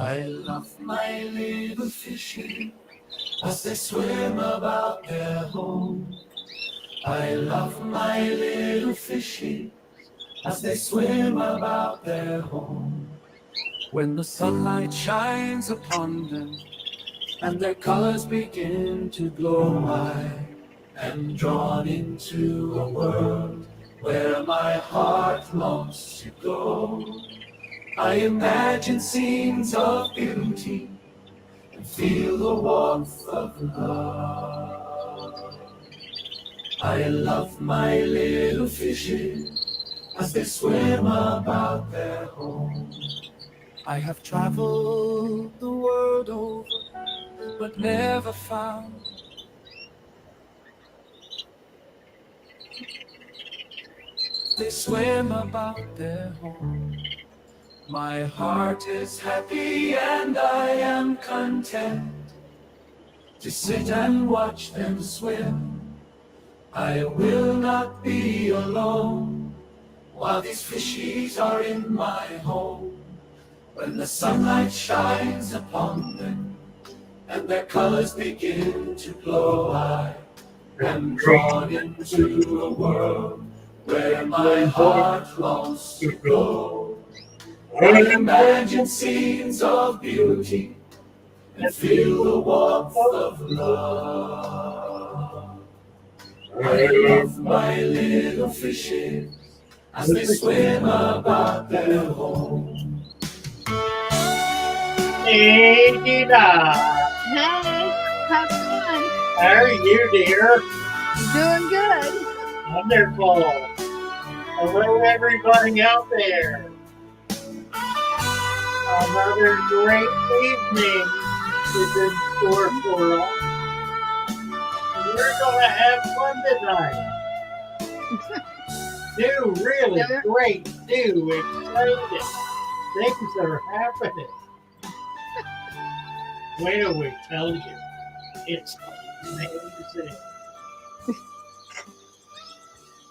I love my little fishes as they swim about their home. I love my little fishes as they swim about their home. When the sunlight shines upon them and their colors begin to glow, I am drawn into a world where my heart longs to go. I imagine scenes of beauty and feel the warmth of love. I love my little fishes as they swim about their home. I have traveled the world over, but never found they swim about their home. My heart is happy and I am content to sit and watch them swim. I will not be alone while these fishies are in my home. When the sunlight shines upon them and their colors begin to glow, I am drawn into a world where my heart longs to go. I imagine scenes of beauty and feel the warmth of love. I love my little fishes as they swim about their home. Hey, Dina. Hey, how's it going? How are you, dear? Doing good. Wonderful. Hello, everybody out there. Another great evening is in store for us. We're going to have fun tonight. New, really great, new, exciting things are happening. Wait till we tell you. It's amazing.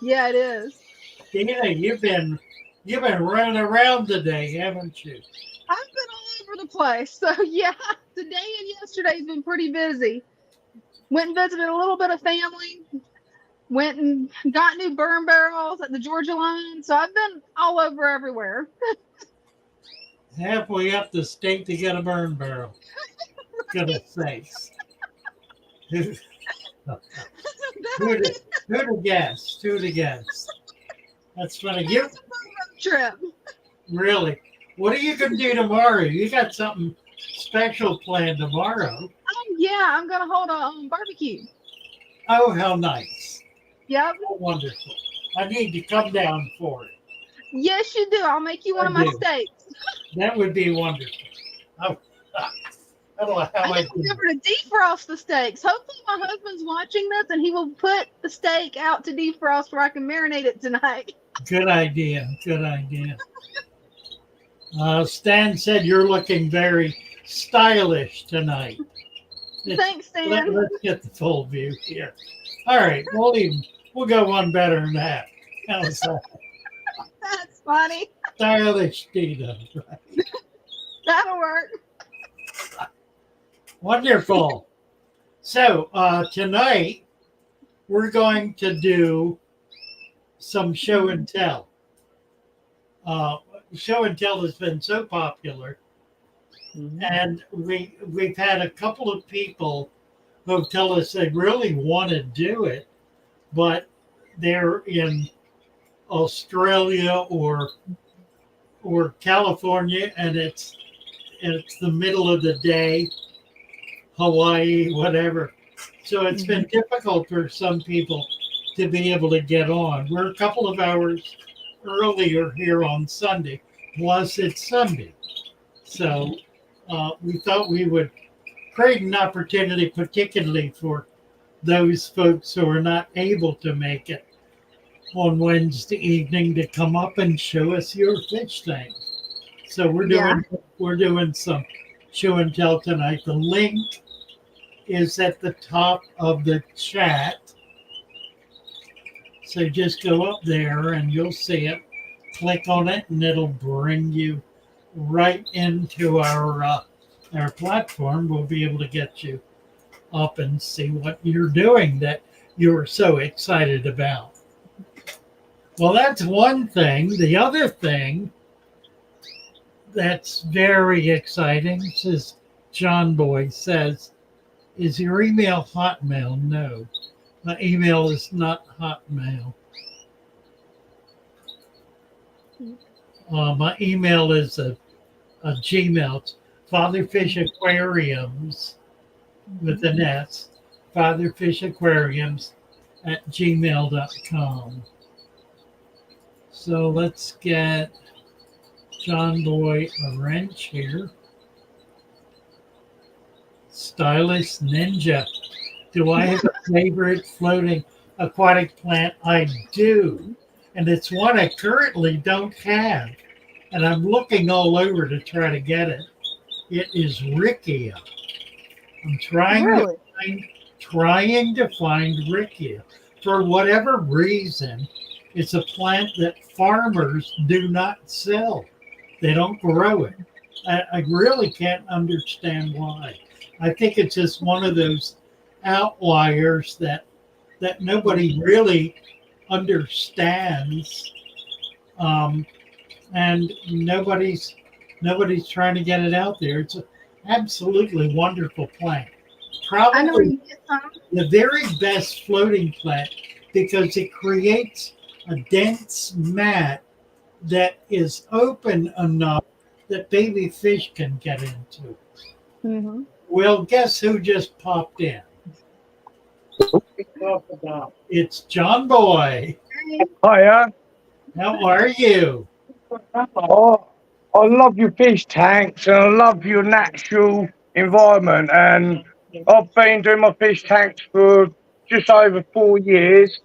Yeah, it is. Dina, you've been running around today, haven't you? I've been all over the place. So yeah, today and yesterday's been pretty busy. Went and visited a little bit of family. Went and got new burn barrels at the Georgia line. So I've been all over everywhere. Halfway up the state to get a burn barrel. Goodness sakes. Who'd have guessed? Who'd have guessed? That's funny. You Trip. Really? What are you going to do tomorrow? You got something special planned tomorrow. Oh yeah, I'm gonna hold a barbecue. Oh, how nice. Yep. How wonderful. I need to come down for it. Yes, you do. I'll make you one of my steaks. That would be wonderful. Oh, I don't know how I can remember to defrost the steaks. Hopefully my husband's watching this and he will put the steak out to defrost where I can marinate it tonight. Good idea. Good idea. Stan said you're looking very stylish tonight. Thanks, Stan. Let's get the full view here. All right, we'll go one better than that. How's that? That's funny. Stylish Dina, right? That'll work. Wonderful. So tonight we're going to do some show and tell. Show and tell has been so popular, and we've had a couple of people who tell us they really want to do it, but they're in Australia or California, and it's the middle of the day, Hawaii, whatever. So it's been difficult for some people to be able to get on. We're a couple of hours earlier here on Sunday, plus it's Sunday. So we thought we would create an opportunity, particularly for those folks who are not able to make it on Wednesday evening, to come up and show us your fish tank. So we're doing some show and tell tonight. The link is at the top of the chat. So just go up there and you'll see it. Click on it and it'll bring you right into our platform, we'll be able to get you up and see what you're doing that you were so excited about. Well, that's one thing. The other thing that's very exciting, says John Boy says, is your email Hotmail? No, my email is not Hotmail. My email is a Gmail. It's Fatherfish Aquariums with an S. Fatherfish Aquariums at gmail.com. So let's get John Boy a wrench here. Stylish Ninja. Do I have a favorite floating aquatic plant? I do. And it's one I currently don't have. And I'm looking all over to try to get it. It is Rickia. I'm Really? trying to find Rickia. For whatever reason, it's a plant that farmers do not sell. They don't grow it. I really can't understand why. I think it's just one of those outliers that nobody really understands, and nobody's trying to get it out there. It's an absolutely wonderful plant. I know where Probably you get some. the very best floating plant because it creates a dense mat that is open enough that baby fish can get into. Mm-hmm. Well, guess who just popped in? It's John Boy. Hiya. How are you? Oh, I love your fish tanks and I love your natural environment. And I've been doing my fish tanks for just over 4 years.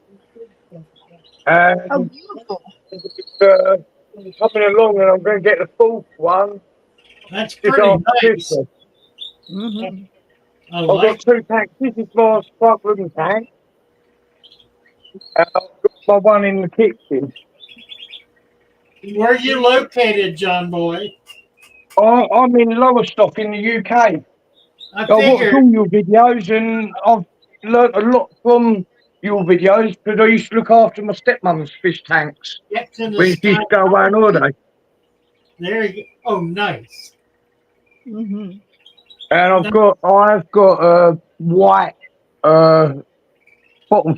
Oh, And beautiful. coming along, and I'm going to get the fourth one That's just pretty after nice. Christmas. Mm-hmm. I I've like got 2 tanks. This is my sparkling tank. And I've got my one in the kitchen. it. Where are you located, John Boy? I'm in Lowestoft in the UK. I I watch figured. all your videos and I've learnt a lot from your videos because I used to look after my stepmom's fish tanks Get to the when she used sky. to go away on holiday. There you go. Oh, nice. Mm-hmm. And I've got a white bottom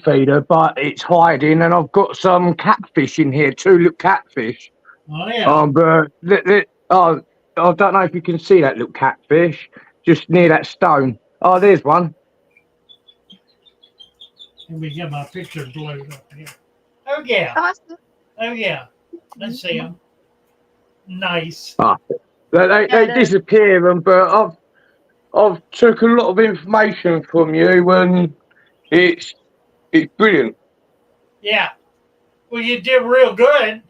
feeder, but it's hiding, and I've got some catfish in here, 2 little catfish. Oh, yeah. But I don't know if you can see that little catfish just near that stone. Oh, there's one. Let me get my picture blowed up here. Oh, yeah. Awesome. Oh, yeah. Let's see them. Nice. They disappear, but I've took a lot of information from you, and it's brilliant. Yeah. Well, you did real good.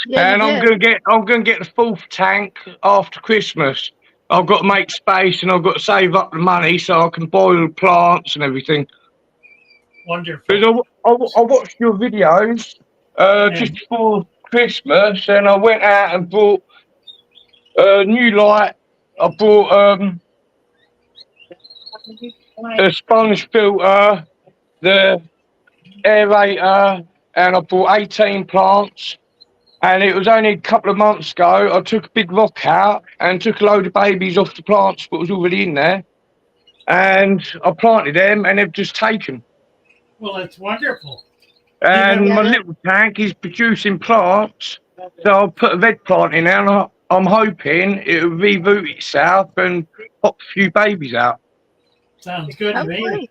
Yeah, you And I'm did. gonna get the fourth tank after Christmas. I've got to make space, and I've got to save up the money so I can buy all the plants and everything. Wonderful. Because I watched your videos just before Christmas, and I went out and bought a new light. I bought a sponge filter, the aerator, and I bought 18 plants. And it was only a couple of months ago, I took a big rock out and took a load of babies off the plants that was already in there. And I planted them, and they've just taken. Well, it's wonderful. And Yeah, my that- little tank is producing plants. So I'll put a red plant in there, and I'm hoping it'll reboot itself and pop a few babies out. Sounds good to Oh, me. great.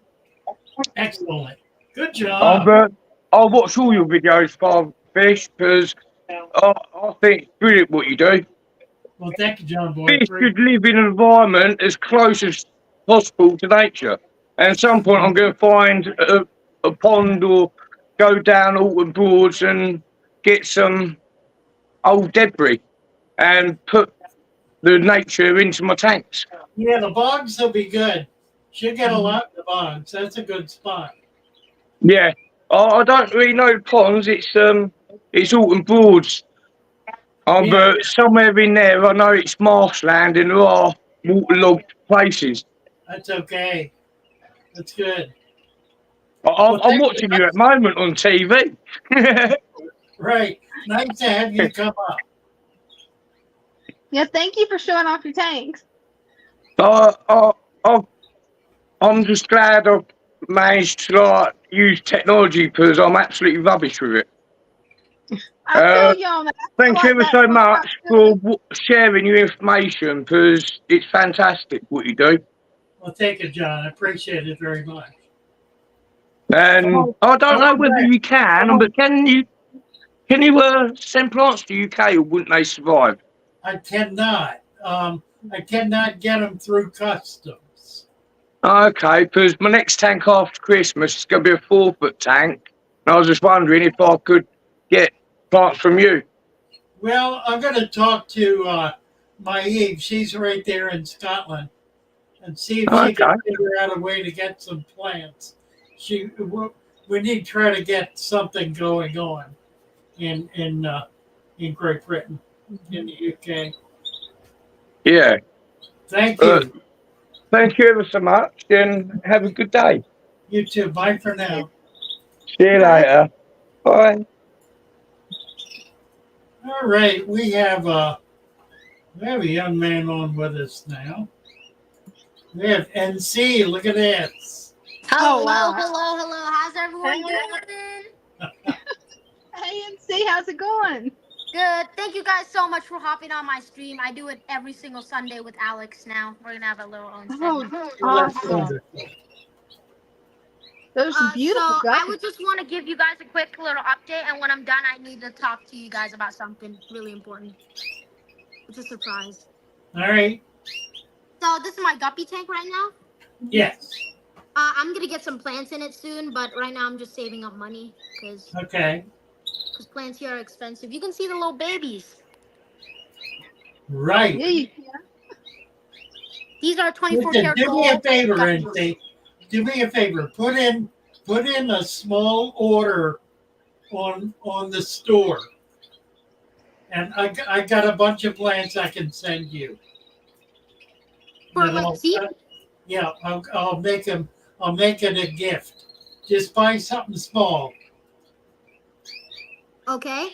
Excellent. Good job. I'll watch all your videos, Father Fish, because I think it's brilliant what you do. Well, thank you, John Boy. Fish should live in an environment as close as possible to nature. And at some point, I'm going to find a pond or go down Alton Broads and get some old debris and put the nature into my tanks. Yeah, the bogs will be good. Should get a lot in the bogs. That's a good spot. Yeah, I don't really know the ponds. It's Alton Broads. I'm somewhere in there. I know it's marshland and there are waterlogged places. That's okay. That's good. I'm, Well, I'm watching you at the moment on TV. right. Nice to have you come up. Yeah, thank you for showing off your tanks. I, I, I, I'm just glad I've managed to use technology because I'm absolutely rubbish with it. I feel you on that. I feel Thank you like ever that's so sometimes much good. for sharing your information because it's fantastic what you do. Well, thank you, John. I appreciate it very much. And I don't know whether you can, but can you send plants to UK or wouldn't they survive? I cannot. I cannot get them through customs. Okay, because my next tank after Christmas is going to be a 4-foot tank. And I was just wondering if I could get plants from you. Well, I'm going to talk to my Eve. She's right there in Scotland, and see if she can figure out a way to get some plants. We need to try to get something going on in Great Britain, in the UK. Yeah. Thank you. Thank you ever so much, and have a good day. You too. Bye for now. See you later. Bye. All right, we have a young man on with us now. We have NC. Look at this. Hello, Oh, wow. hello. How's everyone doing? Hey, NC, how's it going? Good. Thank you guys so much for hopping on my stream. I do it every single Sunday with Alex now. We're going to have a little own segment. Awesome. Those are beautiful So guys. I would just want to give you guys a quick little update, and when I'm done, I need to talk to you guys about something really important. It's a surprise. All right. So this is my guppy tank right now. Yes. I'm going to get some plants in it soon, but right now I'm just saving up money because plants here are expensive. You can see the little babies. Right. Yeah, you can. These are 24 Listen, karat do me a gold favor, guppies. NC. Do me a favor. Put in a small order on the store, and I got a bunch of plants I can send you. For like seed? Yeah, I'll make them. I'll make it a gift. Just buy something small. Okay.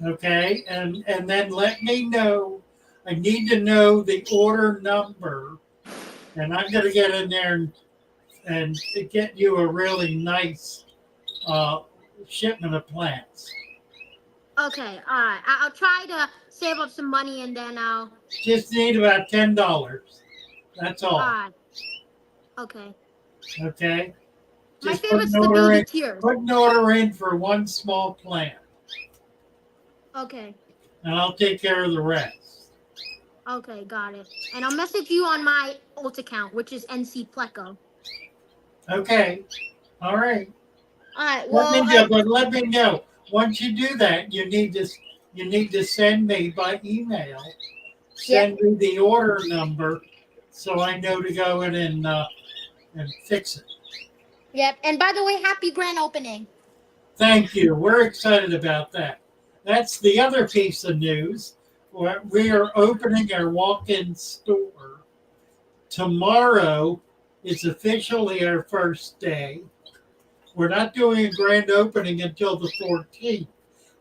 Okay, and then let me know. I need to know the order number, and I'm gonna get in there and get you a really nice shipment of plants. Okay, all right. I'll try to save up some money and then I'll. Just need about $10. That's all. All right. Okay. Okay. My Just favorite's the baby tears. put an order in for one small plant, Okay. and I'll take care of the rest. Okay, got it. And I'll message you on my alt account, which is NC Pleco. Okay. All right. All right. Well, let me know. Once you do that, you need to send me by email. Send me the order number so I know to go in and fix it. Yep. And by the way, happy grand opening. Thank you. We're excited about that. That's the other piece of news. We are opening our walk-in store. Tomorrow is officially our first day. We're not doing a grand opening until the 14th.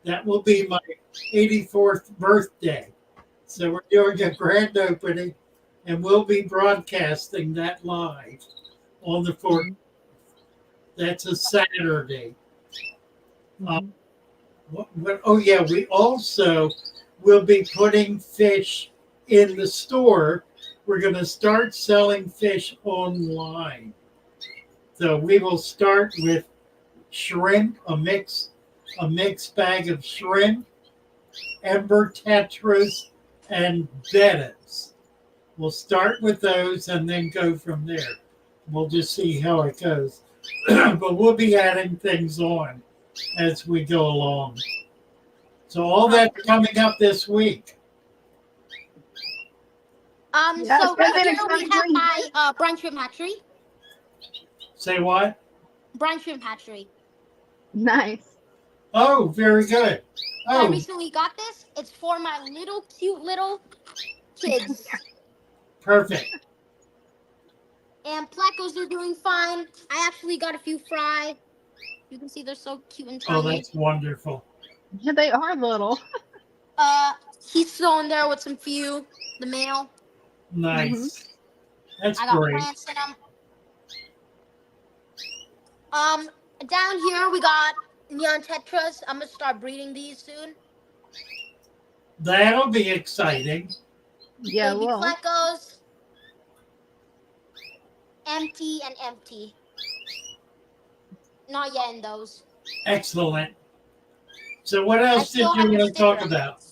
That will be my 84th birthday. So we're doing a grand opening, and we'll be broadcasting that live on the 14th. That's a Saturday. We also will be putting fish in the store. We're going to start selling fish online. So we will start with shrimp, a mixed bag of shrimp, ember tetras, and bettas. We'll start with those and then go from there. We'll just see how it goes. But we'll be adding things on as we go along. So all that's coming up this week. So right here we have my brine shrimp hatchery. Say what? Brine shrimp hatchery. Nice. Oh, very good. I Oh, recently got this. It's for my cute little kids. perfect. And Placos are doing fine. I actually got a few fry. You can see they're so cute and Oh, tiny. that's wonderful. Yeah, they are little. He's still in there with some few, the male. Nice. That's I got great. plants in them. Down here we got neon tetras. I'm gonna start breeding these soon. That'll be exciting. Yeah, Baby well. Plecos. Empty and empty. Not yet in those. Excellent. So, what I else did still you have the want to sticker. talk about?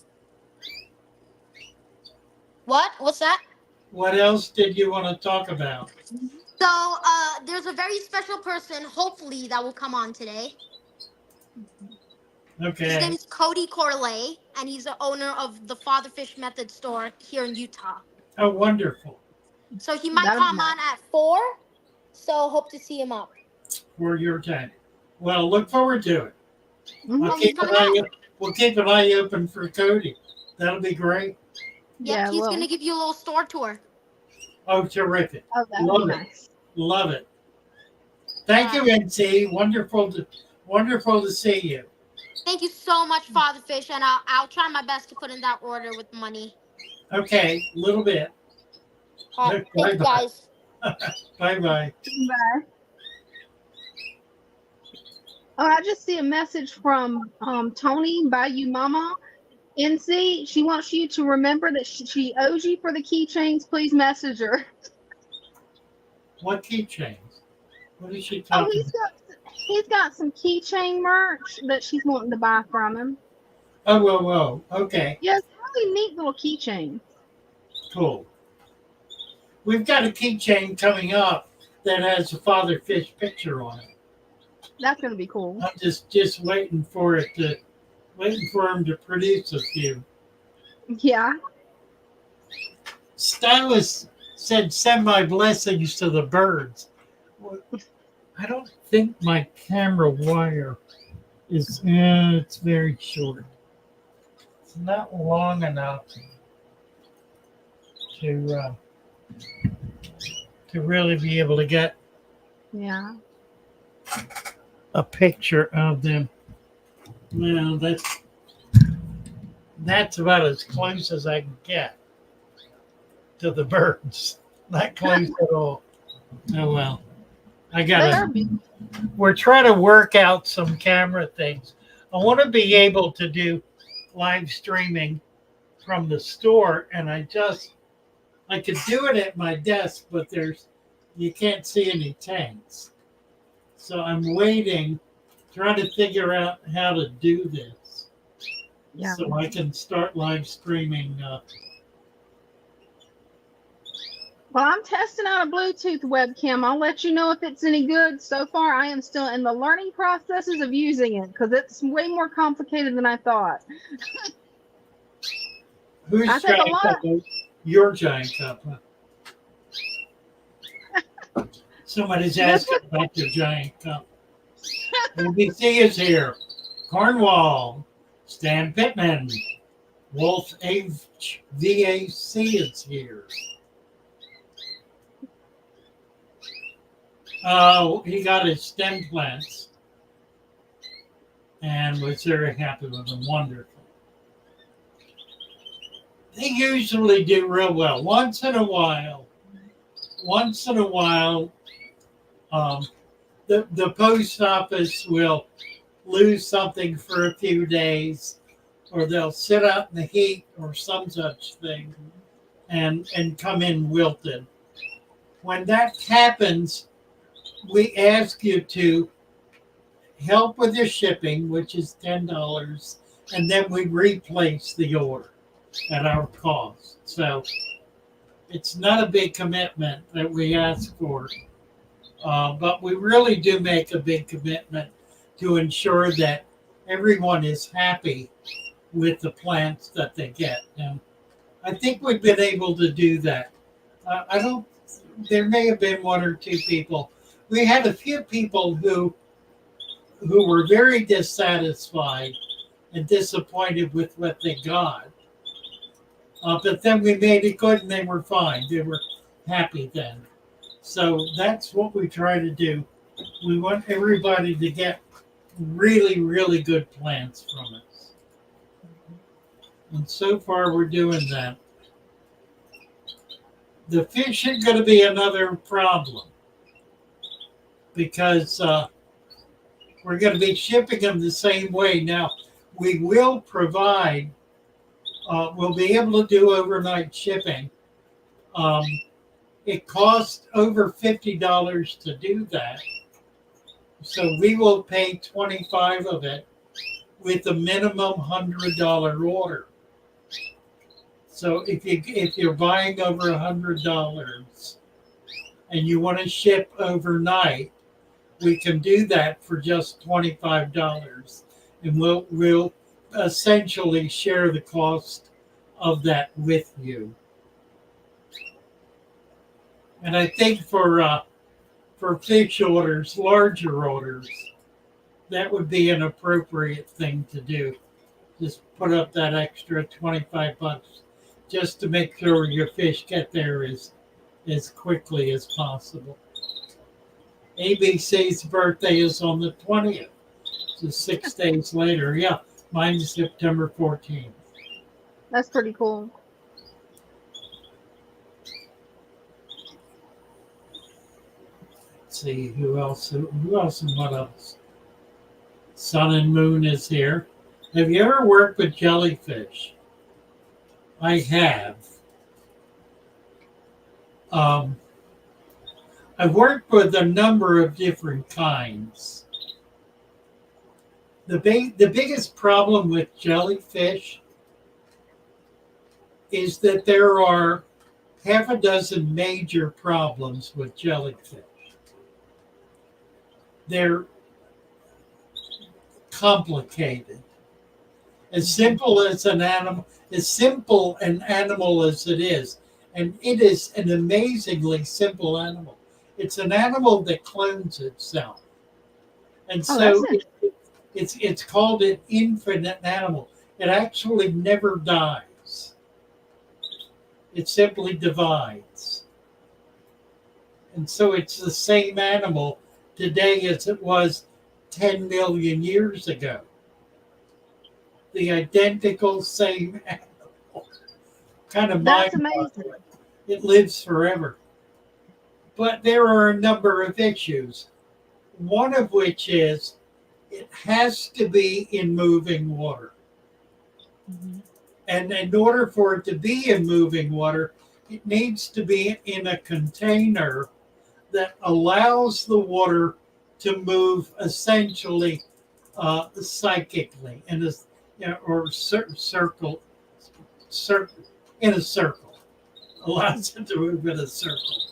What? What's that? What else did you want to talk about? So, there's a very special person, hopefully, that will come on today. His Okay. name is Cody Corley, and he's the owner of the Fatherfish Method store here in Utah. Oh, wonderful. So he might That'll be come nice. on at 4. So hope to see him up. For your time. Well, look forward to it. Mhm. We'll keep an eye open for Cody. That'll be great. Yep, Yeah, he's well. gonna give you a little store tour. Oh, terrific. Oh, that Love would be it. nice. Love it. Thank you, NC. Wonderful to see you. Thank you so much, Fatherfish, and I'll try my best to put in that order with money. Okay, a little bit. Thank you, guys. Bye-bye. Bye. Oh, I just see a message from Tony Bayou Mama. NC, she wants you to remember that she owes you for the keychains. Please message her. What keychains? What is she Oh, talking about? he's got some keychain merch that she's wanting to buy from him. Oh, whoa. Okay, Yeah, it's really neat little keychain. cool. We've got a keychain coming up that has a Father Fish picture on it. That's gonna be cool. I'm just waiting for him to produce a few. Yeah. Stylus said, "Send my blessings to the birds." Well, I don't think my camera wire is. It's very short. It's not long enough to really be able to get Yeah. a picture of them. Well, that's about as close as I can get to the birds. Not close at all. Oh well. We're trying to work out some camera things. I want to be able to do live streaming from the store, and I could do it at my desk, but you can't see any tanks. So I'm waiting, trying to figure out how to do this. Yeah. So I can start live streaming. Well, I'm testing out a Bluetooth webcam. I'll let you know if it's any good. So far, I am still in the learning processes of using it because it's way more complicated than I thought. Who's I think giant cup? Your giant cup. Huh? Somebody's asking about your giant cup. ABC is here. Cornwall. Stan Pittman. Wolf VAC is here. He got his stem plants and was very happy with them. Wonderful. They usually do real well. Once in a while, the post office will lose something for a few days, or they'll sit out in the heat or some such thing and come in wilted. When that happens, we ask you to help with your shipping, which is $10, and then we replace the order at our cost. So it's not a big commitment that we ask for, but we really do make a big commitment to ensure that everyone is happy with the plants that they get. And I think we've been able to do that. There may have been one or two people. We had a few people who were very dissatisfied and disappointed with what they got. But then we made it good and they were fine. They were happy then. So that's what we try to do. We want everybody to get really, really good plants from us. And so far we're doing that. The fish are going to be another problem because we're going to be shipping them the same way. Now, we will provide, we'll be able to do overnight shipping. It costs over $50 to do that. So we will pay $25 of it with a minimum $100 order. So if you're buying over $100 and you want to ship overnight, we can do that for just $25, and we'll essentially share the cost of that with you. And I think for fish orders, larger orders, that would be an appropriate thing to do. Just put up that extra $25 just to make sure your fish get there as quickly as possible. ABC's birthday is on the 20th, so 6 days later. Yeah, mine's September 14th. That's pretty cool. Let's see who else and what else. Sun and Moon is here. Have you ever worked with jellyfish? I have. I've worked with a number of different kinds. The biggest problem with jellyfish is that there are half a dozen major problems with jellyfish. They're complicated. As simple an animal as it is, and it is an amazingly simple animal. It's an animal that clones itself, and so it's called an infinite animal. It actually never dies. It simply divides, and so it's the same animal today as it was 10 million years ago. The identical same animal. Kind of That's mind-boggling. amazing. It lives forever. But there are a number of issues. One of which is it has to be in moving water. Mm-hmm. And in order for it to be in moving water, it needs to be in a container that allows the water to move essentially psychically in a circle, in a circle, allows it to move in a circle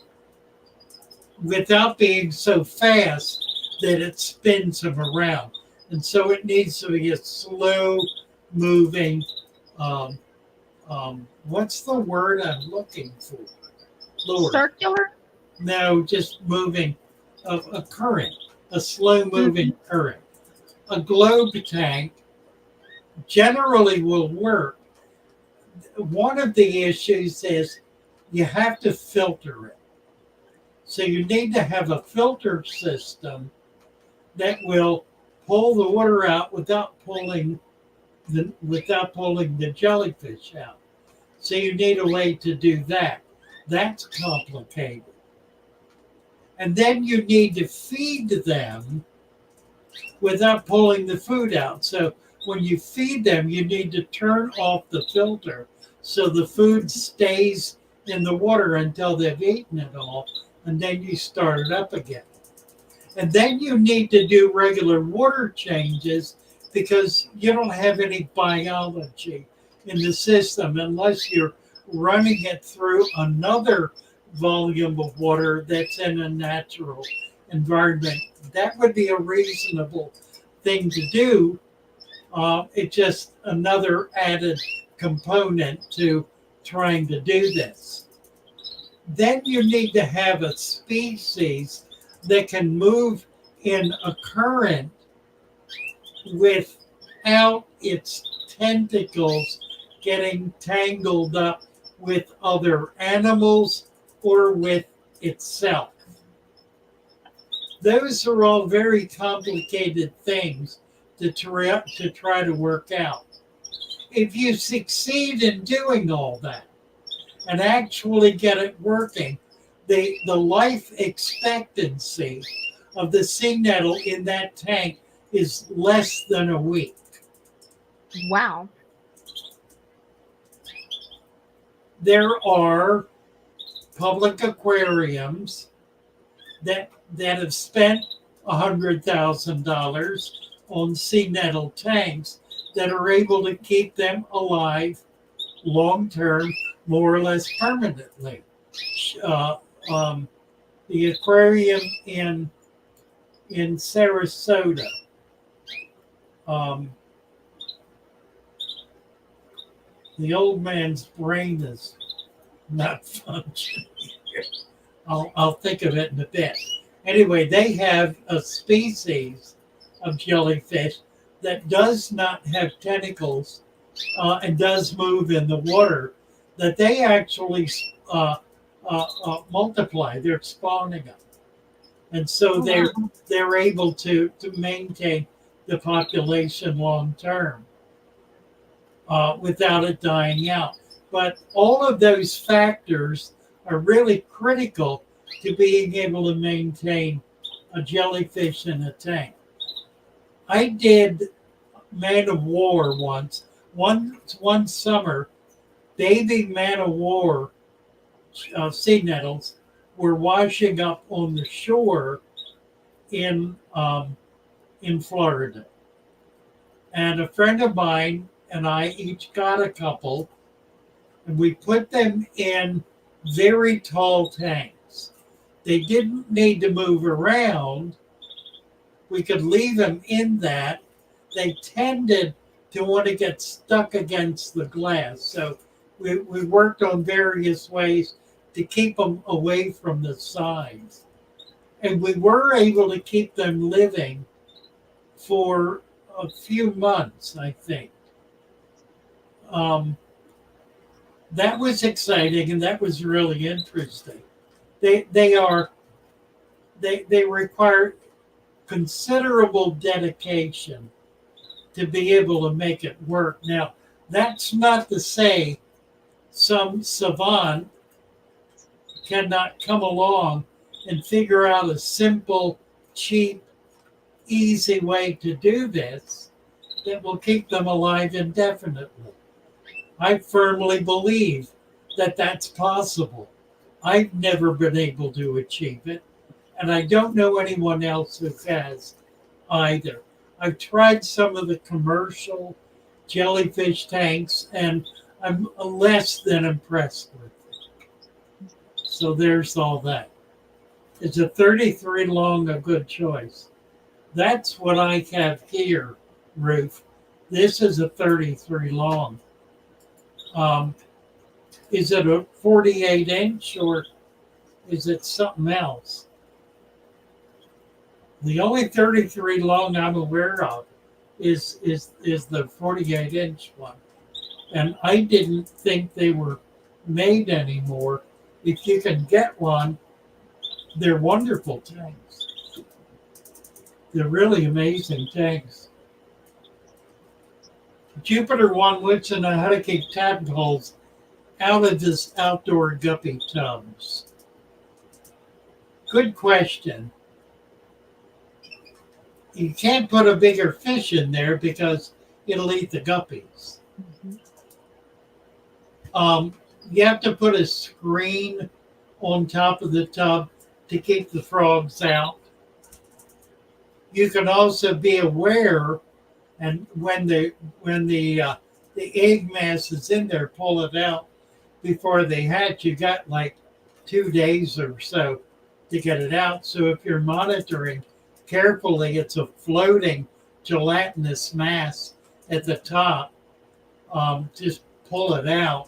without being so fast that it spins them around. And so it needs to be a slow moving, what's the word I'm looking for? Lord. Circular? No, just moving a current, a slow moving current. A globe tank generally will work. One of the issues is you have to filter it. So you need to have a filter system that will pull the water out without pulling the jellyfish out. So you need a way to do that. That's complicated. And then you need to feed them without pulling the food out. So when you feed them, you need to turn off the filter so the food stays in the water until they've eaten it all, and then you start it up again. And then you need to do regular water changes because you don't have any biology in the system unless you're running it through another volume of water that's in a natural environment. That would be a reasonable thing to do. It's just another added component to trying to do this. Then you need to have a species that can move in a current with without its tentacles getting tangled up with other animals or with itself. Those are all very complicated things to try to work out. If you succeed in doing all that and actually get it working, the life expectancy of the sea nettle in that tank is less than a week. Wow. There are public aquariums that have spent $100,000 on sea nettle tanks that are able to keep them alive long term, more or less permanently. The aquarium in Sarasota, the old man's brain is not functioning here. I'll think of it in a bit. Anyway, they have a species of jellyfish that does not have tentacles and does move in the water, that they actually multiply. They're spawning them. And so they're able to maintain the population long term without it dying out. But all of those factors are really critical to being able to maintain a jellyfish in a tank. I did man of war once. One summer, baby man of war sea nettles were washing up on the shore in Florida. And a friend of mine and I each got a couple, and we put them in very tall tanks. They didn't need to move around. We could leave them in that. They tended to want to get stuck against the glass. So we worked on various ways to keep them away from the sides. And we were able to keep them living for a few months, I think. That was exciting, and that was really interesting. They require considerable dedication to be able to make it work. Now, that's not to say some savant cannot come along and figure out a simple, cheap, easy way to do this that will keep them alive indefinitely. I firmly believe that that's possible. I've never been able to achieve it, and I don't know anyone else who has either. I've tried some of the commercial jellyfish tanks, and I'm less than impressed with it. So there's all that. Is a 33 long a good choice? That's what I have here, Ruth. This is a 33 long. Is it a 48 inch or is it something else? The only 33 long I'm aware of is the 48 inch one. And I didn't think they were made anymore. If you can get one, they're wonderful tanks. They're really amazing tanks. Jupiter wants to know how to keep tadpoles out of his outdoor guppy tubs. Good question. You can't put a bigger fish in there because it'll eat the guppies. You have to put a screen on top of the tub to keep the frogs out. You can also be aware, and when the egg mass is in there, pull it out before they hatch. You got like 2 days or so to get it out. So if you're monitoring carefully, it's a floating gelatinous mass at the top. Just pull it out.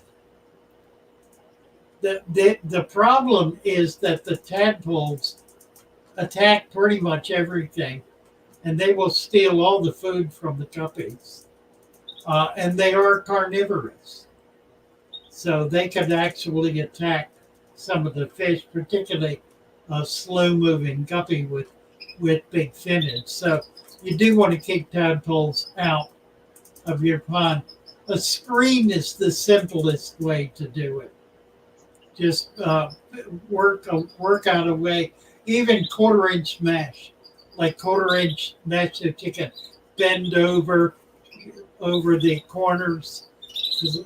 The problem is that the tadpoles attack pretty much everything, and they will steal all the food from the guppies. and they are carnivorous. So they could actually attack some of the fish, particularly a slow-moving guppy with big finnage. So you do want to keep tadpoles out of your pond. A screen is the simplest way to do it. Just work out a way, even quarter-inch mesh, like quarter-inch mesh that you can bend over the corners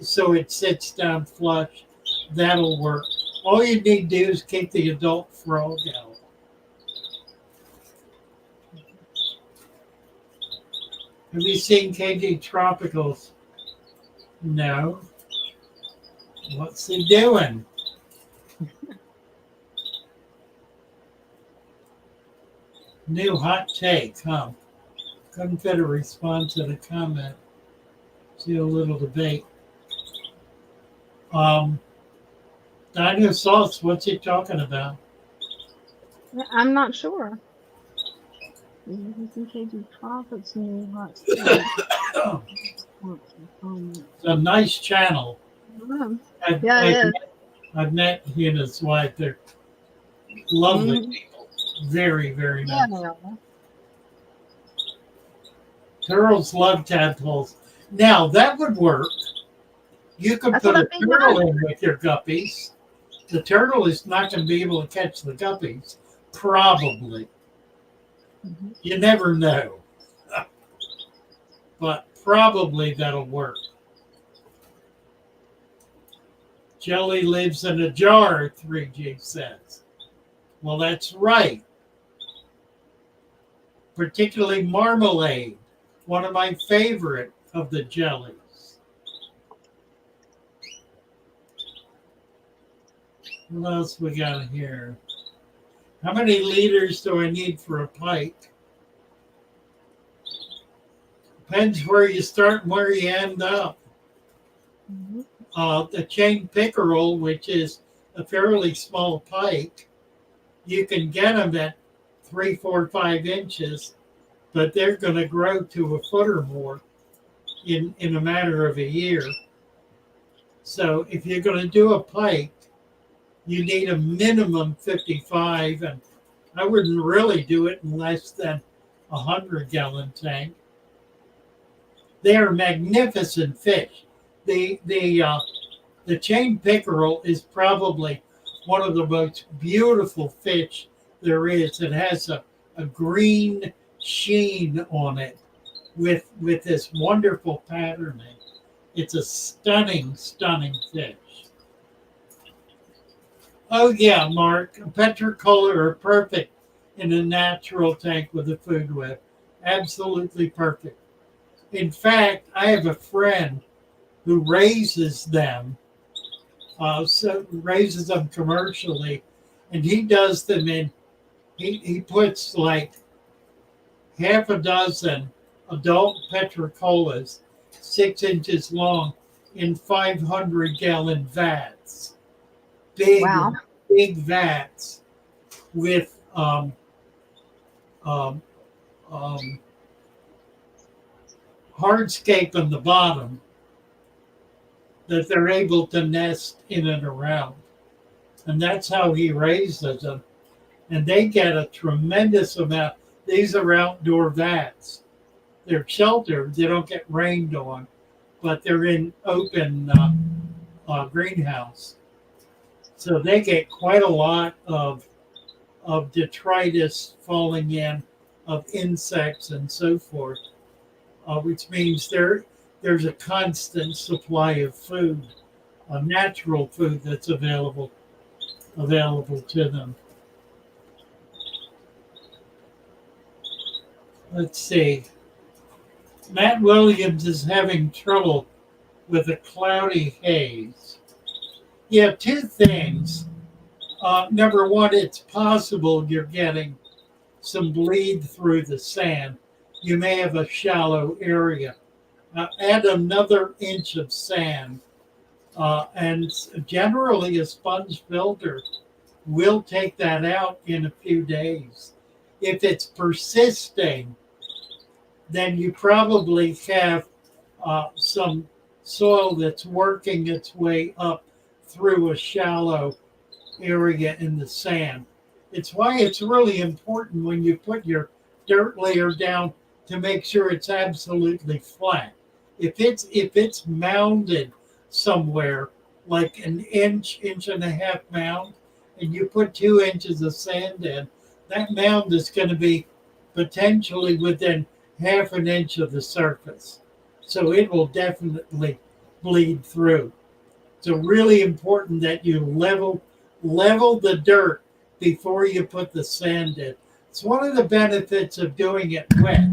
so it sits down flush. That'll work. All you need to do is keep the adult frog out. Have you seen KG Tropicals? No. What's he doing? New hot take, huh? Couldn't fit a response to the comment. See a little debate. Dino Sauce, what's he talking about? I'm not sure. It's a nice channel. I've met he and his wife. They're lovely people. Very, very nice. Yeah. Turtles love tadpoles. Now, that would work. You could put a turtle in with your guppies. The turtle is not going to be able to catch the guppies. Probably. Mm-hmm. You never know. But probably that'll work. Jelly lives in a jar, 3G says. Well, that's right. Particularly marmalade, one of my favorite of the jellies. What else we got here? How many liters do I need for a pike? Depends where you start and where you end up. Mm-hmm. The chain pickerel, which is a fairly small pike, you can get them at 3, 4, 5 inches, but they're going to grow to a foot or more in a matter of a year. So if you're going to do a pike, you need a minimum 55, and I wouldn't really do it in less than a 100-gallon tank. They are magnificent fish. The chain pickerel is probably one of the most beautiful fish there is. It has a green sheen on it with this wonderful patterning. It's a stunning, stunning fish. Oh yeah, Mark, petricola are perfect in a natural tank with a food web. Absolutely perfect. In fact, I have a friend who raises them, raises them commercially, and he does them in, he puts like half a dozen adult petricolas, 6 inches long, in 500-gallon vats. Big vats with hardscape on the bottom that they're able to nest in and around. And that's how he raises them. And they get a tremendous amount. These are outdoor vats. They're sheltered. They don't get rained on, but they're in open greenhouse. So they get quite a lot of detritus falling in, of insects and so forth, which means there's a constant supply of food, natural food that's available to them. Let's see. Matt Williams is having trouble with a cloudy haze. Yeah, two things. Number one, it's possible you're getting some bleed through the sand. You may have a shallow area. Add another inch of sand, and generally a sponge filter will take that out in a few days. If it's persisting, then you probably have some soil that's working its way up through a shallow area in the sand. It's why it's really important when you put your dirt layer down to make sure it's absolutely flat. If it's mounded somewhere, like an inch and a half mound, and you put 2 inches of sand in, that mound is going to be potentially within half an inch of the surface. So it will definitely bleed through. So really important that you level the dirt before you put the sand in. It's one of the benefits of doing it wet.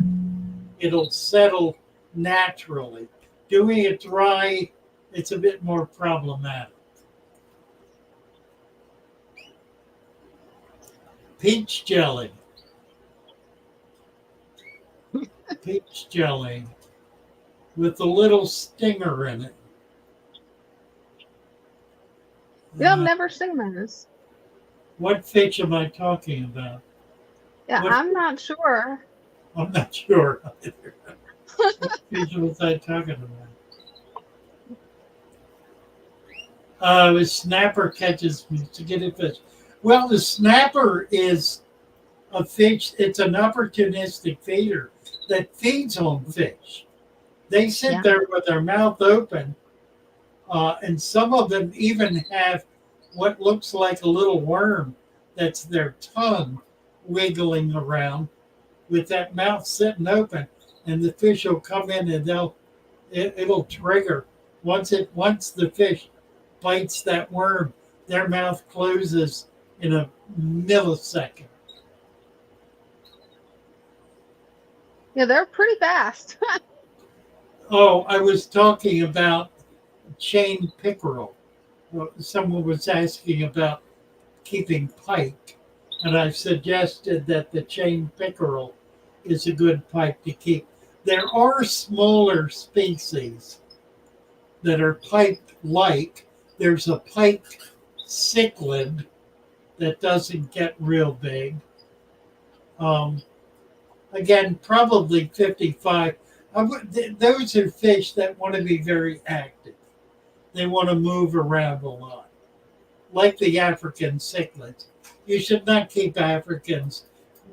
It'll settle naturally. Doing it dry, it's a bit more problematic. Peach jelly. Peach jelly with a little stinger in it. Yeah, I've never seen those. What fish am I talking about? Yeah, I'm not sure. I'm not sure either. What fish was I talking about? The snapper catches mosquito fish. Well, the snapper is a fish. It's an opportunistic feeder that feeds on fish. They sit there with their mouth open, and some of them even have what looks like a little worm that's their tongue wiggling around with that mouth sitting open, and the fish will come in and it'll trigger. Once the fish bites that worm, their mouth closes in a millisecond. Yeah, they're pretty fast. Oh, I was talking about chain pickerel. Someone was asking about keeping pike, and I suggested that the chain pickerel is a good pike to keep. There are smaller species that are pike-like. There's a pike cichlid that doesn't get real big. Again, probably 55. Those are fish that want to be very active. They want to move around a lot, like the African cichlids. You should not keep Africans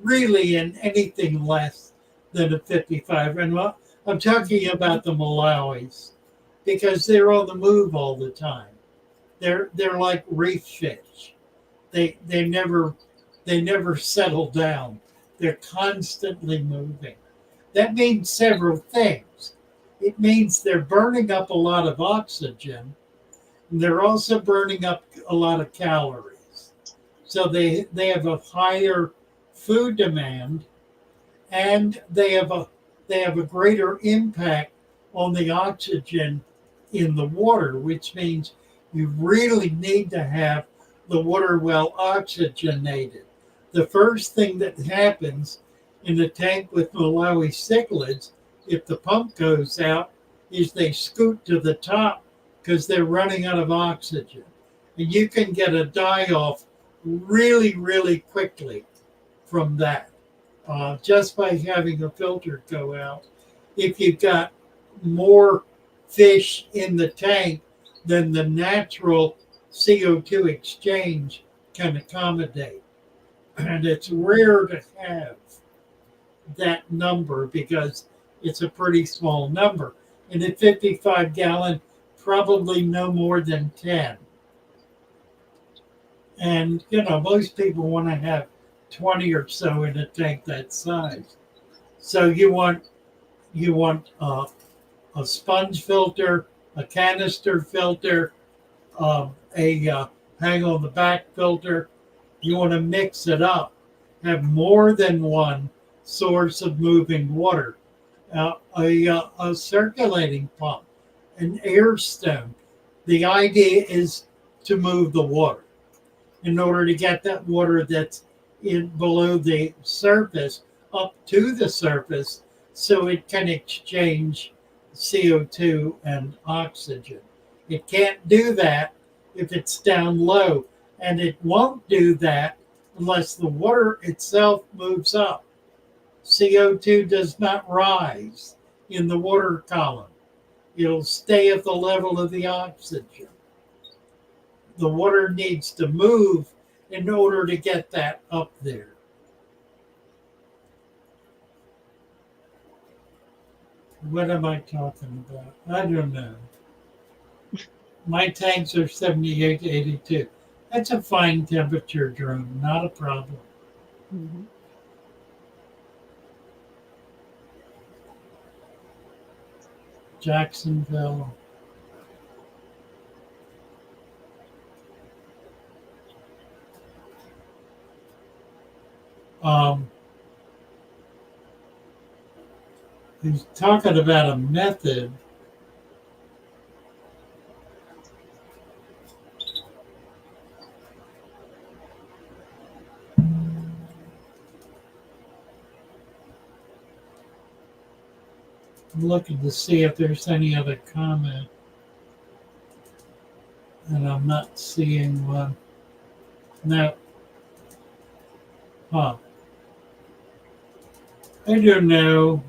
really in anything less than a 55. And I'm talking about the Malawis because they're on the move all the time. They're like reef fish. They never settle down. They're constantly moving. That means several things. It means they're burning up a lot of oxygen, and they're also burning up a lot of calories. So they have a higher food demand, and they have a greater impact on the oxygen in the water, which means you really need to have the water well oxygenated. The first thing that happens in the tank with Malawi cichlids, if the pump goes out, is they scoot to the top because they're running out of oxygen. And you can get a die-off really, really quickly from that, just by having a filter go out. If you've got more fish in the tank than the natural CO2 exchange can accommodate. And it's rare to have that number because it's a pretty small number. In a 55 gallon, probably no more than 10. And, most people want to have 20 or so in a tank that size. So you want a sponge filter, a canister filter, a hang on the back filter. You want to mix it up. Have more than one source of moving water. A circulating pump, an air stone. The idea is to move the water in order to get that water that's in below the surface up to the surface so it can exchange CO2 and oxygen. It can't do that if it's down low, and it won't do that unless the water itself moves up. CO2 does not rise in the water column. it'll stay at the level of the oxygen. The water needs to move in order to get that up there. What am I talking about? I don't know. My tanks are 78 to 82. That's a fine temperature drone, not a problem. Mm-hmm. Jacksonville. He's talking about a method. I'm looking to see if there's any other comment. And I'm not seeing one. No. Huh. I don't know.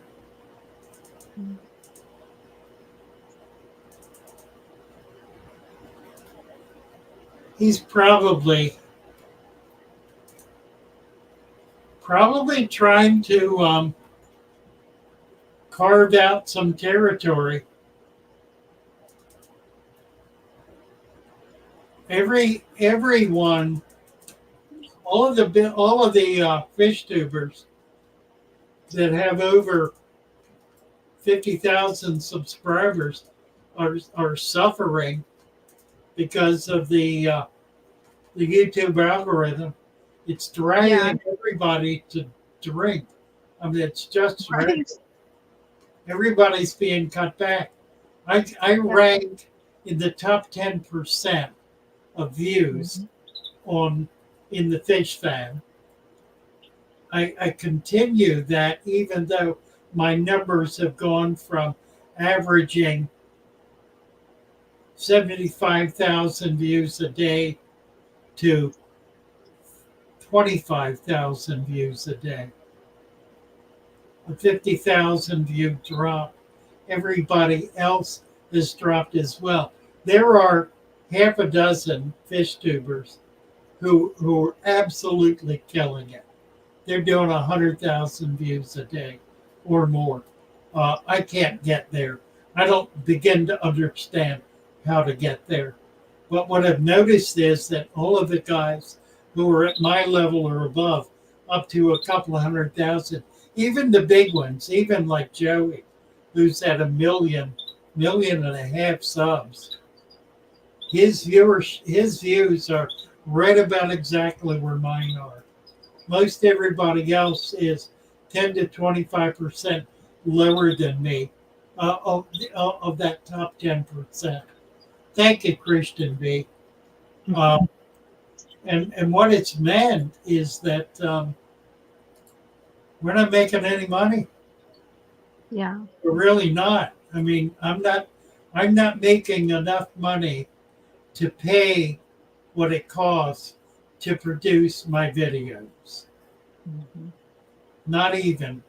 He's probably trying to carve out some territory. Everyone, all of the fish tubers that have over 50,000 subscribers are suffering because of the YouTube algorithm. It's dragging everybody to drink. I mean, it's just Right. everybody's being cut back. I rank in the top 10% of views in the fish fan. I continue that even though my numbers have gone from averaging 75,000 views a day to 25,000 views a day. A 50,000 view drop. Everybody else has dropped as well. There are half a dozen fish tubers who are absolutely killing it. They're doing 100,000 views a day or more. I can't get there. I don't begin to understand how to get there. But what I've noticed is that all of the guys who are at my level or above, up to a couple of 100,000, even the big ones, even like Joey, who's at 1.5 million subs, his views are right about exactly where mine are. Most everybody else is 10 to 25% lower than me of that top 10%. Thank you, Christian B. And what it's meant is that we're not making any money. Yeah. We're really not. I mean, I'm not making enough money to pay what it costs to produce my videos. Mm-hmm. Not even.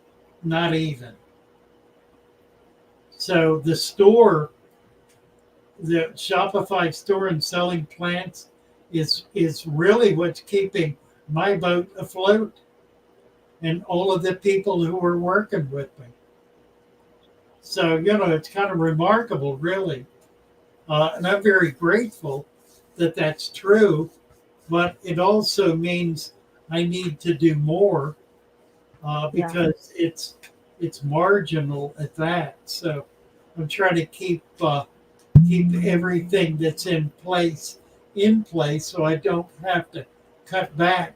So the store, the Shopify store and selling plants is really what's keeping my boat afloat and all of the people who are working with me. So, it's kind of remarkable, really. And I'm very grateful that that's true, but it also means I need to do more because it's marginal at that. So I'm trying to keep everything that's in place so I don't have to cut back.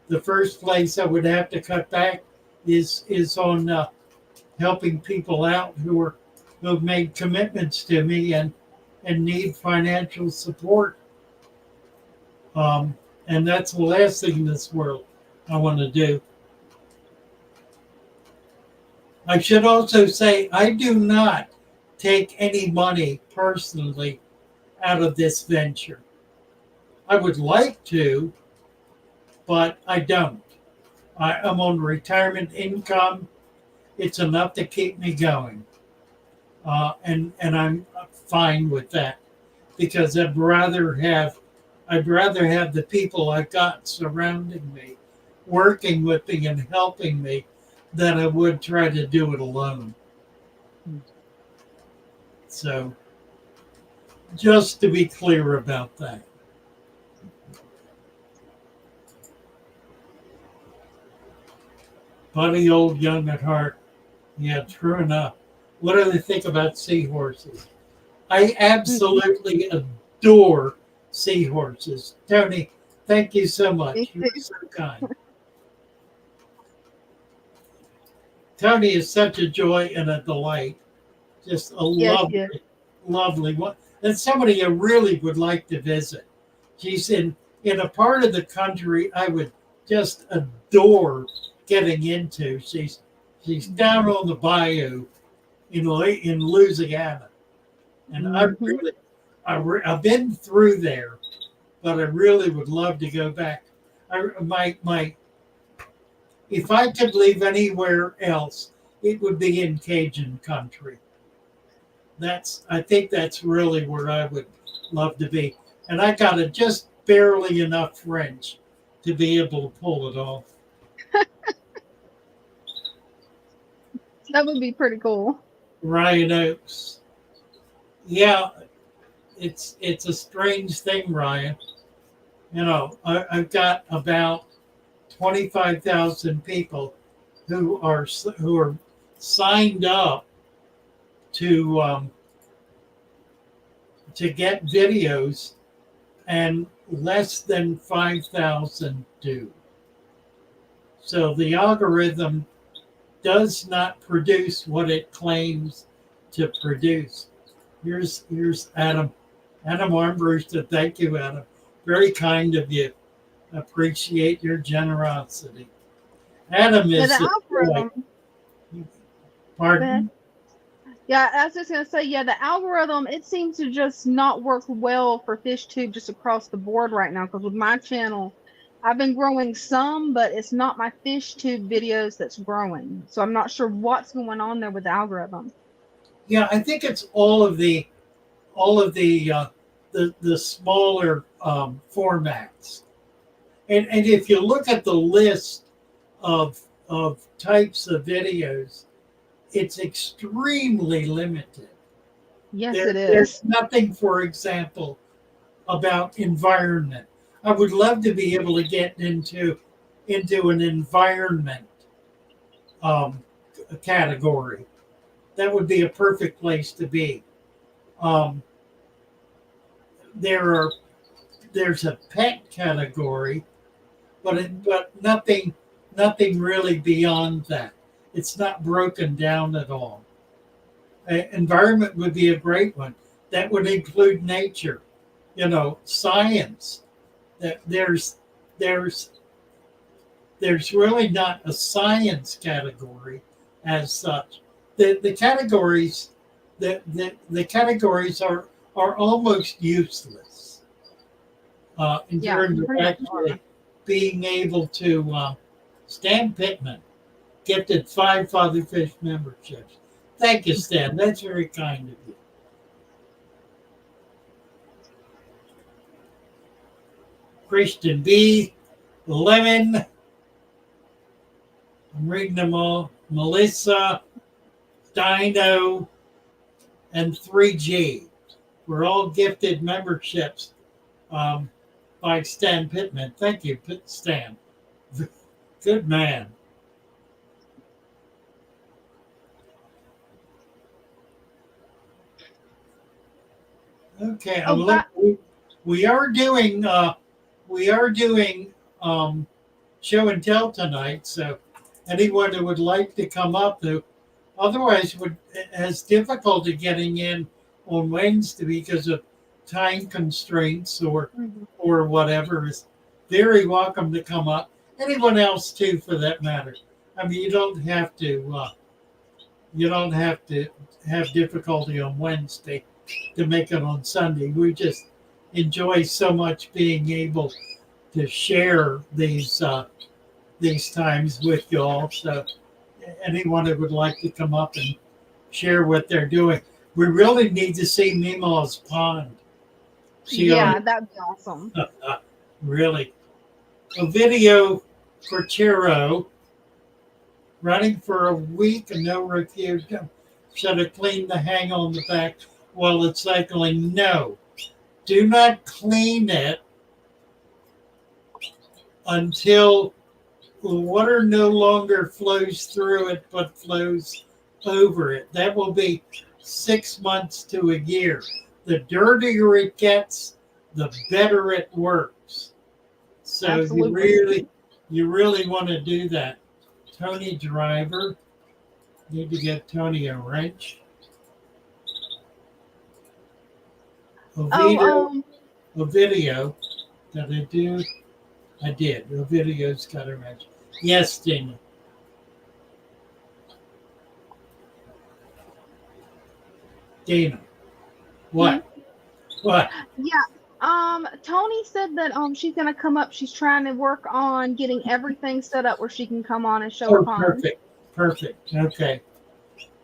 The first place I would have to cut back is on helping people out who have made commitments to me and need financial support. And that's the last thing in this world I want to do. I should also say I do not take any money personally out of this venture. I would like to, but I don't. I'm on retirement income. It's enough to keep me going. and I'm fine with that because I'd rather have the people I've got surrounding me, working with me and helping me, than I would try to do it alone. So, just to be clear about that. Funny old young at heart. Yeah, true enough. What do they think about seahorses? I absolutely adore seahorses. Tony, thank you so much. You're so kind. Tony is such a joy and a delight. Just a lovely one. And somebody I really would like to visit. She's in a part of the country I would just adore getting into. She's down on the bayou in Louisiana, and I've been through there, but I really would love to go back. If I could live anywhere else, it would be in Cajun country. I think that's really where I would love to be, and I got just barely enough French to be able to pull it off. That would be pretty cool. Ryan Oaks. Yeah, it's a strange thing, Ryan. You know, I've got about 25,000 people who are signed up to get videos, and less than 5,000 do. So the algorithm does not produce what it claims to produce. Here's Adam. Adam Armbruster. Thank you, Adam. Very kind of you. Appreciate your generosity. Adam is the algorithm. Pardon? Yeah, I was just gonna say, the algorithm, it seems to just not work well for FishTube just across the board right now. Because with my channel, I've been growing some, but it's not my FishTube videos that's growing. So I'm not sure what's going on there with the algorithm. Yeah, I think it's all of the smaller formats. And if you look at the list of types of videos, it's extremely limited. Yes, it is. There's nothing, for example, about environment. I would love to be able to get into an environment category. That would be a perfect place to be. There's a pet category, but nothing really beyond that. It's not broken down at all. Environment would be a great one. That would include nature, science. There's really not a science category as such. The categories are almost useless in terms of actually being able to. Stan Pittman gifted 5 Fatherfish memberships. Thank you, Stan. That's very kind of you. Christian B, Lemon. I'm reading them all. Melissa, Dino, and 3G. We're all gifted memberships by Stan Pittman. Thank you, Stan. Good man. Okay, we are doing show and tell tonight. So anyone who would like to come up, who otherwise has difficulty getting in on Wednesday because of time constraints or whatever, is very welcome to come up. Anyone else too, for that matter. I mean, you don't have to have difficulty on Wednesday to make it on Sunday. We just enjoy so much being able to share these times with you all. So anyone who would like to come up and share what they're doing. We really need to see Mima's pond. Yeah, that'd be awesome. Really. A video for Chiro. Running for a week and no review. Should have cleaned the hang on the back while it's cycling. No. Do not clean it until the water no longer flows through it but flows over it. That will be 6 months to a year. The dirtier it gets, the better it works. So Absolutely. you really want to do that. Tony Driver, need to get Tony a wrench. A video that I do. I did. A video's got a wrench. Yes, Dana. Dana. What? What? Yeah. Tony said that she's gonna come up. She's trying to work on getting everything set up where she can come on and show the pond. Perfect. Okay.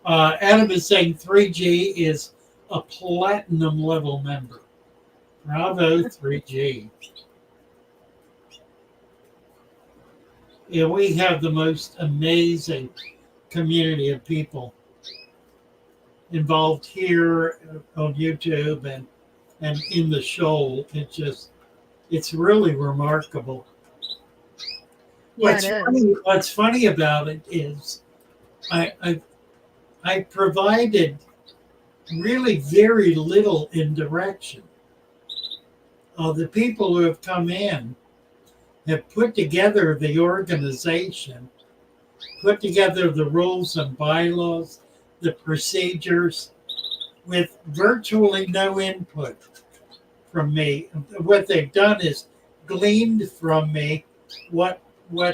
Adam is saying 3G is a platinum level member. Bravo, 3G. Yeah, we have the most amazing community of people involved here on YouTube and in the shoal. It's really remarkable. Yeah, What's funny about it is I provided really very little in direction. The people who have come in have put together the organization, put together the rules and bylaws, the procedures, with virtually no input from me. What they've done is gleaned from me what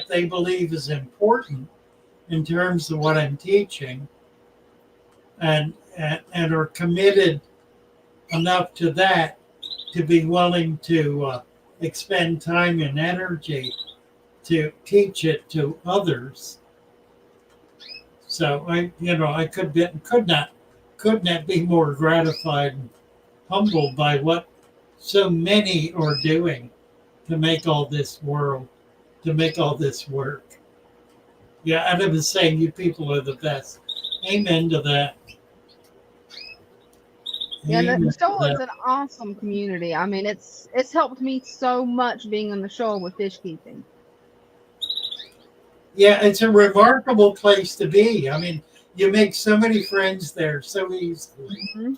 they believe is important in terms of what I'm teaching, and are committed enough to that to be willing to expend time and energy to teach it to others. So I could not be more gratified and humbled by what so many are doing to make all this work. Yeah, Adam is saying you people are the best. Amen to that. Yeah, the shoal is an awesome community. I mean, it's helped me so much being on the shoal with fish keeping. Yeah, it's a remarkable place to be. I mean, you make so many friends there so easily. Mm-hmm.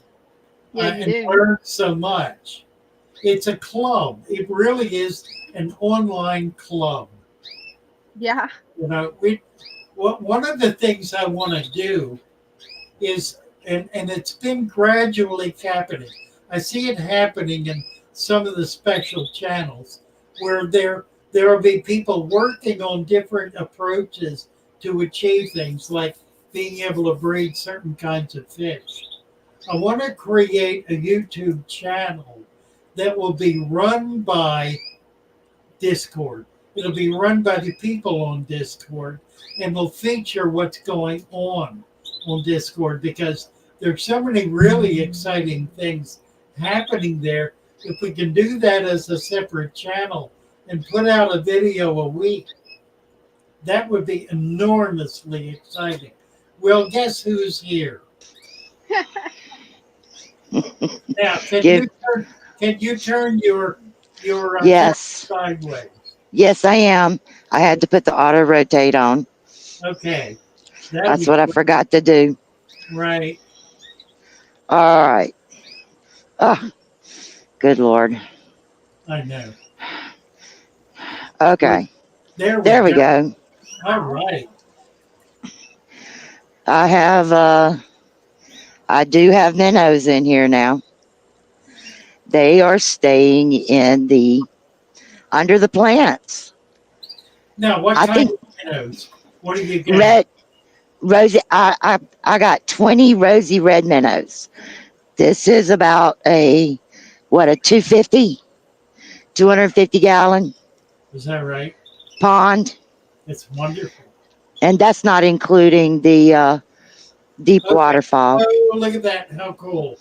Yeah, you do. Learn so much. It's a club. It really is an online club. Yeah. One of the things I want to do is, and it's been gradually happening. I see it happening in some of the special channels where there will be people working on different approaches to achieve things like being able to breed certain kinds of fish. I want to create a YouTube channel that will be run by Discord. It'll be run by the people on Discord and will feature what's going on Discord, because there's so many really exciting things happening there. If we can do that as a separate channel and put out a video a week, that would be enormously exciting. Well, guess who's here? Now, can you turn your yes sideways? Yes, I am. I had to put the auto rotate on. Okay. That's what I forgot to do. Right. All right. Oh, good Lord. I know. Okay. There we go. All right. I do have minnows in here now. They are staying in under the plants. Now, what kind of minnows? What are you getting? Rosy. I got 20 rosy red minnows. This is about a 250 gallon. Is that right? Pond. It's wonderful. And that's not including the deep Okay. waterfall. Oh, look at that. How cool.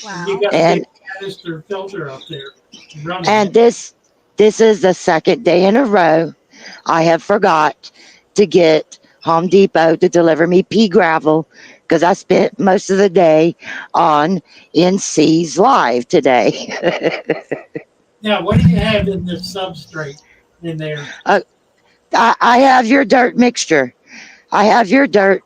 Wow. You got a And big canister filter up there running. and this is the second day in a row I have forgot to get Home Depot to deliver me pea gravel because I spent most of the day on NC's live today. Now, what do you have in this substrate in there? I have your dirt mixture. I have your dirt.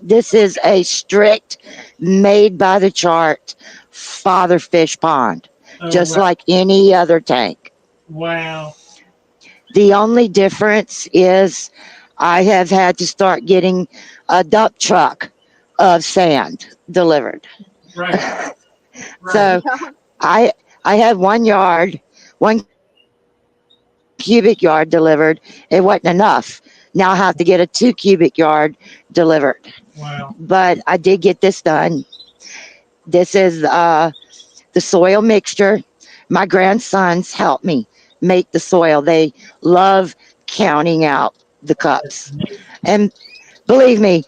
This is a strict, made by the chart father fish pond, Oh, just wow. like any other tank. Wow. The only difference is I have had to start getting a dump truck of sand delivered. Right. Right. So Yeah. I had 1 cubic yard delivered. It wasn't enough. Now I have to get a 2 cubic yard delivered. Wow. But I did get this done. This is the soil mixture. My grandsons helped me make the soil. They love counting out the That's cups. neat. And believe me,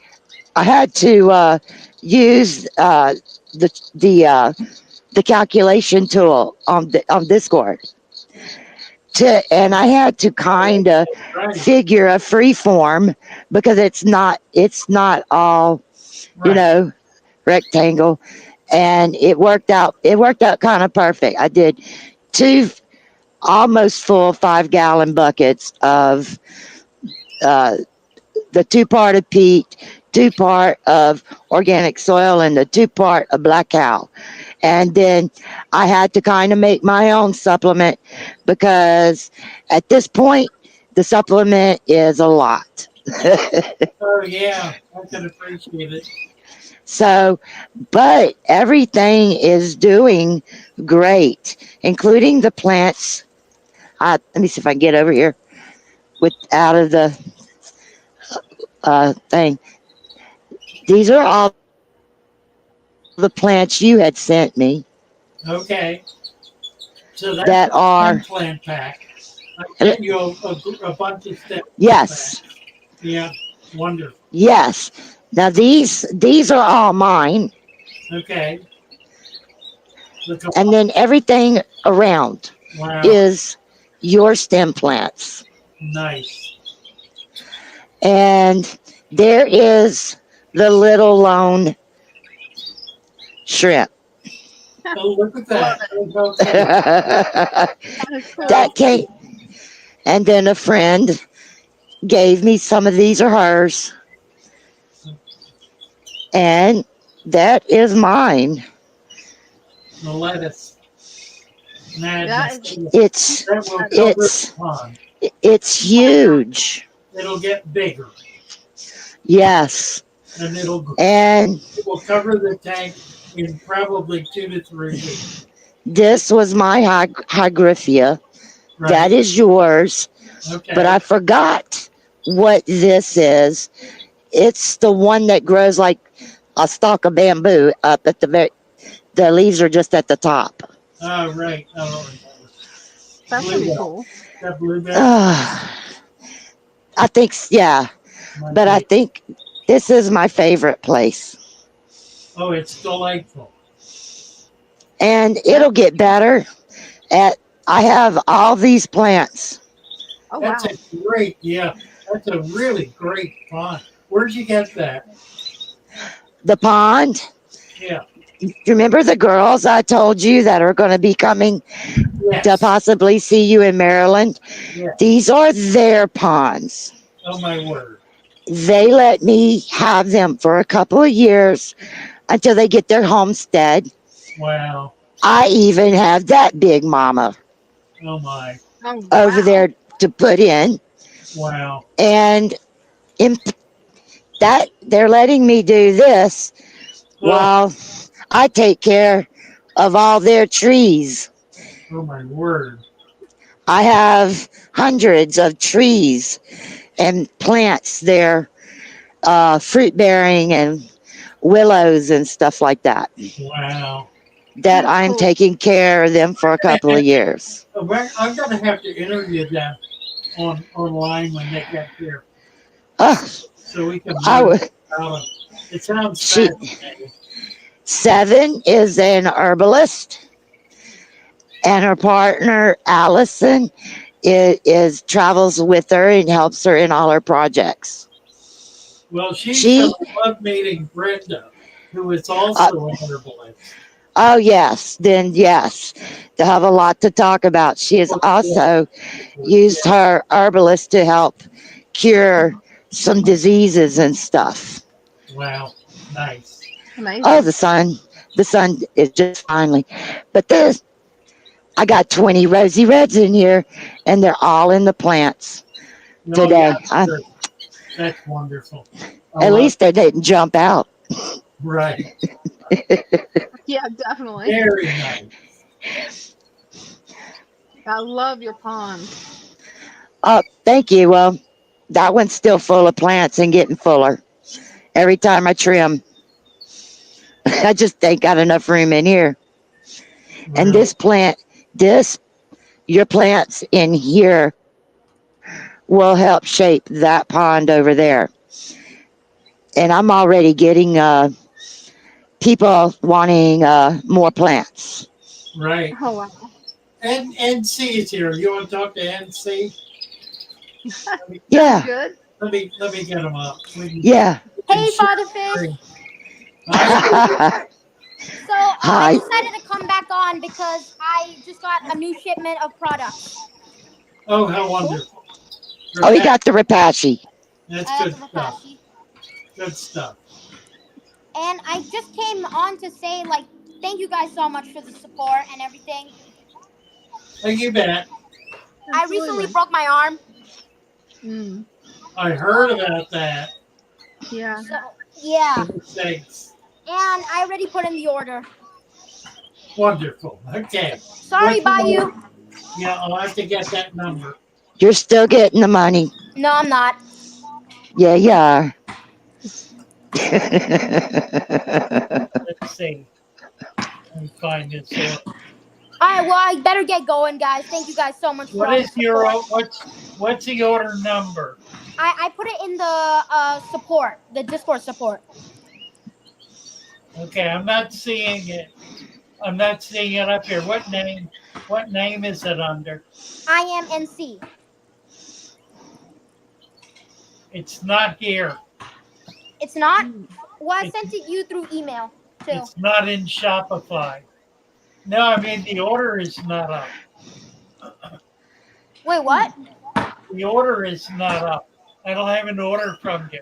I had to use the calculation tool on Discord and I had to kind of Right. figure a free form because it's not all Right. rectangle, and it worked out kind of perfect. I did two almost full 5 gallon buckets of uh, the 2 part of peat, 2 part of organic soil, and the 2 part of black cow. And then I had to kind of make my own supplement because at this point, the supplement is a lot. Oh, yeah. I can appreciate it. So, but everything is doing great, including the plants. Let me see if I can get over here with out of the thing. These are all the plants you had sent me Okay. So that's that a are, plant pack. I sent you a bunch of steps. yes, Yeah. Wonderful. yes. Now these are all mine, Okay. Look up. and then everything around Wow. is your stem plants. Nice. And there is the little lone shrimp. Oh, look at Love that. it. Okay. That That is cool. came, and then a friend gave me some of these are hers, and that is mine. The lettuce. That Madness. is It's That will cover it's the pond. it's huge. It'll get bigger, Yes, and and it will cover the tank in probably 2 to 3 weeks. this was my hygrophia. That Right. is yours, but Okay. I forgot what this is. It's the one that grows like a stalk of bamboo up at the very. The leaves are just at the top. Oh, right. I don't remember. That's pretty Bluebell. cool. That bluebell. I think, yeah, My but I favorite. think this is my favorite place. Oh, it's delightful. And it'll get better. I have all these plants. Oh That's wow. a great, yeah. That's a really great pond. Where'd you get that? The pond. Yeah. You remember the girls I told you that are going to be coming to Yes. possibly see you in Maryland? Yeah. These are their ponds. Oh my word. They let me have them for a couple of years until they get their homestead. Wow. I even have that big mama Oh my. oh over wow. there to put in. Wow. And in that they're letting me do this Oh, while I take care of all their trees. oh my word. I have hundreds of trees and plants there, fruit bearing and willows and stuff like that, Wow. that That's I'm cool. taking care of them for a couple of years. I'm gonna have to interview them online when they get here, Uh, so we can I learn would, about them. It sounds She fascinating. 7 is an herbalist, and her partner Allison is travels with her and helps her in all her projects. Well, she's She, going to love meeting Brenda, who is uh, also a herbalist. oh yes, then yes, they have a lot to talk about. She has Well, also yeah. used her herbalist to help cure some diseases and stuff. Wow. Nice. Oh, Amazing. the sun is just finally, but this, I got 20 rosy reds in here, and they're all in the plants Oh, yeah, today. sure. That's wonderful. I At love least they didn't jump out. Right. Yeah, definitely. Very nice. I love your pond. Oh, thank you. Well, that one's still full of plants and getting fuller every time I trim. I just ain't got enough room in here. And Really. this, your plants in here will help shape that pond over there. And I'm already getting people wanting more plants. Right. Oh wow. And NC is here. You want to talk to NC? Let me Sounds Yeah, good. let me get him up. yeah. We can Hey, share Father the Fish. screen. Hi. So I Hi. decided to come back on because I just got a new shipment of products. Oh, how Cool. wonderful. Oh, he Rebecca, got the Rapashi. that's I got good the stuff. Rapashi. Good stuff. And I just came on to say, like, thank you guys so much for the support and everything. Hey, you bet. I recently Absolutely. broke my arm. Mm. I heard about that. Yeah. So, yeah. Thanks. And I already put in the order. Wonderful. Okay. Sorry, What's your Bayou. order? Yeah, I'll have to get that number. You're still getting the money. No, I'm not. Yeah, you are. Let's see. Let me find this order. All right, well, I better get going, guys. Thank you guys so much for What all the is your support. what's the order number? I put it in the support, the Discord support. Okay, I'm not seeing it. I'm not seeing it up here. What name? What name is it under? I am NC. It's not here. It's not? Mm. Well, I It's sent it you through email, too. it's not in Shopify. No, I mean the order is not up. Wait, what? The order is not up. I don't have an order from you.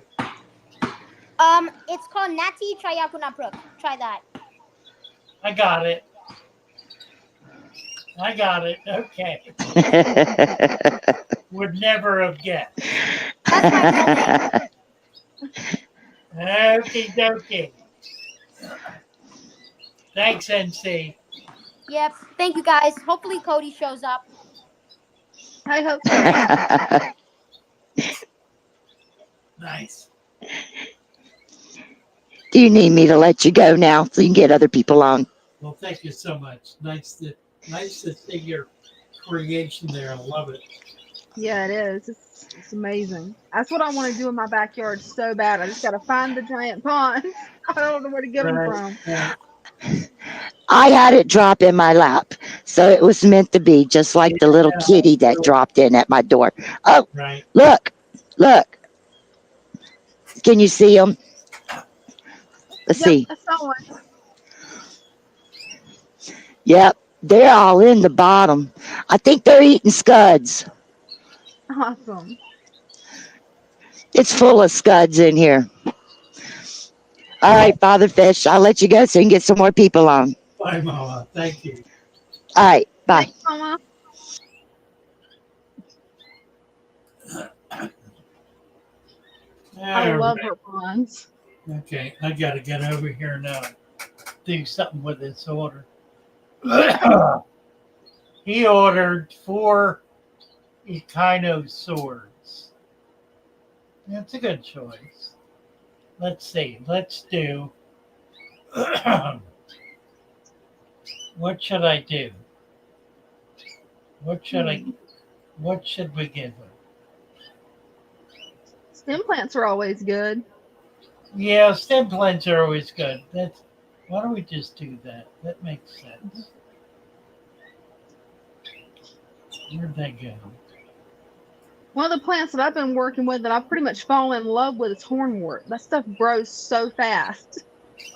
It's called Nati Chayakunapruk. Try that. I got it. I got it. Okay. Would never have guessed. That's my real name. Okie dokie. Thanks, NC. Yep. Thank you, guys. Hopefully Cody shows up. I hope so. Nice. Do you need me to let you go now so you can get other people on? Well, thank you so much. Nice to see your creation there. I love it. Yeah, it is. It's amazing. That's what I want to do in my backyard so bad. I just got to find the giant ponds. I don't know where to get them Right. from. Right. I had it drop in my lap, so it was meant to be, just like the little Yeah. kitty that dropped in at my door. Oh, Right. look, look. Can you see them? Let's Yep, see. I saw one. Yep, they're all in the bottom. I think they're eating scuds. Awesome. It's full of scuds in here. All right, Father Fish, I'll let you go so you can get some more people on. Bye, Mama. Thank you. All right, bye. Thanks, Mama. I All love right. her ponds. Okay, I got to get over here now. Do something with this order. He ordered 4 Echino swords. That's a good choice. Let's see. Let's do. What should I do? What should I? What should we give him? Stem plants are always good. Yeah, stem plants are always good. Why don't we just do that? That makes sense. Where'd they go? One of the plants that I've been working with that I've pretty much fallen in love with is hornwort. That stuff grows so fast.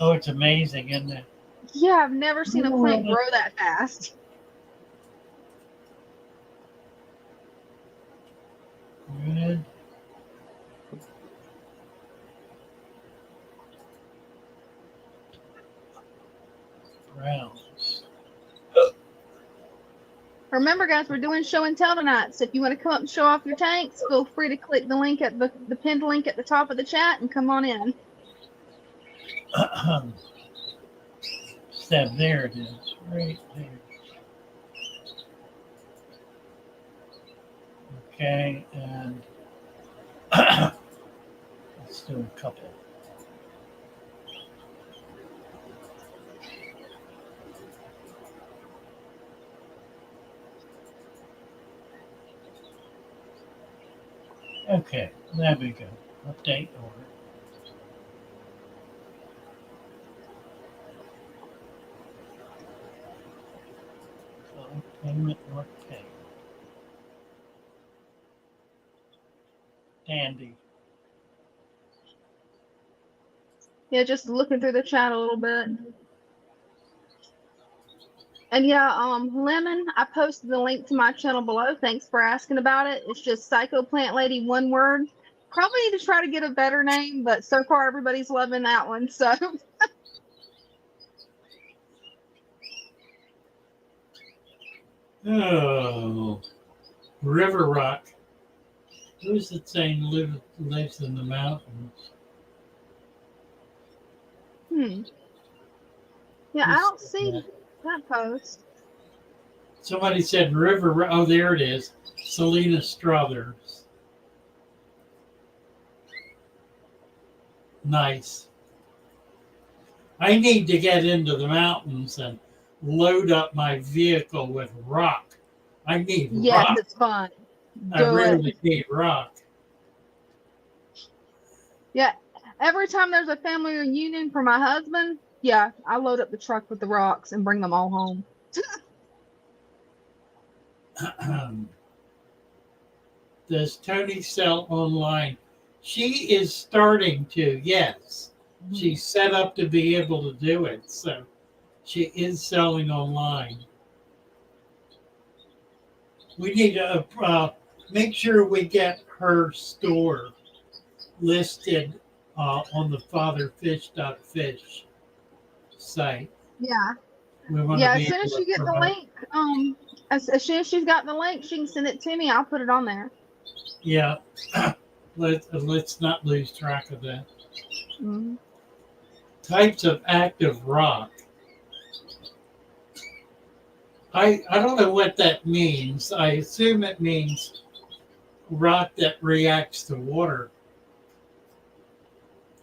Oh, it's amazing, isn't it? Yeah, I've never seen a plant grow that fast. Good. Browns. Remember, guys, we're doing show and tell tonight. So if you want to come up and show off your tanks, feel free to click the link at the pinned link at the top of the chat and come on in. Step, there it is, right there. Okay, and let's do a couple. Okay, there we go. Update order. Payment not paid. Dandy. Yeah, just looking through the chat a little bit. And yeah, Lemon, I posted the link to my channel below. Thanks for asking about it. It's just Psycho Plant Lady, one word. Probably need to try to get a better name, but so far everybody's loving that one. So Oh, River Rock. Who's it saying lives in the mountains? yeah, I don't see that post. Somebody said River. Oh, there it is. Selena Struthers. Nice. I need to get into the mountains and load up my vehicle with rock. I need Yes, rock. it's fun. I really need rock. Yeah, every time there's a family reunion for my husband, yeah, I load up the truck with the rocks and bring them all home. Does Tony sell online? She is starting to, yes. She's set up to be able to do it. So she is selling online. We need to make sure we get her store listed on the fatherfish.fish site. Yeah. Yeah, as soon as you get the link, as soon as she's got the link, she can send it to me. I'll put it on there. Yeah. Let's not lose track of that. Mm-hmm. Types of active rock. I don't know what that means. I assume it means rock that reacts to water.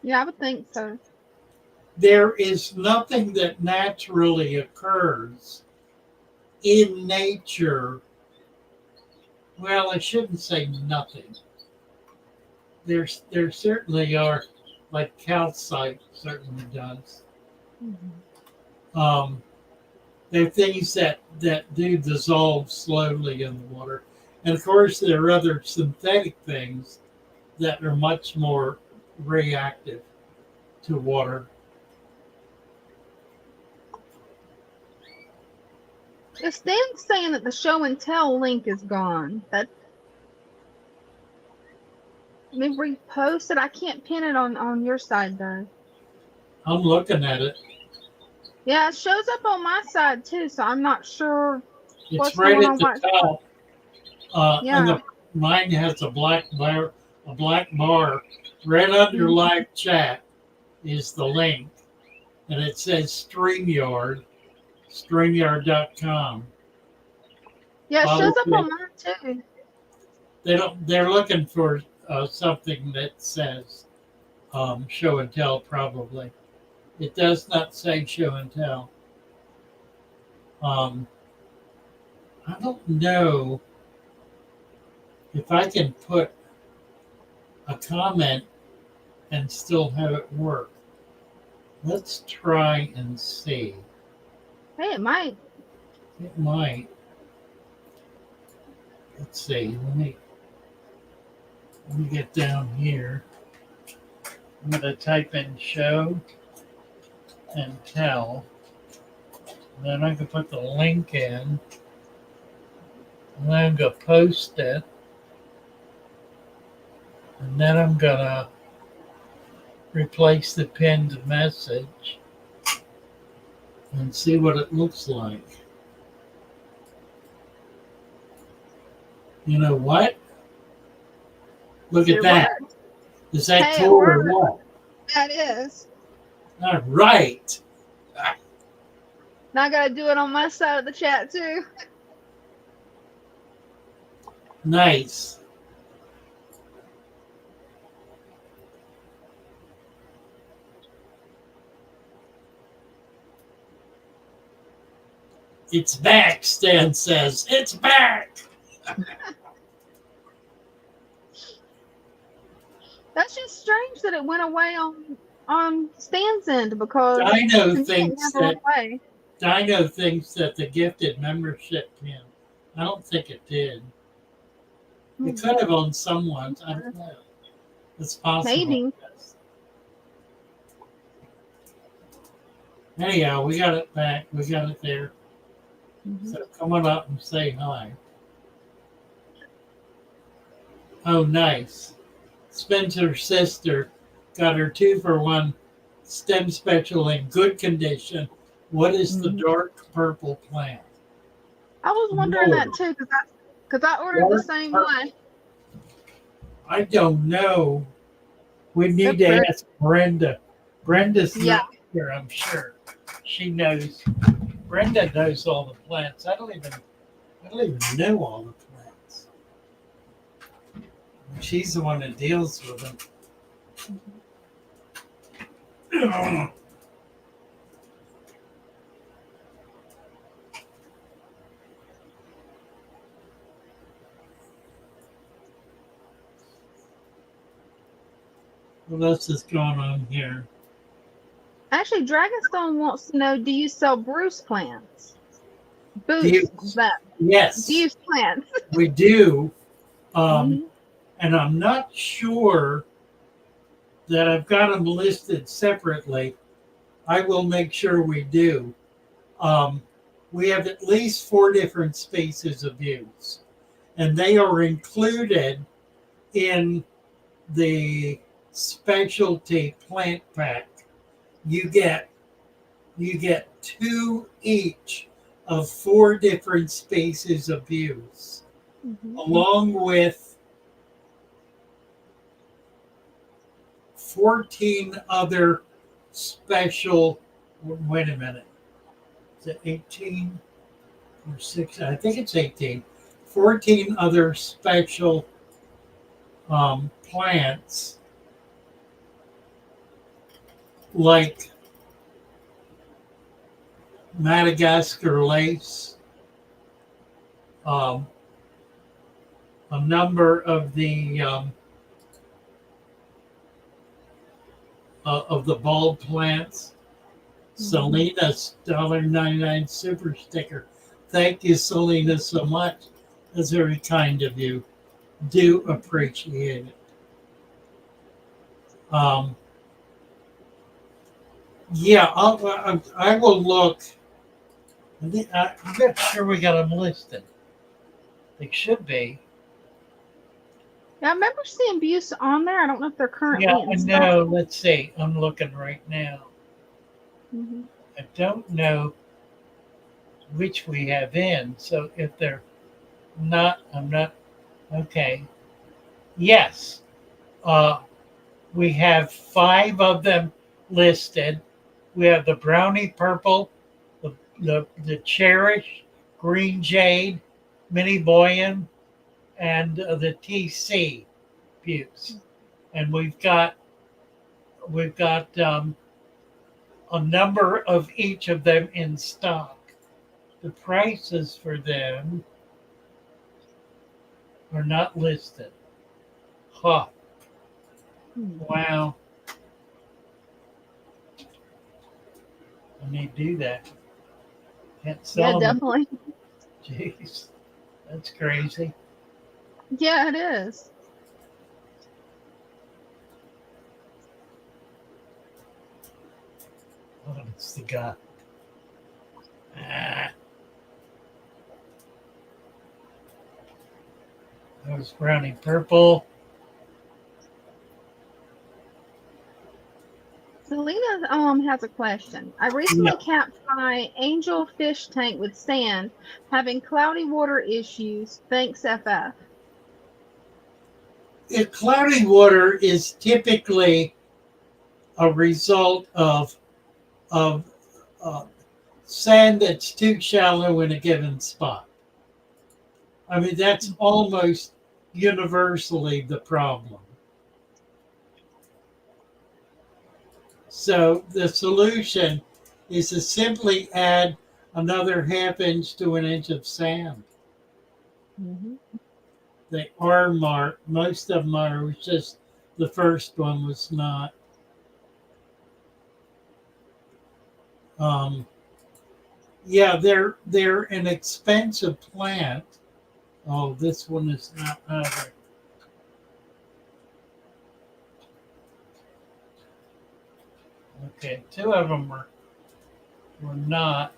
Yeah, I would think so. There is nothing that naturally occurs in nature. Well, I shouldn't say nothing. There certainly are, like calcite certainly does. Mm-hmm. There are things that do dissolve slowly in the water. And of course, there are other synthetic things that are much more reactive to water. It's Stan's saying that the show and tell link is gone. Let me repost it. I can't pin it on your side though. I'm looking at it. Yeah, it shows up on my side too, so I'm not sure It's right at the top. Yeah. Mine has a black bar right under live chat is the link, and it says StreamYard.com. Yeah, it shows up on mine too. They're looking for something that says show and tell probably. It does not say show and tell. I don't know if I can put a comment and still have it work. Let's try and see. Hey, it might. It might. Let's see. Let me get down here. I'm going to type in show and tell. Then I can put the link in. And then I'm going to post it. And then I'm going to replace the pinned message and see what it looks like. You know what? Look at that. Worked. Is that Hey, cool or what? That is. All right. Now I gotta do it on my side of the chat too. Nice. It's back, Stan says. It's back. That's just strange that it went away on Stan's end because Dino it thinks never that went away. Dino thinks that the gifted membership pin. I don't think it did. It could have on someone's. I don't know. It's possible. Maybe. Yes. Anyhow, we got it back. We got it there. So come on up and say hi. Oh, nice. Spencer's sister got her 2-for-1 stem special in good condition. What is the dark purple plant? I was wondering that too because I ordered the same one. I don't know. We need to ask Brenda. Brenda's not here, I'm sure. She knows. Brenda knows all the plants. I don't even know all the plants. She's the one that deals with them. What else is going on here? Actually, Dragonstone wants to know: do you sell Bruce plants? Yes. Bruce plants. We do. And I'm not sure that I've got them listed separately. I will make sure we do. We have at least 4 different species of views, and they are included in the specialty plant pack. You get 2 each of 4 different species of views, along with 14 other special. Wait a minute. Is it 18 or 6? I think it's 18. 14 other special plants like Madagascar lace, a number of the bulb plants. Selena's $1.99 super sticker. Thank you, Selena, so much. That's very kind of you. Do appreciate it. Yeah, I will look. I'm not sure we got them listed. They should be. Yeah, I remember seeing Buse on there. I don't know if they're currently in stock. No, let's see. I'm looking right now. I don't know which we have in. So if they're not, I'm not. Okay. Yes. We have 5 of them listed. We have the brownie purple, the cherish, green jade, mini boyan, and the TC Buse. And we've got a number of each of them in stock. The prices for them are not listed. Huh. Wow. I need to do that. Can't Yeah, sell them. definitely. Jeez, that's crazy. Yeah, it is. Oh, it's the guy. Ah, that was brownie purple. Selena has a question. I recently Yeah. capped my angel fish tank with sand, having cloudy water issues. Thanks, FF. Cloudy water is typically a result of uh, sand that's too shallow in a given spot. I mean, that's almost universally the problem. So the solution is to simply add another half inch to an inch of sand. Mhm. They are marked. Most of them are. It was just the first one was not. Um, yeah, they're an expensive plant. Oh, this one is not either. Okay, two of them were not.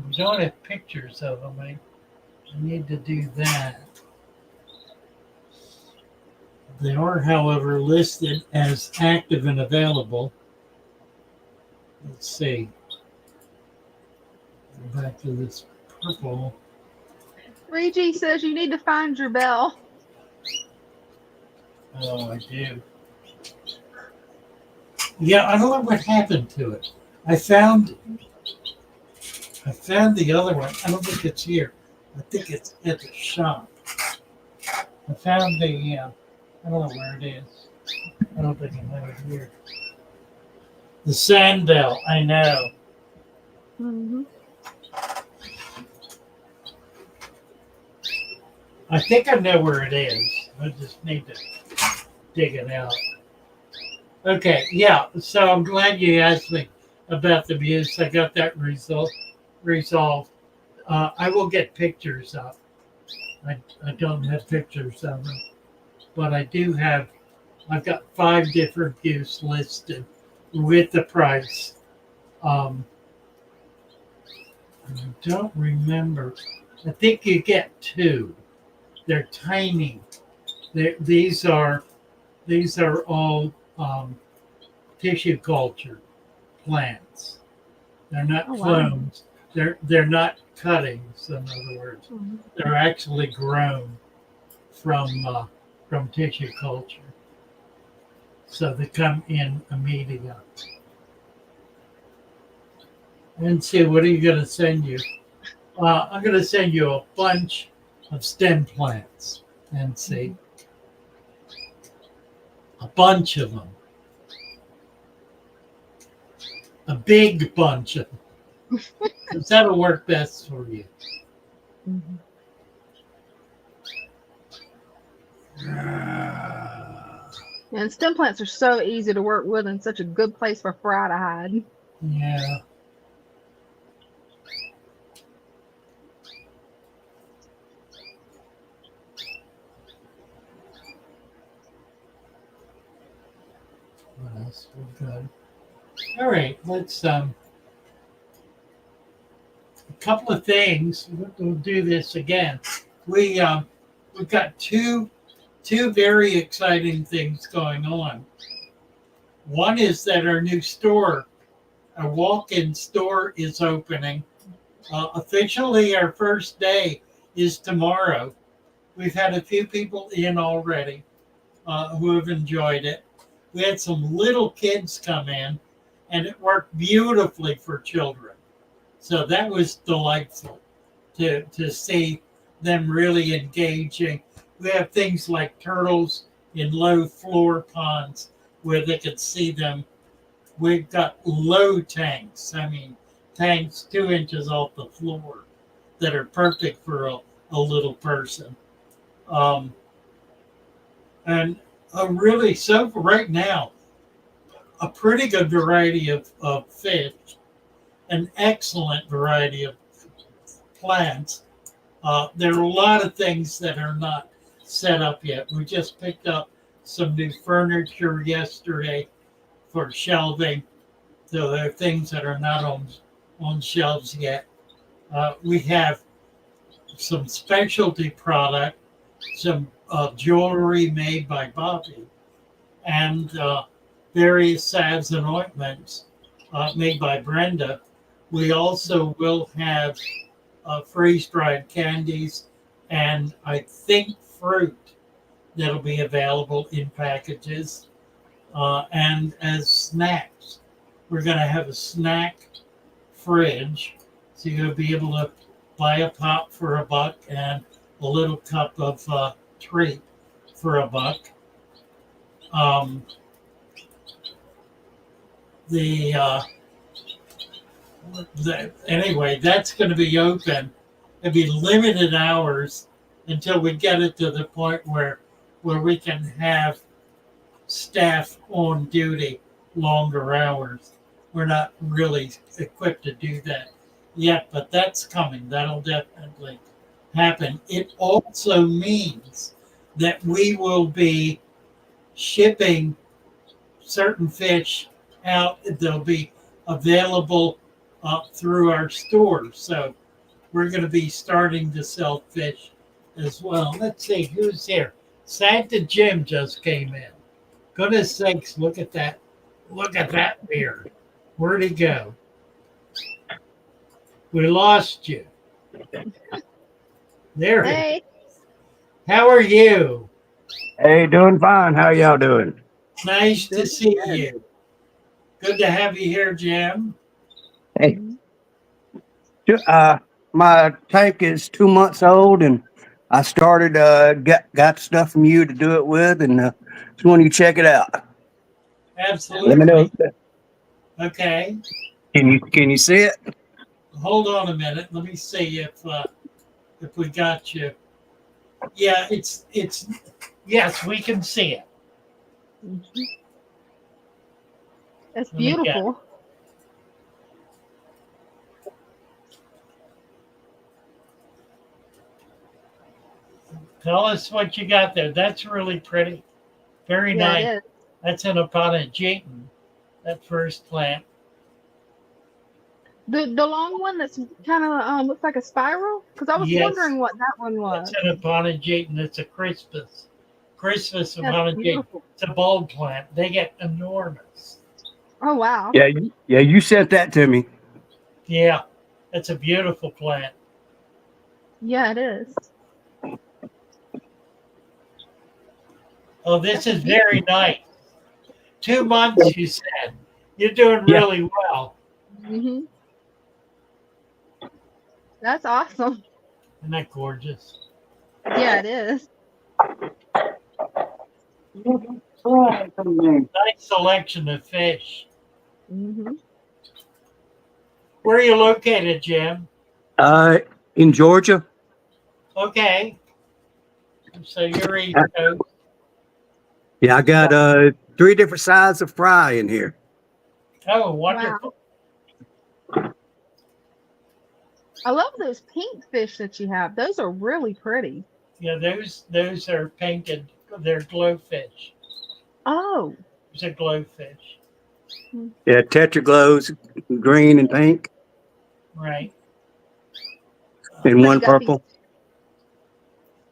We don't have pictures of them. I need to do that. They are, however, listed as active and available. Let's see. Go back to this purple. 3G says you need to find your bell. Oh, I do. Yeah, I don't know what happened to it. I found the other one. I don't think it's here. I think it's at the shop. I found the. I don't know where it is. I don't think I have it here. The sand bell. I know. Mm-hmm. I think I know where it is. I just need to dig it out. Okay, yeah. So I'm glad you asked me about the abuse. I got that resolved. I will get pictures up. I don't have pictures of them, but I do have. I've got 5 different views listed with the price. I don't remember. I think you get 2. They're tiny. These are all tissue culture plants. They're not Oh, wow. clones. They're not cuttings. In other words, Mhm. they're actually grown from tissue culture. So they come in immediate. And see, what are you going to send you? I'm going to send you a bunch of stem plants and see. A bunch of them. A big bunch of them. Because that'll work best for you. Mhm. And stem plants are so easy to work with and such a good place for fry to hide. Yeah. What else? We're good. All right, let's a couple of things. We'll do this again. We've got two very exciting things going on. One is that our new store, our walk-in store, is opening. Officially, our first day is tomorrow. We've had a few people in already who have enjoyed it. We had some little kids come in, and it worked beautifully for children. So that was delightful to see them really engaging. We have things like turtles in low floor ponds where they could see them. We've got low tanks. I mean, tanks 2 inches off the floor that are perfect for a little person. And really, so right now, a pretty good variety of fish, an excellent variety of plants. There are a lot of things that are not set up yet. We just picked up some new furniture yesterday for shelving. So there are things that are not on shelves yet. We have some specialty product, some jewelry made by Bobby, and various salves and ointments made by Brenda. We also will have freeze-dried candies and I think fruit that'll be available in packages. And as snacks, we're going to have a snack fridge. So you're going to be able to buy a pop for $1 and a little cup of treat for $1. Anyway, that's going to be open. It'll be limited hours until we get it to the point where we can have staff on duty longer hours. We're not really equipped to do that yet, but that's coming. That'll definitely happen. It also means that we will be shipping certain fish out. They'll be available through our stores. So we're going to be starting to sell fish as well. Let's see who's here. Santa Jim just came in. Goodness sakes, look at that. Look at that beard. Where'd he go? We lost you. There he is. Hey, How are you? Hey, doing fine. How y'all doing? Nice to see you. Good to have you here, Jim. Hey, my tank is 2 months old, and I started got stuff from you to do it with, and just want you to check it out. Absolutely. Let me know. Okay. Can you see it? Hold on a minute. Let me see if we got you. Yeah, it's yes, we can see it. that's Let me get- beautiful. Tell us what you got there. That's really pretty. Very Yeah, nice. it is. That's an Aponigeton, that first plant. The long one that's kind of looks like a spiral. Because I was Yes. wondering what that one was. That's an Aponigeton. It's a Crispus. Crispus That's Aponigeton. beautiful. It's a bulb plant. They get enormous. Oh wow. Yeah, you sent that to me. Yeah, it's a beautiful plant. Yeah, it is. Oh, this is very nice. 2 months, you said. You're doing Yeah. really well. Mhm. That's awesome. Isn't that gorgeous? Yeah, it is. Nice selection of fish. Mhm. Where are you located, Jim? In Georgia. Okay. So you're East Coast. Yeah, I got 3 different sides of fry in here. Oh, wonderful. I love those pink fish that you have. Those are really pretty. Yeah, those are painted. They're glowfish. Oh. It's a glowfish. Yeah, tetraglows, green and pink, Right. and So one you got purple.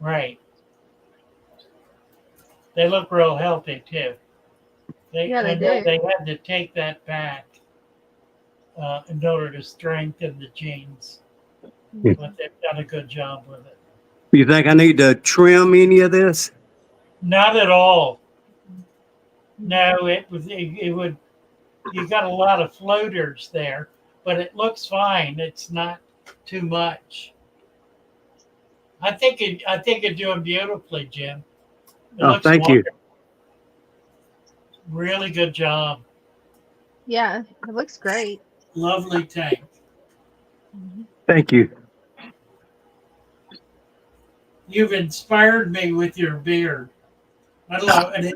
Right. They look real healthy too. Yeah, they I know do. they had to take that back in order to strengthen the genes, Yeah. but they've done a good job with it. You think I need to trim any of this? Not at all. No, it would. You got a lot of floaters there, but it looks fine. It's not too much. I think you're doing beautifully, Jim. It Oh, looks thank you. wonderful. Really good job. Yeah, it looks great. Lovely tank. Thank you. You've inspired me with your beard. I don't know, and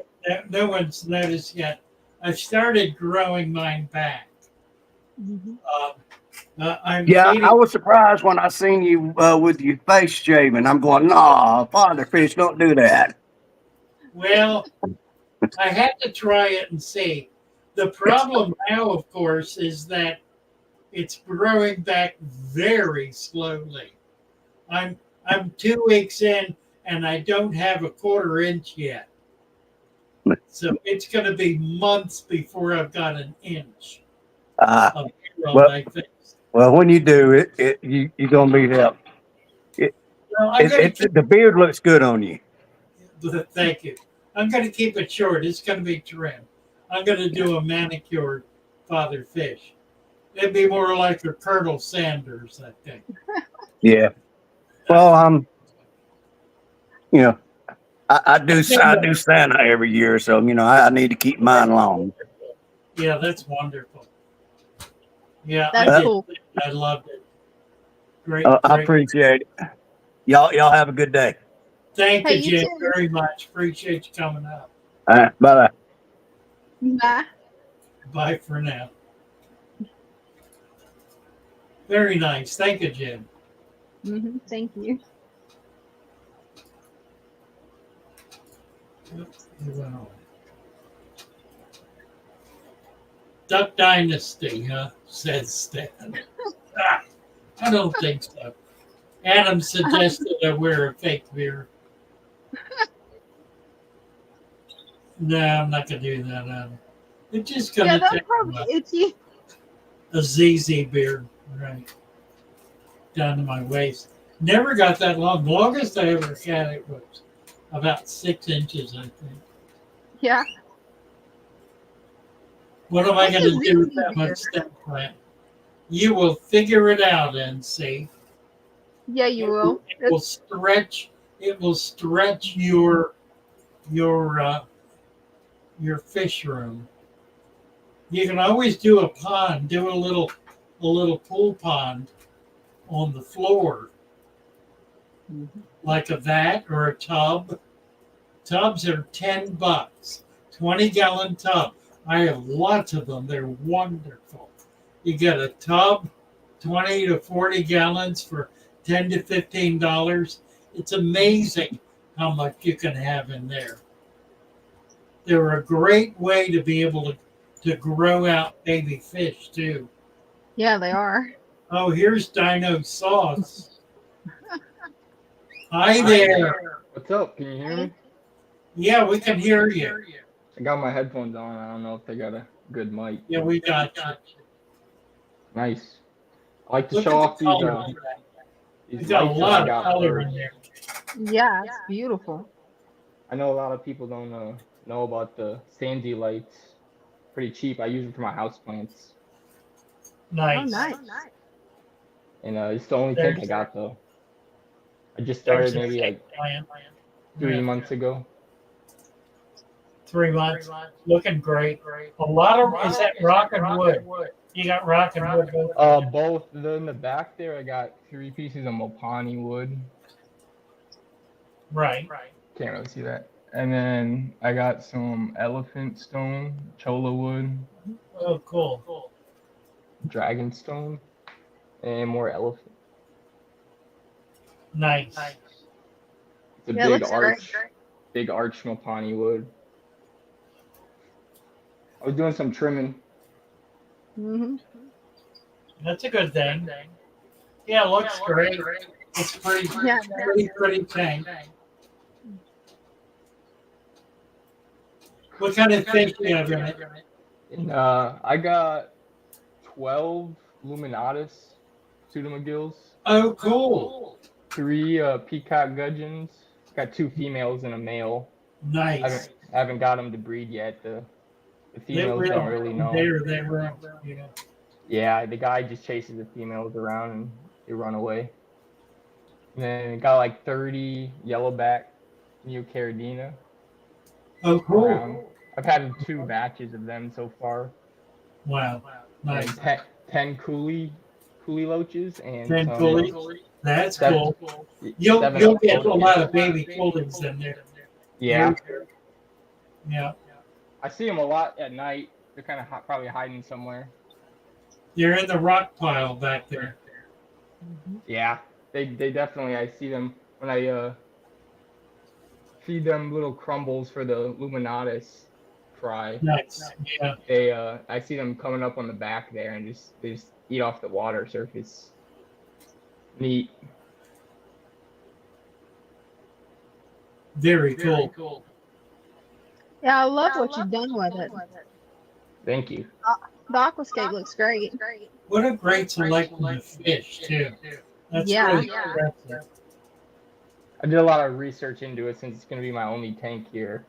no one's noticed yet. I've started growing mine back. Mhm. I'm Yeah, feeding. I was surprised when I seen you with your face shaven. I'm going, nah, father fish don't do that. Well, I had to try it and see. The problem now, of course, is that it's growing back very slowly. I'm I'm 2 weeks in and I don't have a quarter inch yet. So it's going to be months before I've got an inch Uh, of hair on well, my face. well, when you do it, you're gonna be there. It, Well, I'm going to keep. the beard looks good on you. Thank you. I'm going to keep it short. It's going to be trimmed. I'm going to do a manicured father fish. It'd be more like a Colonel Sanders, I think. Yeah. Well, you know, I do Santa every year, so I need to keep mine long. Yeah, that's wonderful. Yeah, I That's did. cool. I loved it. Great, I great. appreciate it. Y'all have a good day. Thank Hey, you, you Jim, too. very much. Appreciate you coming up. All right, bye bye. Bye. Bye for now. Very nice. Thank you, Jim. Thank you. Well, Duck Dynasty, huh? Says Stan. I don't think so. Adam suggested I wear a fake beard. No, I'm not going to do that, Adam. It's just going Yeah, to that's take probably itchy. a ZZ beard, right, down to my waist. Never got that long. The longest I ever had it was about 6 inches, I think. Yeah. What am I What's going a to do with ZZ that much beard? stem plant? You will figure it out and see. Yeah, you It will. will stretch. It will stretch your your fish room. You can always do a pond. Do a little pool pond on the floor, like a vat or a tub. Tubs are $10, 20-gallon tub. I have lots of them. They're wonderful. You get a tub, 20 to 40 gallons for $10 to $15. It's amazing how much you can have in there. They're a great way to be able to grow out baby fish too. Yeah, they are. Oh, here's Dino Sauce. Hi there. What's up? Can you hear me? Yeah, we can hear you. I got my headphones on. I don't know if they got a good mic. Yeah, we got you. Nice. I like to Look show at off the color of that. these We got a lights that lot I of got color first. in there. Yeah, it's beautiful. I know a lot of people don't know about the Sandy lights. Pretty cheap. I use them for my houseplants. Nice. Oh, nice. And it's the only tank I got though. I just There's started maybe a like plant. 3 Yeah. months ago. 3 months. Looking great. A lot of, is that rock and wood? You got rock and wood. Both. In the back there, I got 3 pieces of Mopani wood. Right. Can't really see that. And then I got some elephant stone, cholla wood, Oh, cool. dragon stone, and more elephant. Nice. It's a Yeah, it big looks arch, great. big arch Mopani wood. I was doing some trimming. That's a good thing. Yeah, it looks great. It's pretty, Yeah, pretty tank. What kind of fish do you have in it? And I got 12 Luminatus pseudomagills. Oh, cool. 3 peacock gudgeons. Got 2 females and a male. Nice. I haven't got them to breed yet. The females don't really know. They run. Yeah. Yeah, the guy just chases the females around and they run away. And then got like 30 yellowback Neocaridina. Oh, cool. Around. I've had 2 batches of them so far. Wow. Nice. And 10 coolie loaches and 10 some, coolies. That's 7, cool. You'll 7 get a Alphodias. lot of baby coolies in there. Yeah. Yeah. I see them a lot at night. They're kind of probably hiding somewhere. They're in the rock pile back there. Yeah, they definitely. I see them when I feed them little crumbles for the Luminatus fry. Nice. Yeah. I see them coming up on the back there and they just eat off the water surface. Neat. Very cool. Yeah, I love what you've done with it. Thank you. The aquascape looks great. What a great selection of fish, too. That's Yeah. really impressive. I did a lot of research into it since it's going to be my only tank here.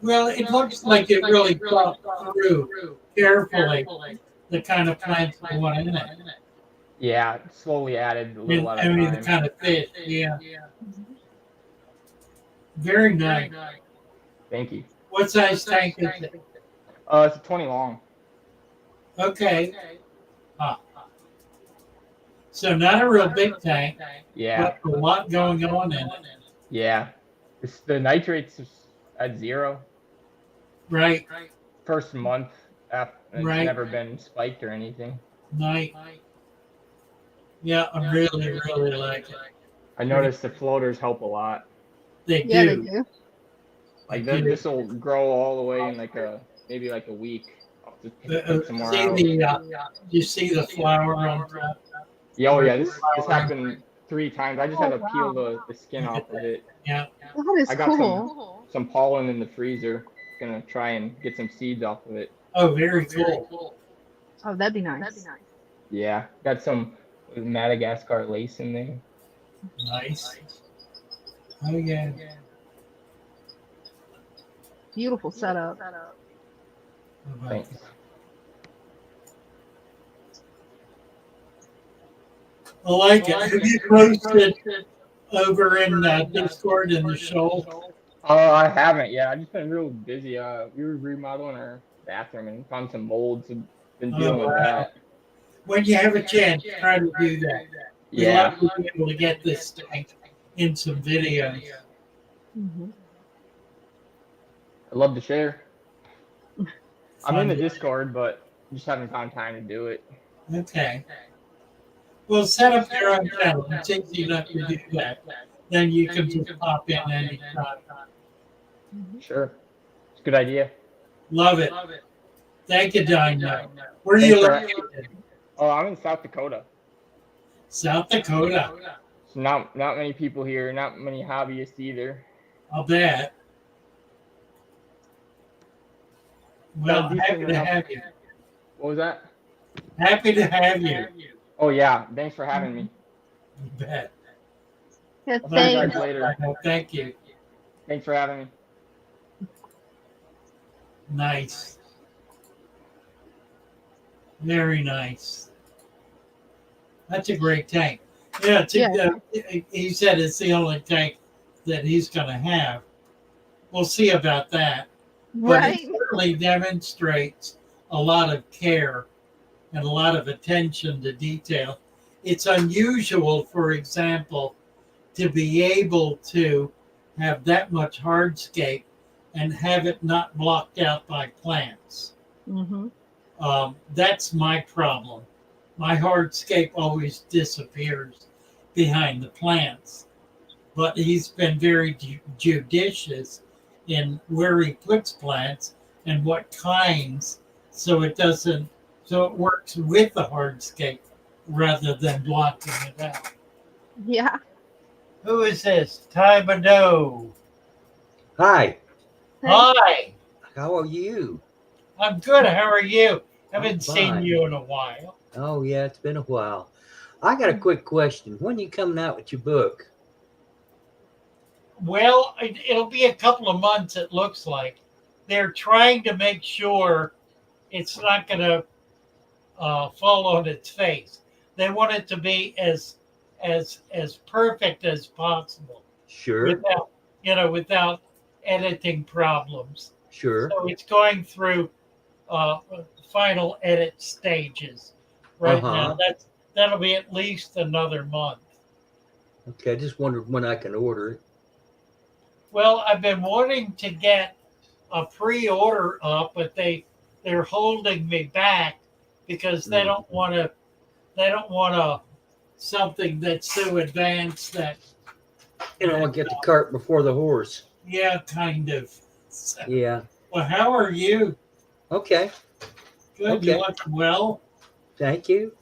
Well, it looks like it really thought through carefully the kind of plants you want in it. Yeah, slowly added a little at a time. The kind of fish, yeah. Very nice. Thank you. What size tank is it? It's a 20 long. Okay. So not a real big tank. Yeah. But a lot going on in it. Yeah. The nitrates at 0. Right. First month after it's Right. never been spiked or anything. Nice. Yeah, I really like it. I noticed the floaters help a lot. They Yeah, they do. do. Like They do. this will grow all the way in maybe a week. I'll just pick some more out. You see the flower on top? Yeah, oh yeah, this happened 3 times. I just had to peel the skin off of it. Yeah. That is I got cool. some pollen in the freezer. Gonna try and get some seeds off of it. Oh, very cool. Oh, that'd be nice. Yeah, got some Madagascar lace in there. Nice. Oh, yeah. Beautiful setup. Thanks. I like it. Have you posted over in Discord in the show? I haven't yet. I've just been real busy. We were remodeling our bathroom and found some molds and been dealing with that. When you have a chance, try to do that. We'd Yeah. love to be able to get this tank in some videos. I'd love to share. I'm in the Discord, but just haven't found time to do it. Okay. Well, set up your own channel. It's easy enough to do that. Then you can just pop in anytime. Sure. It's a good idea. Love it. Thank you, Dino. Where are you located? Oh, I'm in South Dakota. South Dakota. So not many people here, not many hobbyists either. I'll bet. Well, happy to have you. What was that? Happy to have you. Oh yeah, thanks for having me. You bet. Yeah, I'll see you thanks. guys later. Thank you. Thanks for having me. Nice. Very nice. That's a great tank. Yeah, he said it's the only tank that he's going to have. We'll see about that. But Right. it certainly demonstrates a lot of care and a lot of attention to detail. It's unusual, for example, to be able to have that much hardscape and have it not blocked out by plants. That's my problem. My hardscape always disappears behind the plants. But he's been very judicious in where he puts plants and what kinds, so it works with the hardscape rather than blocking it out. Yeah. Who is this? Ty Badeau. Hi, Hi. how are you? I'm good. How are you? Haven't I'm seen fine. you in a while. Oh, yeah, it's been a while. I got a quick question. When are you coming out with your book? Well, it'll be a couple of months, it looks like. They're trying to make sure it's not going to fall on its face. They want it to be as perfect as possible. Sure. Without editing problems. Sure. So it's going through final edit stages right now. That'll be at least another month. Okay, I just wondered when I can order it. Well, I've been wanting to get a pre-order up, but they're holding me back because they don't want to. They don't want something that's so advanced that. You don't want to get the cart before the horse. Yeah, kind of. So, Yeah. well, how are you? Okay. Good. Okay. You looking well? Thank you.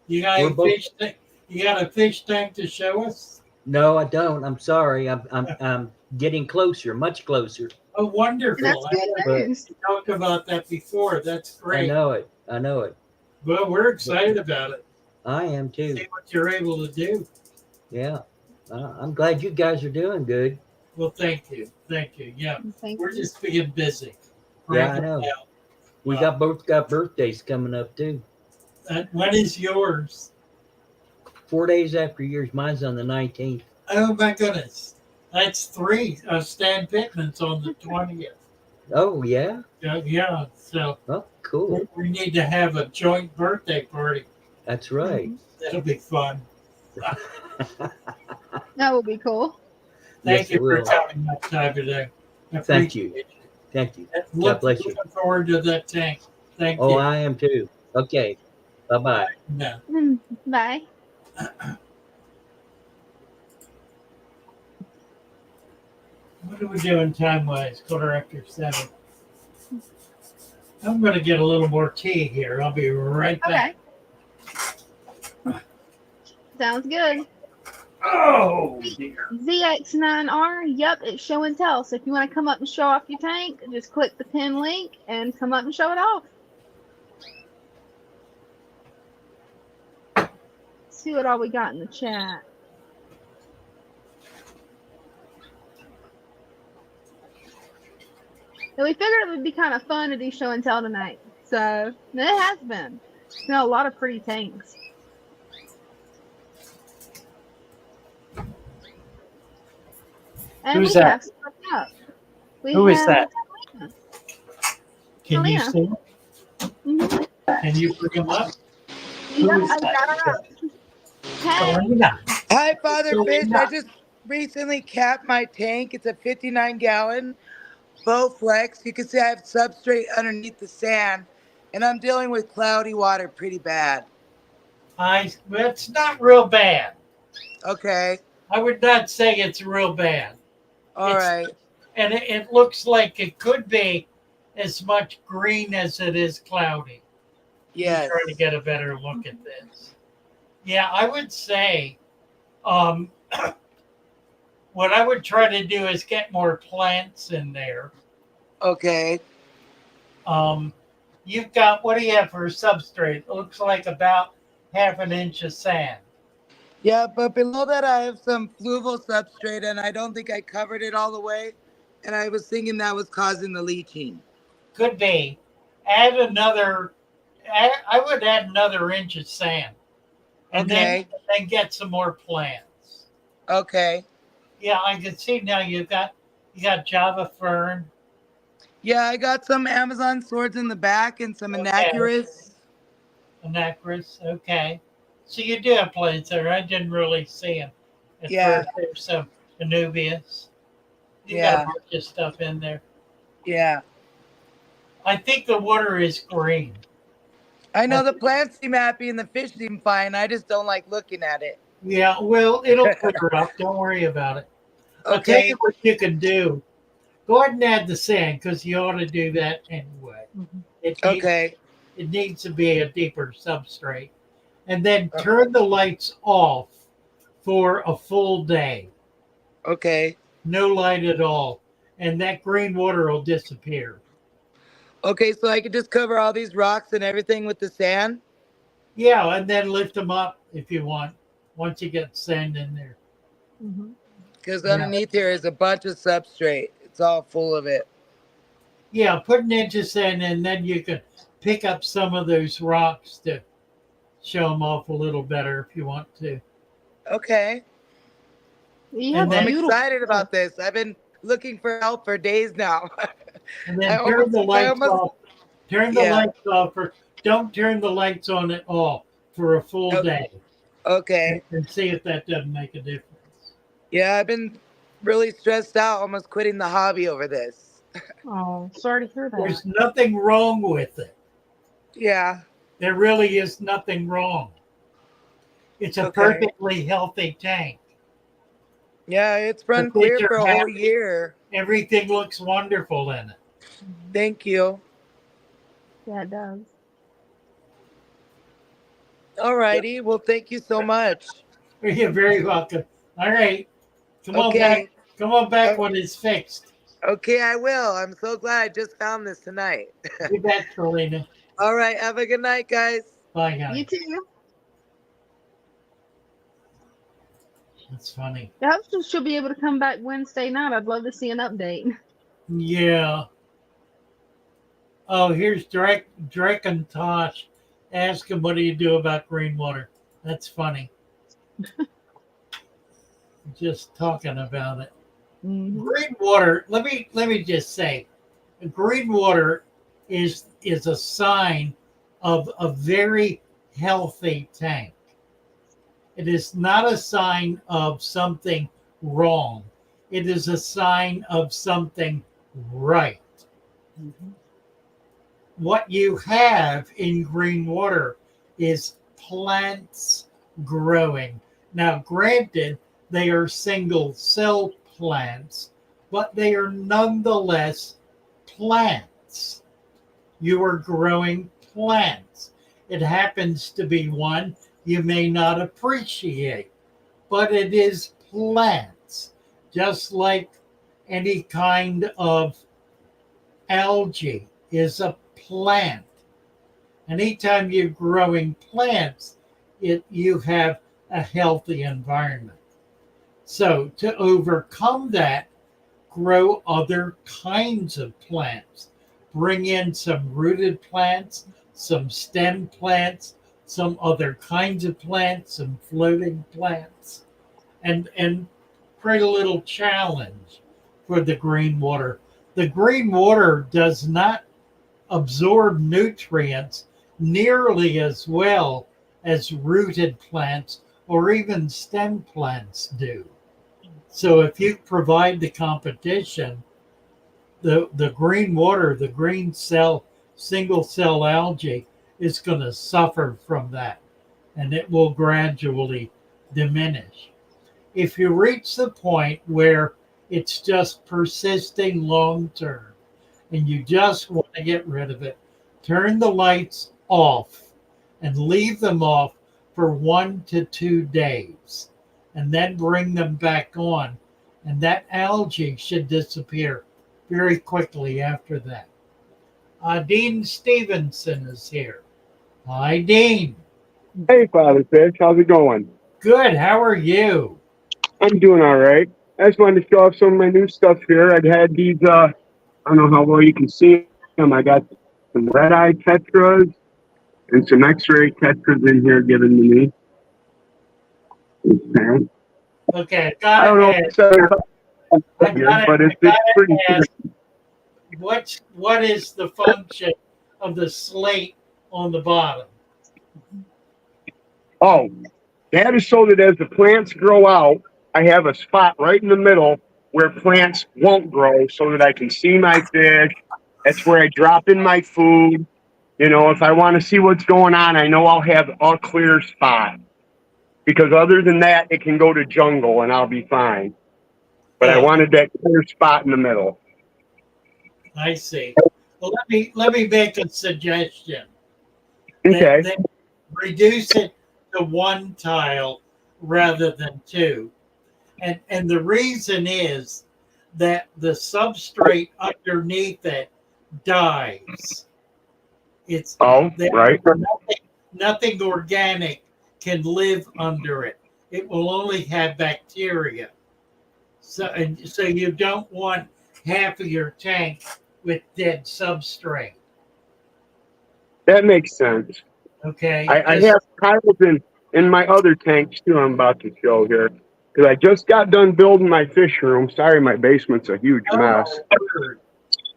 You got We're a both- fish tank? You got a fish tank to show us? No, I don't. I'm sorry. I'm getting closer, much closer. Oh, wonderful! That's good But- news. We talked about that before. That's I great. know it. I know it. Well, we're excited about it. I am too. See what you're able to do. Yeah. I'm glad you guys are doing good. Well, thank you. Thank you. Yeah, Thank we're you. just being busy. Yeah, I know. We both got birthdays coming up too. When is yours? 4 days after yours. Mine's on the 19th. Oh my goodness, that's three. Stan Pittman's on the 20th. Oh yeah. Yeah. So Oh, cool. we need to have a joint birthday party. That's right. That'll be fun. That will be cool. Thank Yes, you it for will. having that time today. I Thank you. appreciate Thank you. Look, bless you. Looking forward to that tank. Thank Oh, you. I am too. Okay. Bye-bye. No. Bye. What are we doing time-wise? 7:15. I'm going to get a little more tea here. I'll be right back. Okay. Sounds good. Oh, dear. ZX9R, yep, it's show and tell. So if you want to come up and show off your tank, just click the pin link and come up and show it off. Let's see what all we got in the chat. So we figured it would be kind of fun to do show and tell tonight. So it has been. You know, a lot of pretty tanks. And Who's we that? have stuff up. Who is that? Helena. Can you Helena. see him? Mhm. Can you bring him up? Yep, is I that? got her up. Hey, Helena. Hi, Father Fish. Helena. I just recently capped my tank. It's a 59-gallon Bowflex. You can see I have substrate underneath the sand, and I'm dealing with cloudy water pretty bad. It's not real bad. Okay. I would not say it's real bad. All It's- right. And it looks like it could be as much green as it is cloudy. Yes. I'm trying to get a better look at this. Yeah, I would say what I would try to do is get more plants in there. Okay. You've got, what do you have for a substrate? It looks like about 1/2 inch of sand. Yeah, but below that I have some fluval substrate, and I don't think I covered it all the way. And I was thinking that was causing the leaching. Could be. I would add another inch of sand. And Okay. then get some more plants. Okay. Yeah, I can see now you got Java fern. Yeah, I got some Amazon swords in the back and some Okay. Anacris. Anacris, okay. So you do have plants there. I didn't really see them. At Yeah. first, there's some Anubias. You got Yeah. a bunch of stuff in there. Yeah. I think the water is green. I know the plants seem happy and the fish seem fine. I just don't like looking at it. Yeah, well, it'll clear up. Don't worry about it. I'll tell Okay. you what you can do. Go ahead and add the sand because you ought to do that anyway. Okay. It needs to be a deeper substrate. And then turn the lights off for a full day. Okay. No light at all. And that green water will disappear. Okay, so I could just cover all these rocks and everything with the sand? Yeah, and then lift them up if you want, once you get sand in there. Because Yeah. underneath here is a bunch of substrate. It's all full of it. Yeah, put an inch of sand in, then you can pick up some of those rocks to show them off a little better if you want to. Okay. you And have I'm then- beautiful. excited about this. I've been looking for help for days now. And then I turn almost- the I lights almost- off. Turn the Yeah. lights off. Don't turn the lights on at all for a full day. Okay. And see if that doesn't make a difference. Yeah, I've been really stressed out, almost quitting the hobby over this. Oh, sorry to hear that. There's nothing wrong with it. Yeah. There really is nothing wrong. It's a Okay. perfectly healthy tank. Yeah, it's run The kids clear are for a whole happy. year. Everything looks wonderful in it. Thank you. Yeah, it does. All righty. Well, thank you so much. You're very welcome. All right. Come on back. Okay. Come on back when it's fixed. Okay, I will. I'm so glad I just found this tonight. You bet, Selena. All right. Have a good night, guys. Bye, guys. You too. That's funny. I hope she'll be able to come back Wednesday night. I'd love to see an update. Yeah. Oh, here's Drake and Tosh. Ask him, what do you do about green water? That's funny. Just talking about it. Mm-hmm. Green water. Let me just say, green water is a sign of a very healthy tank. It is not a sign of something wrong. It is a sign of something right. Mm-hmm. What you have in green water is plants growing. Now, granted, they are single cell plants, but they are nonetheless plants. You are growing plants. It happens to be one you may not appreciate, but it is plants, just like any kind of algae is a plant. Anytime you're growing plants, you have a healthy environment. So to overcome that, grow other kinds of plants. Bring in some rooted plants, some stem plants, some other kinds of plants, some floating plants, and create a little challenge for the green water. The green water does not absorb nutrients nearly as well as rooted plants or even stem plants do. So if you provide the competition, the green water, the green cell, single cell algae is going to suffer from that, and it will gradually diminish. If you reach the point where it's just persisting long term and you just want to get rid of it, turn the lights off and leave them off for 1 to 2 days and then bring them back on. And that algae should disappear very quickly after that. Dean Stevenson is here. Hi, Dean. Hey, Father Fish, how's it going? Good. How are you? I'm doing all right. I just wanted to show off some of my new stuff here. I've had these, I don't know how well you can see them. I got some red-eye tetras and some x-ray tetras in here given to me. Okay. Okay, I don't know if it's good, but it's pretty ask, what is the function of the slate on the bottom? Oh, that is so that as the plants grow out, I have a spot right in the middle where plants won't grow so that I can see my fish. That's where I drop in my food. You know, if I want to see what's going on, I know I'll have a clear spot. Because other than that, it can go to jungle and I'll be fine. But I wanted that clear spot in the middle. I see. Well, let me make a suggestion. Okay. That reduce it to 1 tile rather than 2. And the reason is that the substrate underneath it dies. It's right. Nothing organic can live under it. It will only have bacteria. So you don't want half of your tank with dead substrate. That makes sense. Okay. I have tiles in my other tanks too. I'm about to show here because I just got done building my fish room. Sorry, my basement's a huge mess.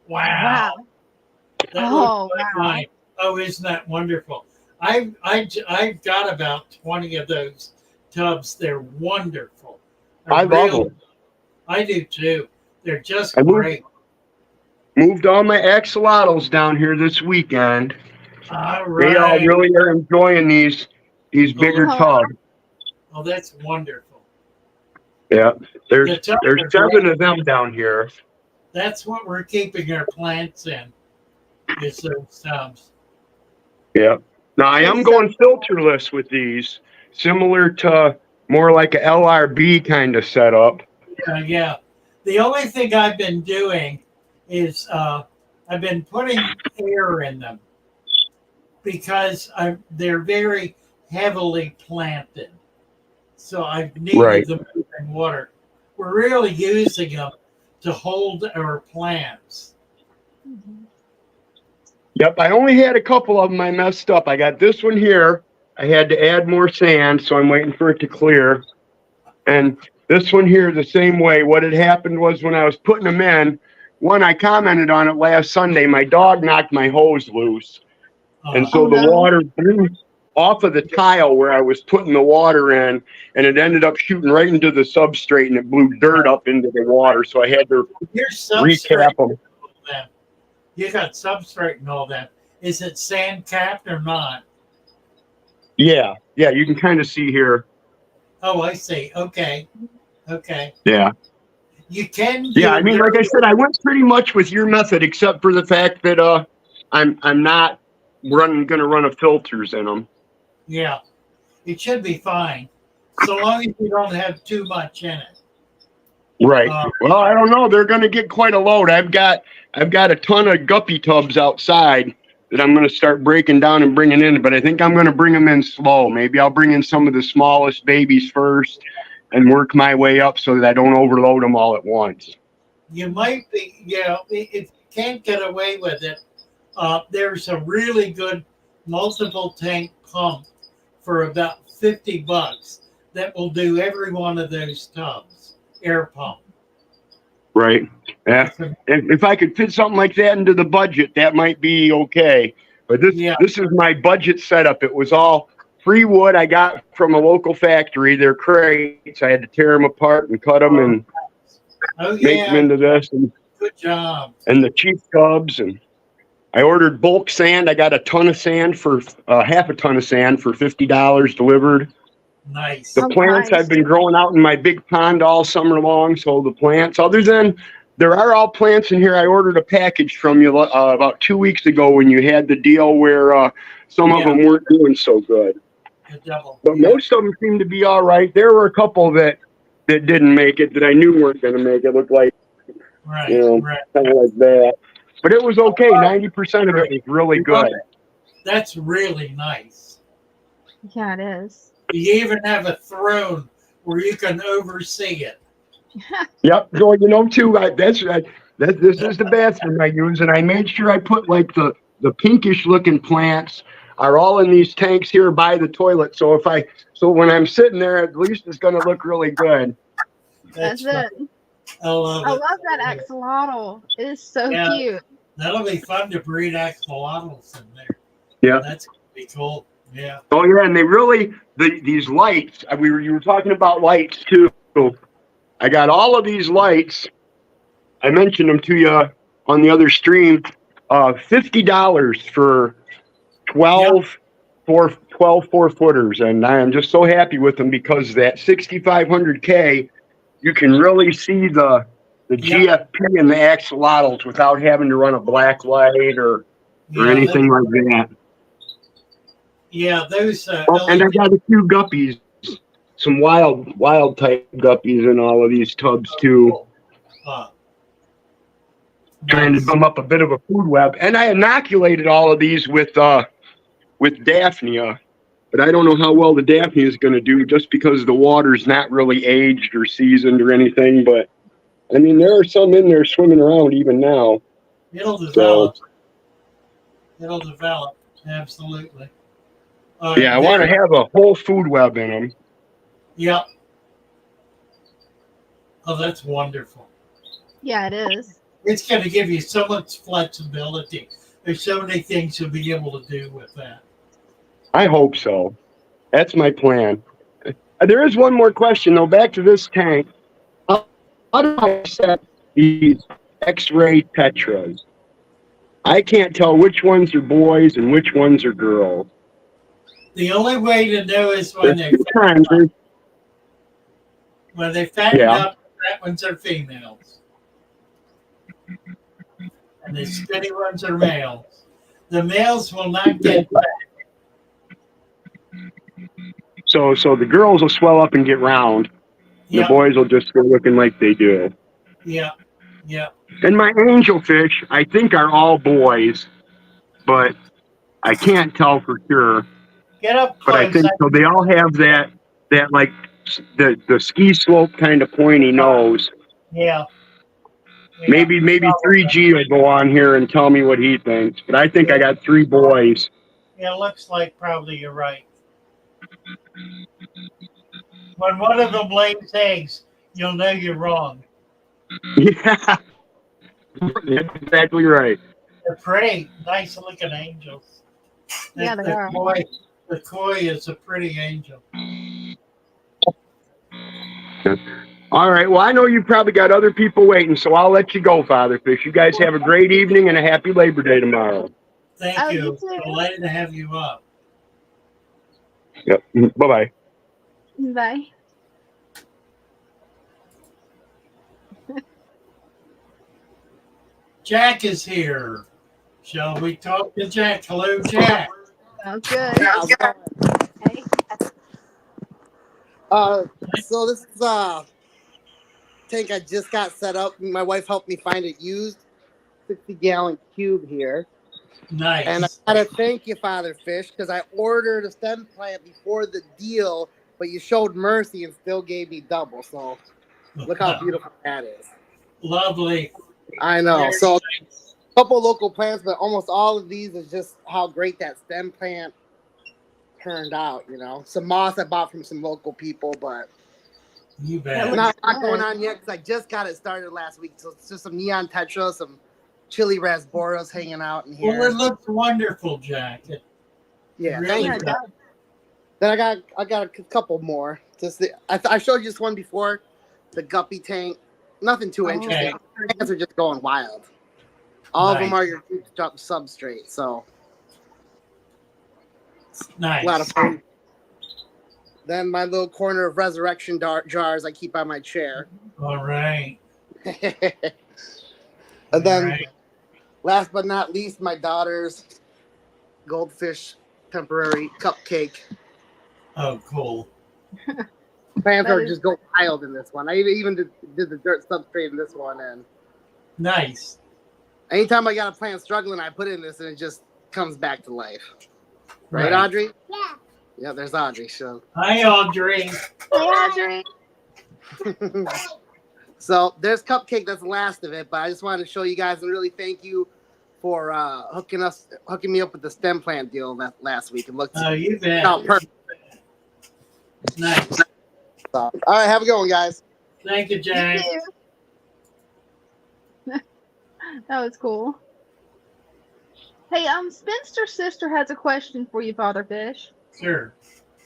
Wow. That looks like mine. Oh, isn't that wonderful? I've got about 20 of those tubs. They're wonderful. I love them. I do too. They're just great. moved all my axolotls down here this weekend. All They all right. really are enjoying these bigger tubs. Oh, that's wonderful. Yeah, there's The tubs are 7 great. of them down here. That's what we're keeping our plants in, is those tubs. Yeah. Now I am going filterless with these, similar to more like a LRB kind of setup. Yeah. The only thing I've been doing is I've been putting air in them because they're very heavily planted. So I've needed them in water. We're really using them to hold our plants. Yep, I only had a couple of them I messed up. I got this one here. I had to add more sand, so I'm waiting for it to clear. And this one here, the same way. What had happened was when I was putting them in, one, I commented on it last Sunday, my dog knocked my hose loose. And so the water blew off of the tile where I was putting the water in, and it ended up shooting right into the substrate, and it blew dirt up into the water. So I had to recap them. You got substrate and all that. Is it sand capped or not? Yeah, you can kind of see here. Oh, I see. Okay. Yeah. You can. Yeah, I mean, like I said, I went pretty much with your method, except for the fact that I'm not going to run a filters in them. Yeah, it should be fine, so long as you don't have too much in it. Right. Well, I don't know. They're going to get quite a load. I've got a ton of guppy tubs outside that I'm going to start breaking down and bringing in, but I think I'm going to bring them in slow. Maybe I'll bring in some of the smallest babies first and work my way up so that I don't overload them all at once. You might be, if you can't get away with it, there's a really good multiple tank pump for about $50 that will do every one of those tubs, air pump. Right. Yeah. If I could fit something like that into the budget, that might be okay. But this is my budget setup. It was all free wood I got from a local factory. They're crates. I had to tear them apart and cut them and make them into this. And, good job. And the cheap tubs. And I ordered bulk sand. I got a ton of sand for half a ton of sand for $50 delivered. Nice. The plants I've been growing out in my big pond all summer long. So the plants, other than there are all plants in here. I ordered a package from you about 2 weeks ago when you had the deal where some of them weren't doing so good. But most of them seem to be all right. There were a couple that didn't make it that I knew weren't going to make it. Look like, kind of like that. But it was okay. 90% of it was really good. That's really nice. Yeah, it is. You even have a throne where you can oversee it. Yep. So too. This is the bathroom I use, and I made sure I put like the pinkish looking plants are all in these tanks here by the toilet. So when I'm sitting there, at least it's going to look really good. That's it. I love that axolotl. It is so cute. That'll be fun to breed axolotls in there. Yeah. That's going to be cool. Yeah. Oh yeah, and they really these lights. You were talking about lights too. I got all of these lights. I mentioned them to you on the other stream. $50 for 12 4-footers, and I am just so happy with them because that 6500K, you can really see the GFP and the axolotls without having to run a black light or anything like that. Yeah, those. And I got a few guppies, some wild type guppies in all of these tubs too. Trying to bum up a bit of a food web, and I inoculated all of these with Daphnia, but I don't know how well the Daphnia is going to do just because the water's not really aged or seasoned or anything. But I mean, there are some in there swimming around even now. It'll develop. Absolutely. I want to have a whole food web in them. Yep. Oh, that's wonderful. Yeah, it is. It's going to give you so much flexibility. There's so many things you'll be able to do with that. I hope so. That's my plan. There is one more question, though. Back to this tank. How do I set these X-ray tetras. I can't tell which ones are boys and which ones are girls. The only way to know is when There's they two fatten kinds. up. When they fatten Yeah. up, fat ones are females. And the skinny ones are males. The males will not get fat. So the girls will swell up and get round. The Yep. boys will just go looking like they do. Yeah. Yeah. And my angelfish, I think, are all boys, but I can't tell for sure. Get up But I close. think so. They all have that like the ski slope kind of pointy nose. Yeah. Yeah. Maybe 3G will go on here and tell me what he thinks. But I think I got 3 boys. Yeah, it looks like probably you're right. When one of them lays eggs, you'll know you're wrong. Yeah, that's exactly right. They're pretty, nice looking angels. Yeah, they are. The koi is a pretty angel. All right. Well, I know you probably got other people waiting, so I'll let you go, Father Fish. You guys have a great evening and a happy Labor Day tomorrow. Thank you. Delighted to have you up. Yep. Bye-bye. Bye. Jack is here. Shall we talk to Jack? Hello, Jack. Sounds good. Hey. So this is tank I just got set up. My wife helped me find a used 60-gallon cube here. Nice. And I gotta thank you, Father Fish, because I ordered a stem plant before the deal, but you showed mercy and still gave me double. So look how beautiful that is. Lovely. I know. Very So nice. a couple local plants, but almost all of these is just how great that stem plant turned out. You know, some moss I bought from some local people, but you bet. not going on yet because I just got it started last week. So it's just some neon tetra, some chili rasboras hanging out in here. Well, it looks wonderful, Jack. Yeah, really thank you. Then I got a couple more. Just I showed you this one before, the guppy tank. Nothing too interesting. Plants are just going wild. All of them are your substrate, so nice. A lot of fun. Then my little corner of resurrection jars I keep on my chair. All right. And then, last but not least, my daughter's goldfish temporary cupcake. Oh, cool. Plants are just go wild in this one. I even did the dirt substrate in this one, and nice. Anytime I got a plant struggling, I put it in this, and it just comes back to life. Right, Audrey? Yeah. Yeah, there's Audrey. So. Hi, Audrey. Hi, Audrey. So there's cupcake. That's the last of it, but I just wanted to show you guys and really thank you for hooking me up with the stem plant deal last week. It looked you bet. Perfect. Nice. So, all right, have a good one, guys. Thank you, Jack. That was cool. Hey, Spinster's sister has a question for you, Father Fish. Sure.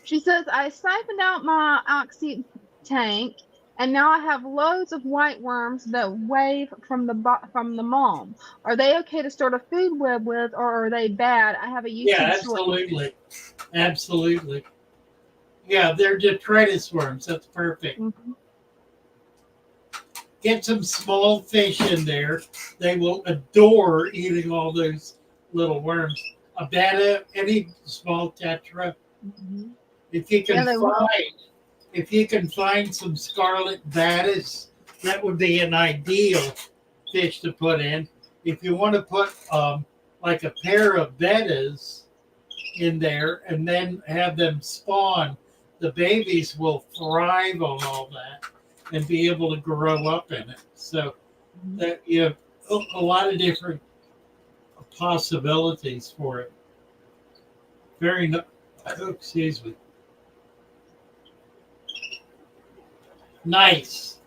She says, I siphoned out my oxy tank, and now I have loads of white worms that wave from the mom. Are they okay to start a food web with, or are they bad? I have a YouTube Yeah, absolutely. Absolutely. Yeah, they're detritus worms. That's perfect. Mm-hmm. Get some small fish in there. They will adore eating all those little worms. A betta, any small tetra. Mm-hmm. If you can find some scarlet battas, that would be an ideal fish to put in. If you want to put like a pair of bettas in there and then have them spawn, the babies will thrive on all that and be able to grow up in it. So that you have a lot of different possibilities for it. Excuse me. Nice.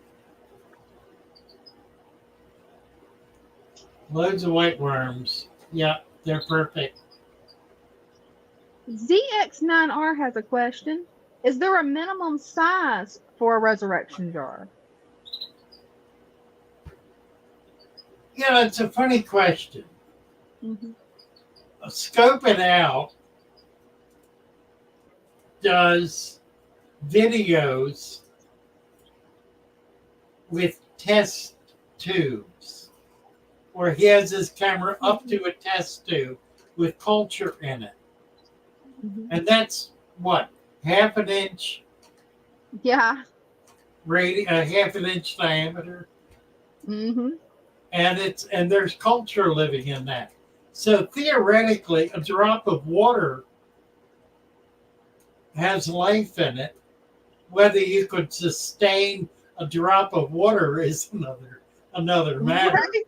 Loads of white worms. Yeah, they're perfect. ZX9R has a question. Is there a minimum size for a resurrection jar? You know, it's a funny question. Mm-hmm. Scoping Out does videos with test tubes, where he has his camera up to a test tube with culture in it. Mm-hmm. And that's what, half an inch Yeah. half an inch diameter. Mm-hmm. And there's culture living in that. So theoretically, a drop of water has life in it. Whether you could sustain a drop of water is another matter. Right.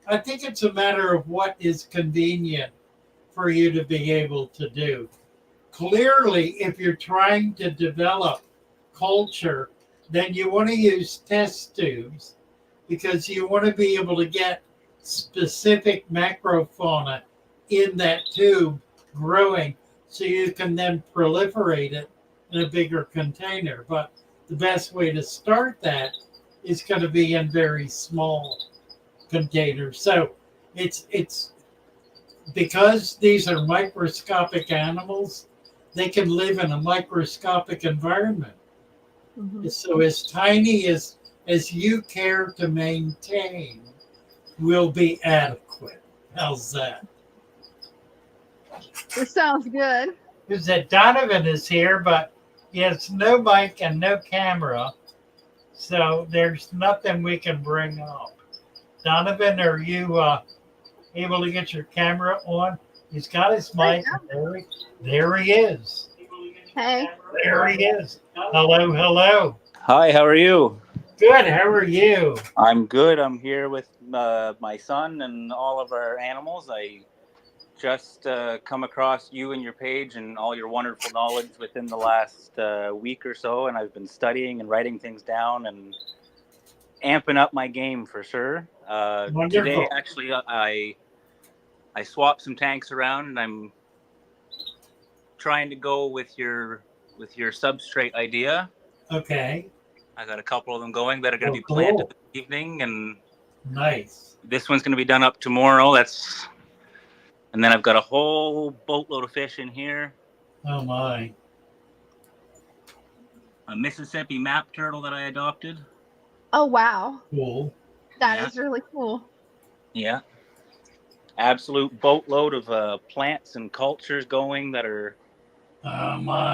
I think it's a matter of what is convenient for you to be able to do. Clearly, if you're trying to develop culture, then you want to use test tubes because you want to be able to get specific macrofauna in that tube growing so you can then proliferate it in a bigger container. But the best way to start that is going to be in very small containers. So it's because these are microscopic animals, they can live in a microscopic environment. Mm-hmm. So as tiny as you care to maintain will be adequate. How's that? This sounds good. Is that Donovan is here, but he has no mic and no camera, so there's nothing we can bring up. Donovan, are you able to get your camera on? He's got his mic. There he is. Hey. There he is. Hello, hello. Hi, how are you? Good. How are you? I'm good. I'm here with my son and all of our animals. I just come across you and your page and all your wonderful knowledge within the last week or so, and I've been studying and writing things down and amping up my game for sure. Today, actually, I swapped some tanks around, and I'm trying to go with your substrate idea. Okay. I got a couple of them going that are going to be planted this evening, and nice. This one's going to be done up tomorrow. And then I've got a whole boatload of fish in here. Oh my! A Mississippi map turtle that I adopted. Oh wow! Cool. That is really cool. Yeah. Absolute boatload of plants and cultures going that are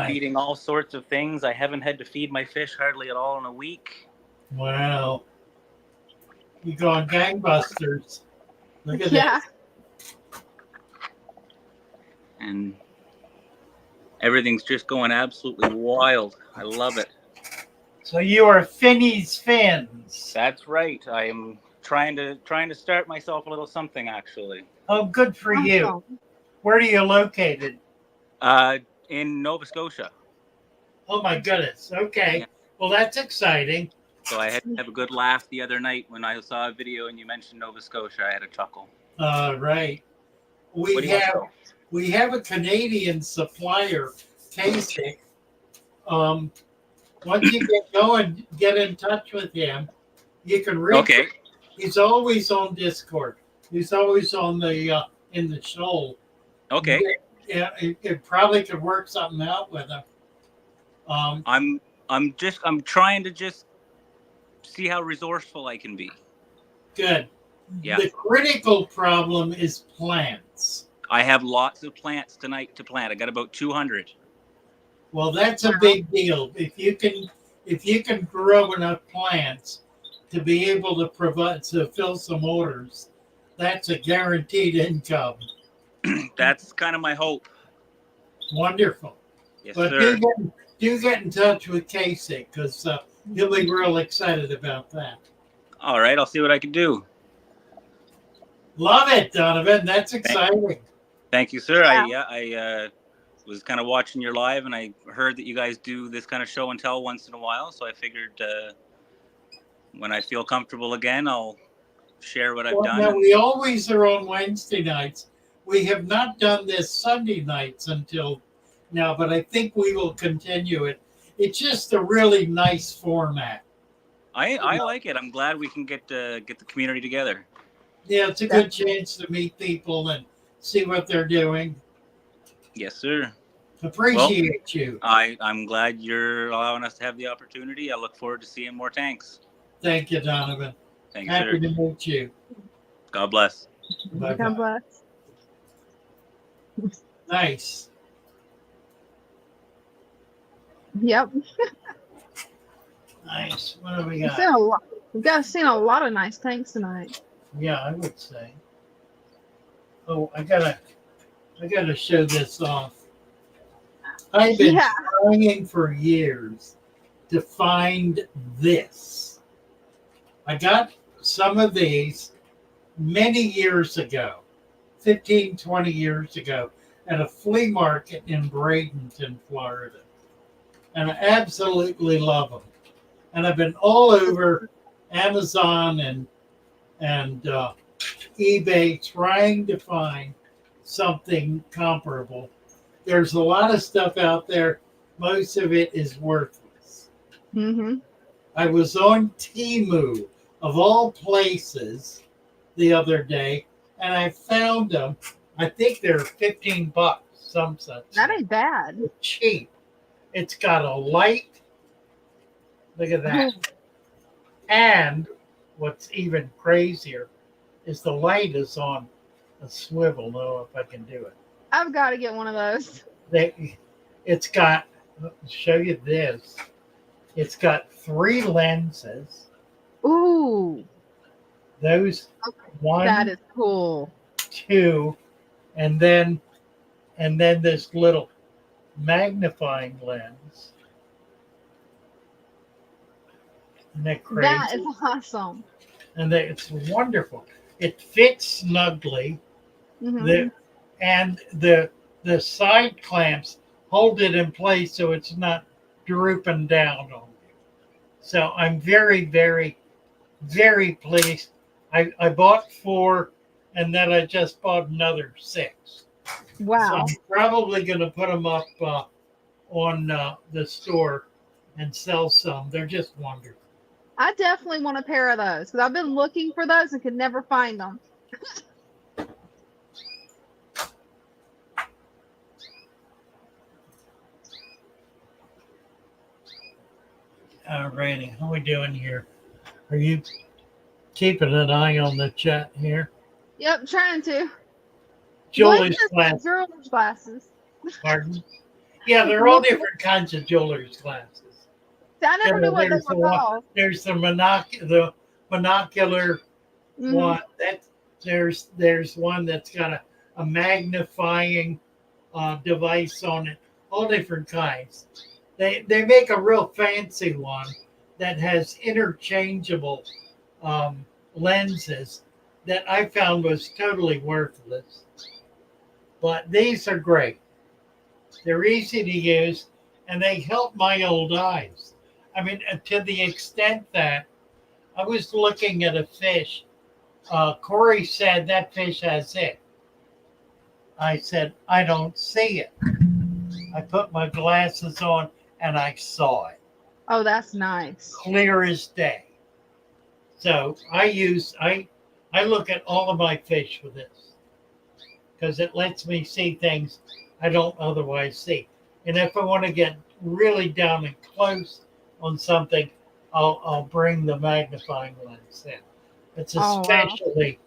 feeding all sorts of things. I haven't had to feed my fish hardly at all in a week. Wow. You going gangbusters. Look at that. And everything's just going absolutely wild. I love it. So you are Finney's Fins. That's right. I am trying to start myself a little something, actually. Oh, good for you. Where are you located? In Nova Scotia. Oh my goodness. Okay. Yeah. Well, that's exciting. So I had to have a good laugh the other night when I saw a video and you mentioned Nova Scotia. I had a chuckle. Right. We have a Canadian supplier, Kasich. Once you get going, get in touch with him. You can reach him. He's always on Discord. He's always on the in the shoal. Okay. Yeah, it probably could work something out with him. I'm trying to just see how resourceful I can be. Good. Yeah. The critical problem is plants. I have lots of plants tonight to plant. I got about 200. Well, that's a big deal. If you can grow enough plants to be able to fill some orders, that's a guaranteed income. That's kind of my hope. Wonderful. Yes, but sir. Do get in touch with Kasich because he'll be real excited about that. All right, I'll see what I can do. Love it, Donovan. That's exciting. Thank you, sir. Yeah. I was kind of watching your live, and I heard that you guys do this kind of show and tell once in a while. So I figured when I feel comfortable again, I'll share what I've done. Now we always are on Wednesday nights. We have not done this Sunday nights until now, but I think we will continue it. It's just a really nice format. I like it. I'm glad we can get the community together. Yeah, it's a good chance to meet people and see what they're doing. Yes, sir. Appreciate you. I'm glad you're allowing us to have the opportunity. I look forward to seeing more tanks. Thank you, Donovan. Thank you, Happy sir. to meet you. God bless. Bye-bye. God bless. Nice. Yep. Nice. What do we We've got? seen a lot. We've seen a lot of nice tanks tonight. Yeah, I would say. Oh, I gotta show this off. I've been trying for years to find this. I got some of these many years ago, 15, 20 years ago, at a flea market in Bradenton, Florida. And I absolutely love them. And I've been all over Amazon and eBay trying to find something comparable. There's a lot of stuff out there. Most of it is worthless. Mm-hmm. I was on Temu, of all places, the other day, and I found them. I think they're $15, some such. That ain't bad. They're cheap. It's got a light. Look at that. And what's even crazier is the light is on a swivel. I don't know if I can do it. I've got to get one of those. It's got, I'll show you this. It's got 3 lenses. Ooh. Those one, that is cool. 2, and then this little magnifying lens. Isn't that crazy? That is awesome. And it's wonderful. It fits snugly. Mm-hmm. And the side clamps hold it in place so it's not drooping down on you. So I'm very, very, very pleased. I bought 4, and then I just bought another 6. Wow. So I'm probably going to put them up on the store and sell some. They're just wonderful. I definitely want a pair of those because I've been looking for those and could never find them. All righty, how are we doing here? Are you keeping an eye on the chat here? Yep, trying to. Jeweler's glasses. Jeweler's glasses. Pardon? Yeah, they're all different kinds of jeweler's glasses. I never knew what they were called. There's the monocular one. There's one that's got a magnifying device on it. All different kinds. They make a real fancy one that has interchangeable lenses that I found was totally worthless. But these are great. They're easy to use, and they help my old eyes. I mean, to the extent that I was looking at a fish. Corey said that fish has it. I said, I don't see it. I put my glasses on and I saw it. Oh, that's nice. Clear as day. So I look at all of my fish with this because it lets me see things I don't otherwise see. And if I want to get really down and close on something, I'll bring the magnifying lens in. It's especially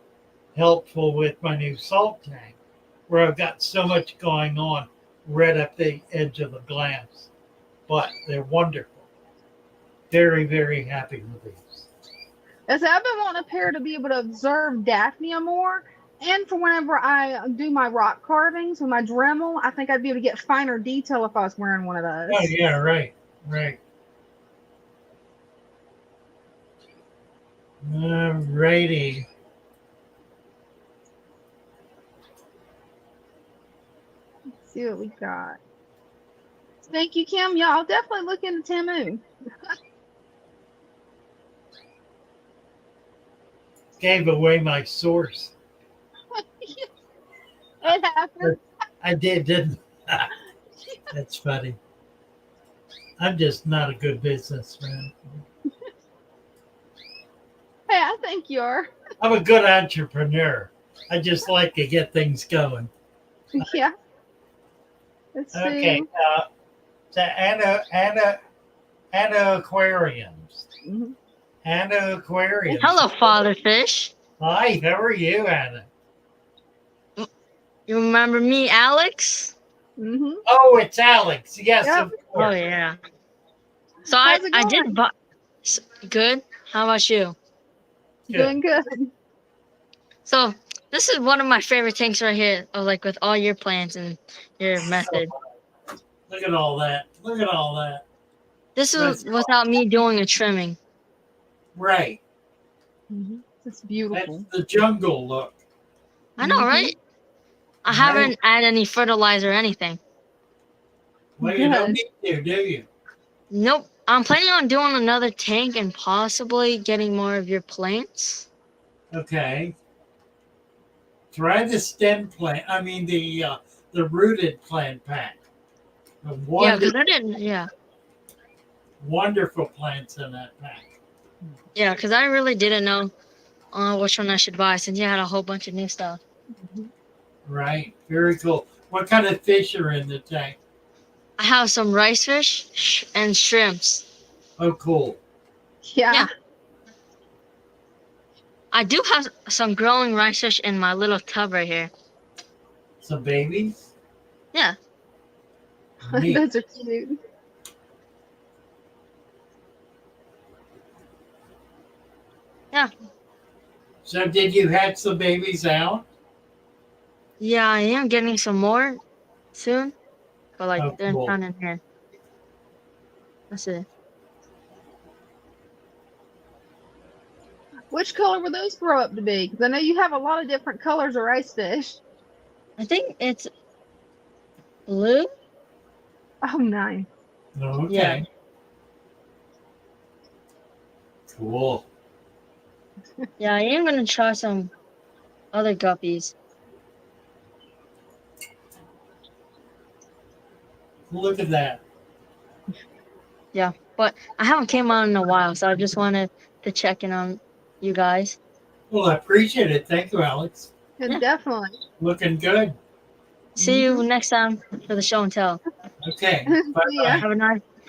helpful with my new salt tank where I've got so much going on right up the edge of the glass. But they're wonderful. Very, very happy with these. As I've been wanting a pair to be able to observe Daphnia more, and for whenever I do my rock carvings with my Dremel, I think I'd be able to get finer detail if I was wearing one of those. Oh yeah, right. All righty. Let's see what we got. Thank you, Kim. Yeah, I'll definitely look into Temu. Gave away my source. It happened. I did, didn't I? That's funny. I'm just not a good businessman. Hey, I think you are. I'm a good entrepreneur. I just like to get things going. Yeah. Let's Okay. see. So Anna Aquariums. Mhm. Anna Aquariums. Hello, Father Fish. Hi, how are you, Anna? You remember me, Alex? Mhm. Oh, it's Alex. Yes, Yep. of Oh course. yeah. So How's it I going? did buy. Good. How about you? Doing good. So this is one of my favorite tanks right here. Of like with all your plants and your method. Look at all that. Look at all that. This is without me doing a trimming. Right. Mhm. It's beautiful. That's the jungle look. I know, right? I haven't added any fertilizer or anything. Well, you don't need to, do you? Nope. I'm planning on doing another tank and possibly getting more of your plants. Okay. Try the stem plant. I mean the rooted plant pack. Yeah, because I didn't. Yeah. Wonderful plants in that pack. Yeah, because I really didn't know which one I should buy since you had a whole bunch of new stuff. Right. Very cool. What kind of fish are in the tank? I have some rice fish and shrimps. Oh, cool. Yeah. I do have some growing rice fish in my little tub right here. Some babies? Yeah. Those are cute. Yeah. So did you hatch the babies out? Yeah, I am getting some more soon. But like they're cool. down in here. That's it. Which color will those grow up to be? Because I know you have a lot of different colors of rice fish. I think it's blue. Oh, nice. Okay. Yeah. Cool. Yeah, I am gonna try some other guppies. Look at that. Yeah, but I haven't came on in a while, so I just wanted to check in on you guys. Well, I appreciate it. Thank you, Alex. Yeah. Definitely. Looking good. See you next time for the show and tell. Okay. See ya.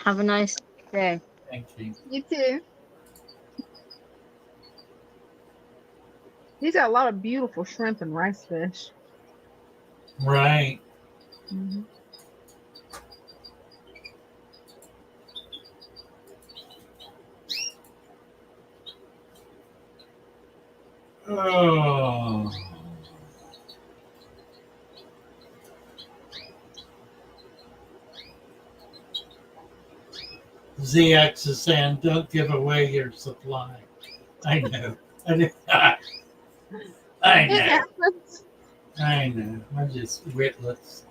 Have a nice day. Thank you. You too. These got a lot of beautiful shrimp and rice fish. Right. Mm-hmm. Oh. ZX is saying, don't give away your supply. I know. I know. I know. I know. I'm just witless.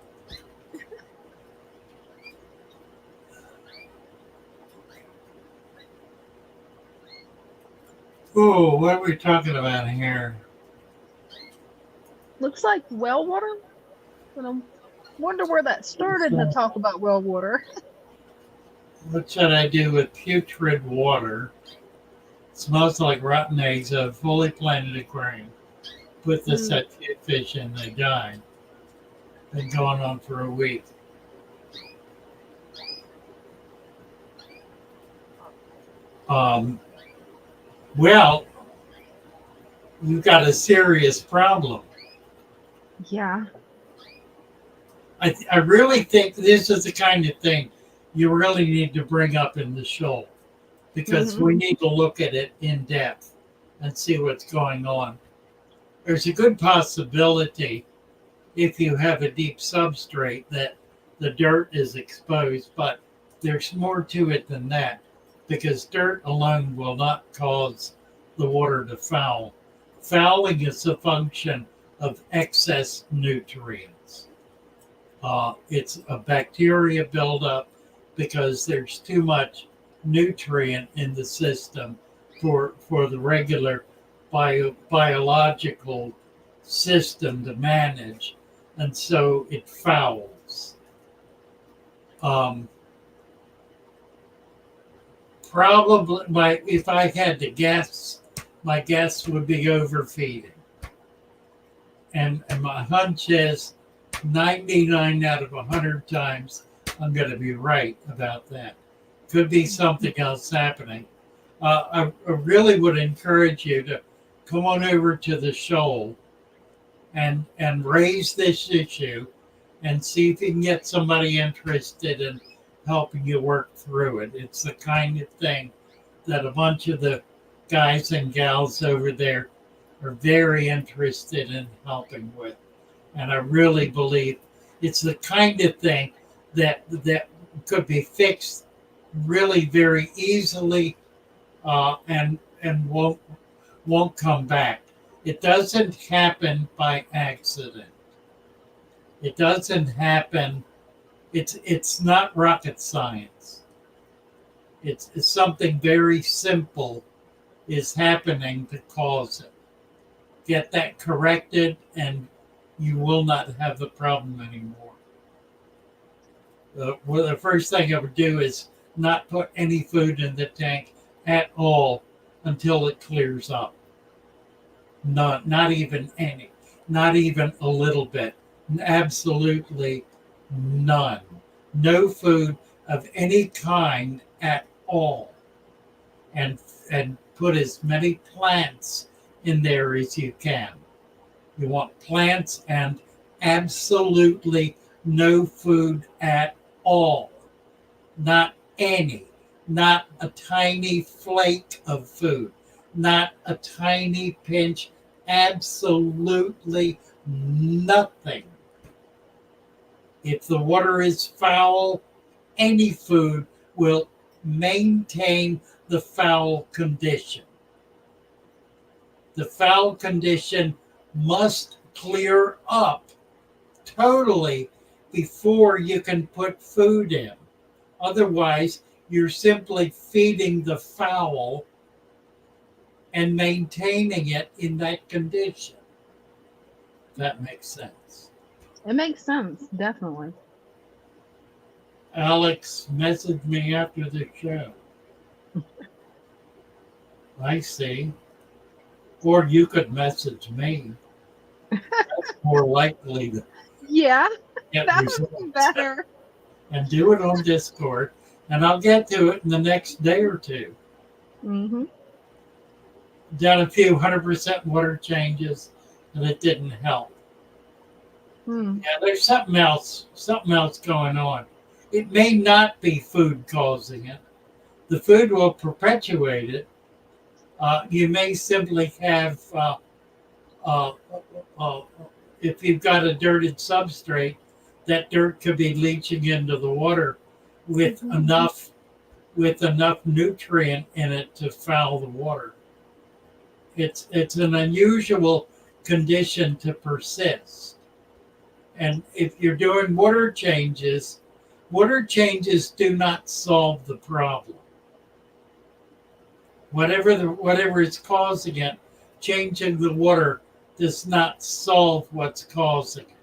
Oh, what are we talking about here? Looks like well water. But I wonder where that started in the talk about well water. What should I do with putrid water? Smells like rotten eggs of a fully planted aquarium. Put this at fish and they died. Been going on for a week. Well, you've got a serious problem. Yeah. I really think this is the kind of thing you really need to bring up in the show because we need to look at it in depth and see what's going on. There's a good possibility if you have a deep substrate that the dirt is exposed, but there's more to it than that because dirt alone will not cause the water to foul. Fouling is a function of excess nutrients. It's a bacteria buildup because there's too much nutrient in the system for the regular biological system to manage, and so it fouls. Probably, if I had to guess, my guess would be overfeeding. And my hunch is 99 out of 100 times I'm going to be right about that. Could be something else happening. I really would encourage you to come on over to the shoal and raise this issue and see if you can get somebody interested in helping you work through it. It's the kind of thing that a bunch of the guys and gals over there are very interested in helping with. And I really believe it's the kind of thing that could be fixed really very easily and won't come back. It doesn't happen by accident. It doesn't happen. It's not rocket science. It's something very simple is happening to cause it. Get that corrected, and you will not have the problem anymore. Well, the first thing I would do is not put any food in the tank at all until it clears up. Not even any, not even a little bit. Absolutely none. No food of any kind at all. And put as many plants in there as you can. You want plants and absolutely no food at all. Not any. Not a tiny flake of food. Not a tiny pinch. Absolutely nothing. If the water is foul, any food will maintain the foul condition. The foul condition must clear up totally before you can put food in. Otherwise, you're simply feeding the foul and maintaining it in that condition. That makes sense. It makes sense, definitely. Alex messaged me after the show. I see. Or you could message me. That's more likely to Yeah, get that results. would be better. And do it on Discord, and I'll get to it in the next day or two. Mm-hmm. Done a few 100% water changes, and it didn't help. Hmm. Yeah, there's something else going on. It may not be food causing it. The food will perpetuate it. You may simply have, if you've got a dirted substrate, that dirt could be leaching into the water with enough nutrient in it to foul the water. It's an unusual condition to persist. And if you're doing water changes do not solve the problem. Whatever is causing it, changing the water does not solve what's causing it.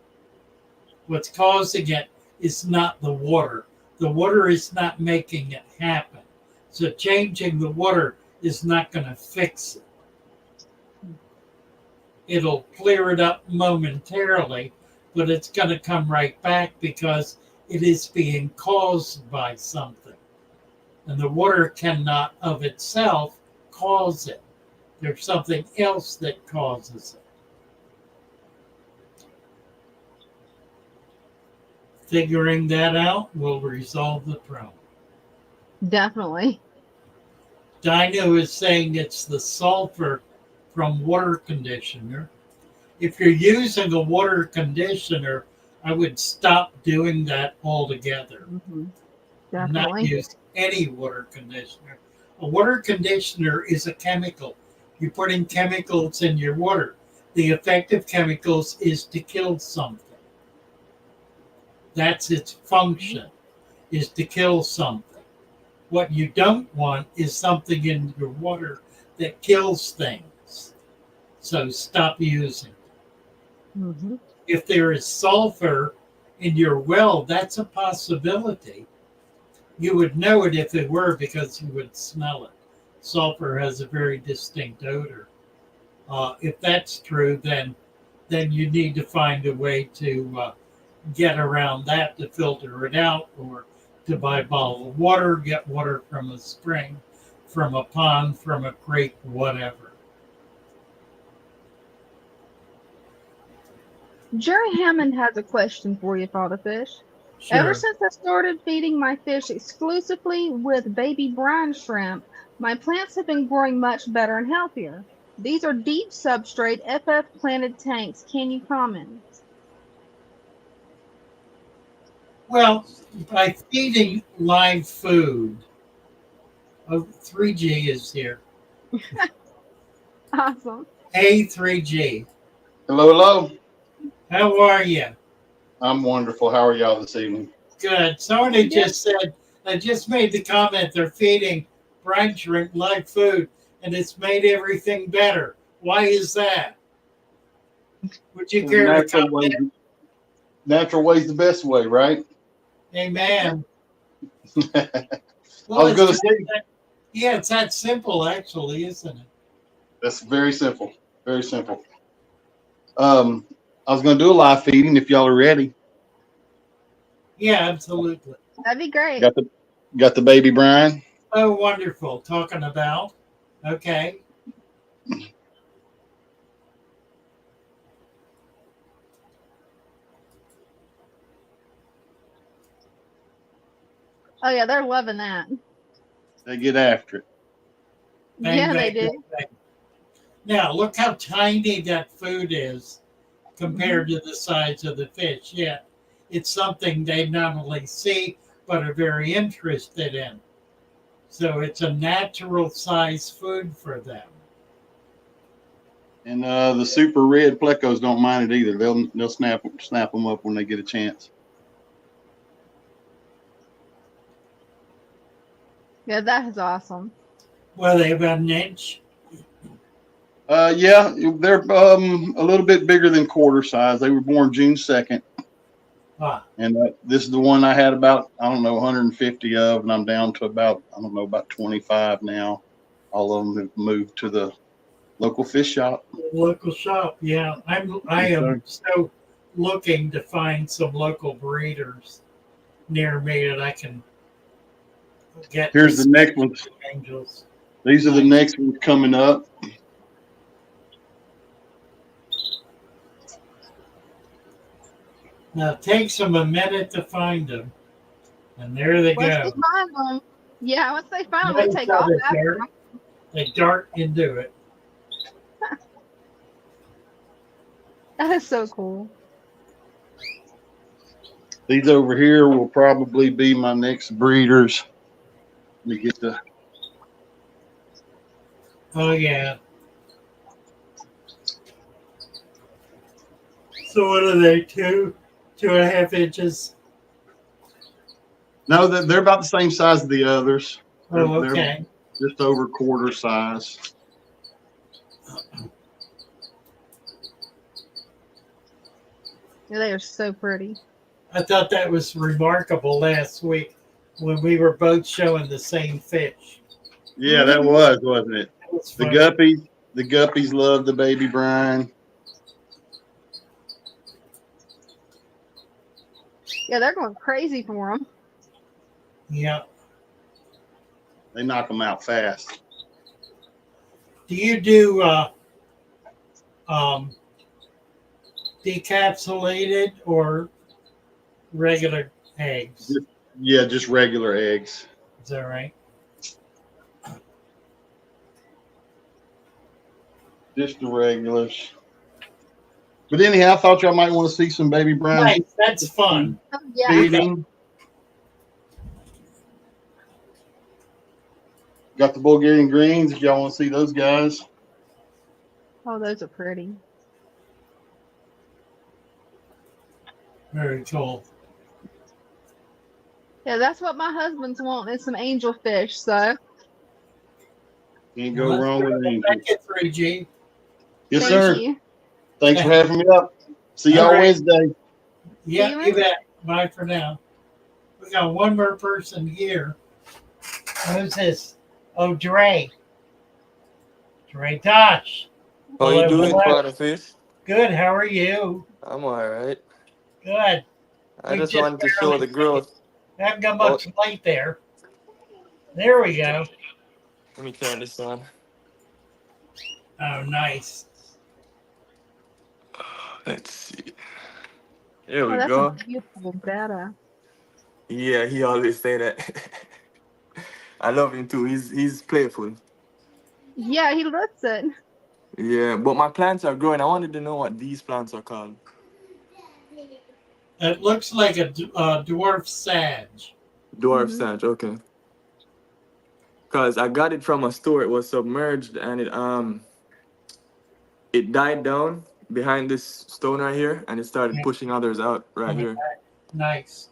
What's causing it is not the water. The water is not making it happen. So changing the water is not going to fix it. It'll clear it up momentarily, but it's going to come right back because it is being caused by something. And the water cannot of itself cause it. There's something else that causes it. Figuring that out will resolve the problem. Definitely. Dino is saying it's the sulfur from water conditioner. If you're using a water conditioner, I would stop doing that altogether. Mm-hmm. Not Definitely. use any water conditioner. A water conditioner is a chemical. You're putting chemicals in your water. The effect of chemicals is to kill something. That's its function, is to kill something. What you don't want is something in your water that kills things. So stop using it. Mm-hmm. If there is sulfur in your well, that's a possibility. You would know it if it were because you would smell it. Sulfur has a very distinct odor. If that's true, then you need to find a way to get around that to filter it out, or to buy bottled water, get water from a spring, from a pond, from a creek, whatever. Jerry Hammond has a question for you, Father Fish. Ever Sure. since I started feeding my fish exclusively with baby brine shrimp, my plants have been growing much better and healthier. These are deep substrate FF planted tanks. Can you comment? Well, by feeding live food, oh, 3G is here. Awesome. Hey, 3G. Hello, hello. How are you? I'm wonderful. How are y'all this evening? Good. Somebody just said, I just made the comment they're feeding brine shrimp live food, and it's made everything better. Why is that? Would you care to comment? Natural way's the best way, right? Amen. I was going to say. Yeah, it's that simple, actually, isn't it? That's very simple. Very simple. I was going to do a live feeding if y'all are ready. Yeah, absolutely. That'd be great. Got the baby brine. Oh, wonderful. Talking about. Okay. Oh yeah, they're loving that. They get after it. Yeah, they do. Bang. Now, look how tiny that food is compared to the size of the fish. Yeah, it's something they not only see, but are very interested in. So it's a natural size food for them. And the super red plecos don't mind it either. They'll snap them up when they get a chance. Yeah, that is awesome. Well, they about an inch. Yeah, they're a little bit bigger than quarter size. They were born June 2nd. And this is the one I had about, 150 of, and I'm down to about 25 now. All of them have moved to the local fish shop. Local shop, yeah. I am so looking to find some local breeders near me that I can get. Here's the next ones. Angels. These are the next ones coming up. Now it takes them a minute to find them, and there they Once go. they find them, yeah, once they find them, they take off after them. They dart into it. That is so cool. These over here will probably be my next breeders. Let me get the. Oh yeah. So what are they? 2.5 inches? No, they're about the same size as the others. Oh, okay. They're just over quarter size. Yeah, they are so pretty. I thought that was remarkable last week when we were both showing the same fish. Yeah, that was, wasn't it? Was the guppies love the baby brine. Yeah, they're going crazy for them. Yeah. They knock them out fast. Do you do decapsulated or regular eggs? Just regular eggs. Is that right? Just the regulars. But anyhow, I thought y'all might want to see some baby brine. Right, that's fun. Yeah. Feeding. Got the Bulgarian greens if y'all want to see those guys. Oh, those are pretty. Very cool. Yeah, that's what my husband's wanting is some angelfish. So Can't go wrong with angels. Thank you, 3G. Yes, Thank sir. you. Thanks for having me up. See y'all Wednesday. Yeah, you bet. Bye for now. We got one more person here. Who's this? Oh, Dre. Dre Tosh. How you doing, Father Fish? Good. How are you? I'm all right. Good. I just wanted to show the growth. Haven't got Oh, much light there. There we go. let me turn this on. Oh, nice. Let's see. There Oh, we that's a go. beautiful data. Yeah, he always say that. I love him too. He's playful. Yeah, he looks it. Yeah, but my plants are growing. I wanted to know what these plants are called. It looks like a dwarf sage. Dwarf sage. Okay. Cause I got it from a store. It was submerged and it died down behind this stone right here, and it started pushing others out right here. Nice.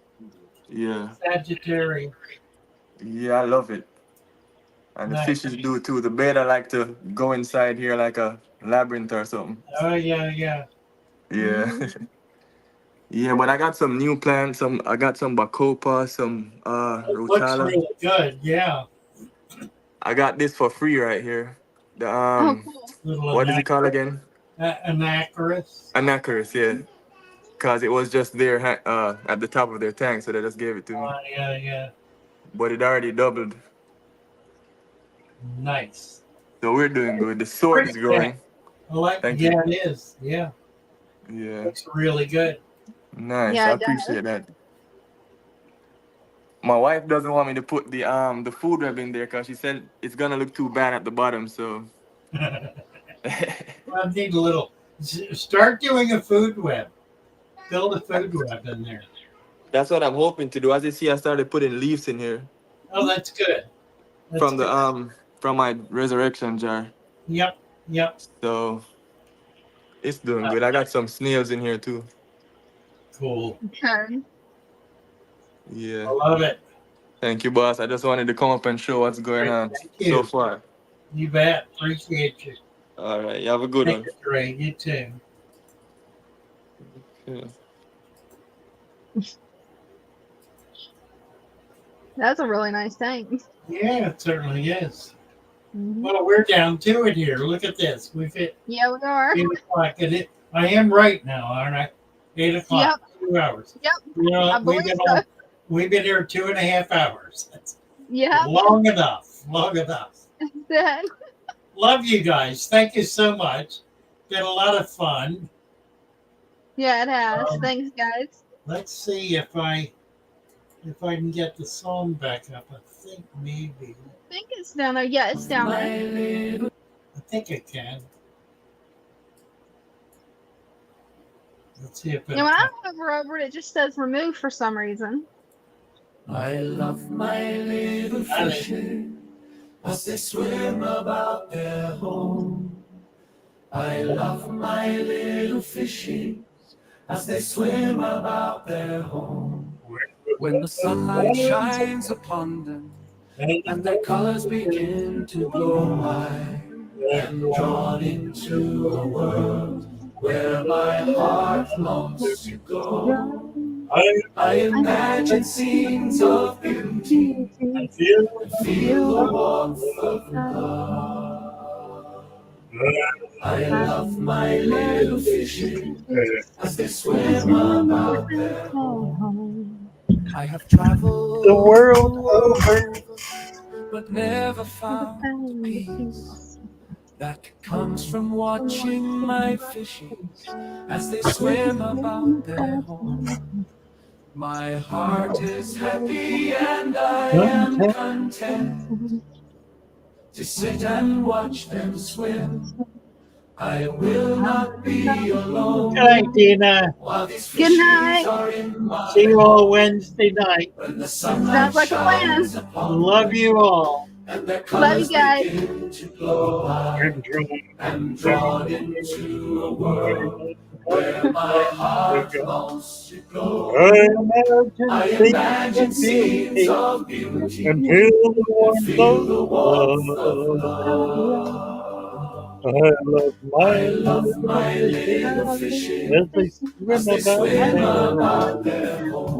Yeah. Sagittarius. Yeah, I love it. And the Nice. fishes do too. The betta like to go inside here like a labyrinth or something. Oh yeah, yeah. Yeah. Yeah, but I got some new plants. I got some bacopa, some It looks rotala. really good. Yeah. I got this for free right here. The Oh, cool. Little what is it called again? Anacharis. Anacharis, yeah. Cause it was just there at the top of their tank, so they just gave it to me. Yeah, yeah. But it already doubled. Nice. So we're doing good. The sword is growing. I like. Thank yeah, you. it is. Yeah. Yeah. Looks really good. Nice. Yeah, I it does. appreciate that. My wife doesn't want me to put the food web in there because she said it's gonna look too bad at the bottom. So I need a little. Start doing a food web. Build a food web in there. that's what I'm hoping to do. As you see, I started putting leaves in here Oh, that's good. That's from the good. from my resurrection jar. Yep. Yep. So it's doing good. I got some snails in here too. Cool. Okay. Yeah. I love it. Thank you, boss. I just wanted to come up and show what's going on Thank you. so far. You bet. Appreciate you. All right. You have a good one. Thanks, Ray. You too. Yeah. That's a really nice tank. Yeah, it certainly is. Well, we're down to it here. Look at this. We've hit Yeah, we are. 8 o'clock. I am right now, aren't I? 8 o'clock. Yep. 2 hours. Yep. You know, I believe so. we've been here 2.5 hours. That's Yeah. long enough. Long enough. Then. Love you guys. Thank you so much. Been a lot of fun. Yeah, it has. Thanks, guys. Let's see if I can get the song back up. I think maybe. I think it's down there. Yeah, it's down there. I think I can. Let's see if Yeah, when I hover over it, it just says remove for some reason. I love my little fishes as they swim about their home. I love my little fishes as they swim about their home. When the sunlight shines upon them and their colors begin to glow, I am drawn into a world where my heart longs to go. I imagine scenes of beauty and feel the warmth of love. I love my little fishes as they swim about their home. I have traveled the world over, but never found the peace that comes from watching my fishes as they swim about their home. My heart is happy and I am content to sit and watch them swim. I will not be alone. Good night, Dina. Good night. See you all Wednesday night. Sounds like a plan. Love you all. Love you guys. I'm drawn into a world where my heart longs to go. I imagine scenes of beauty and feel the warmth warmth of of love. I I love my little fishes as they as they swim about about their home.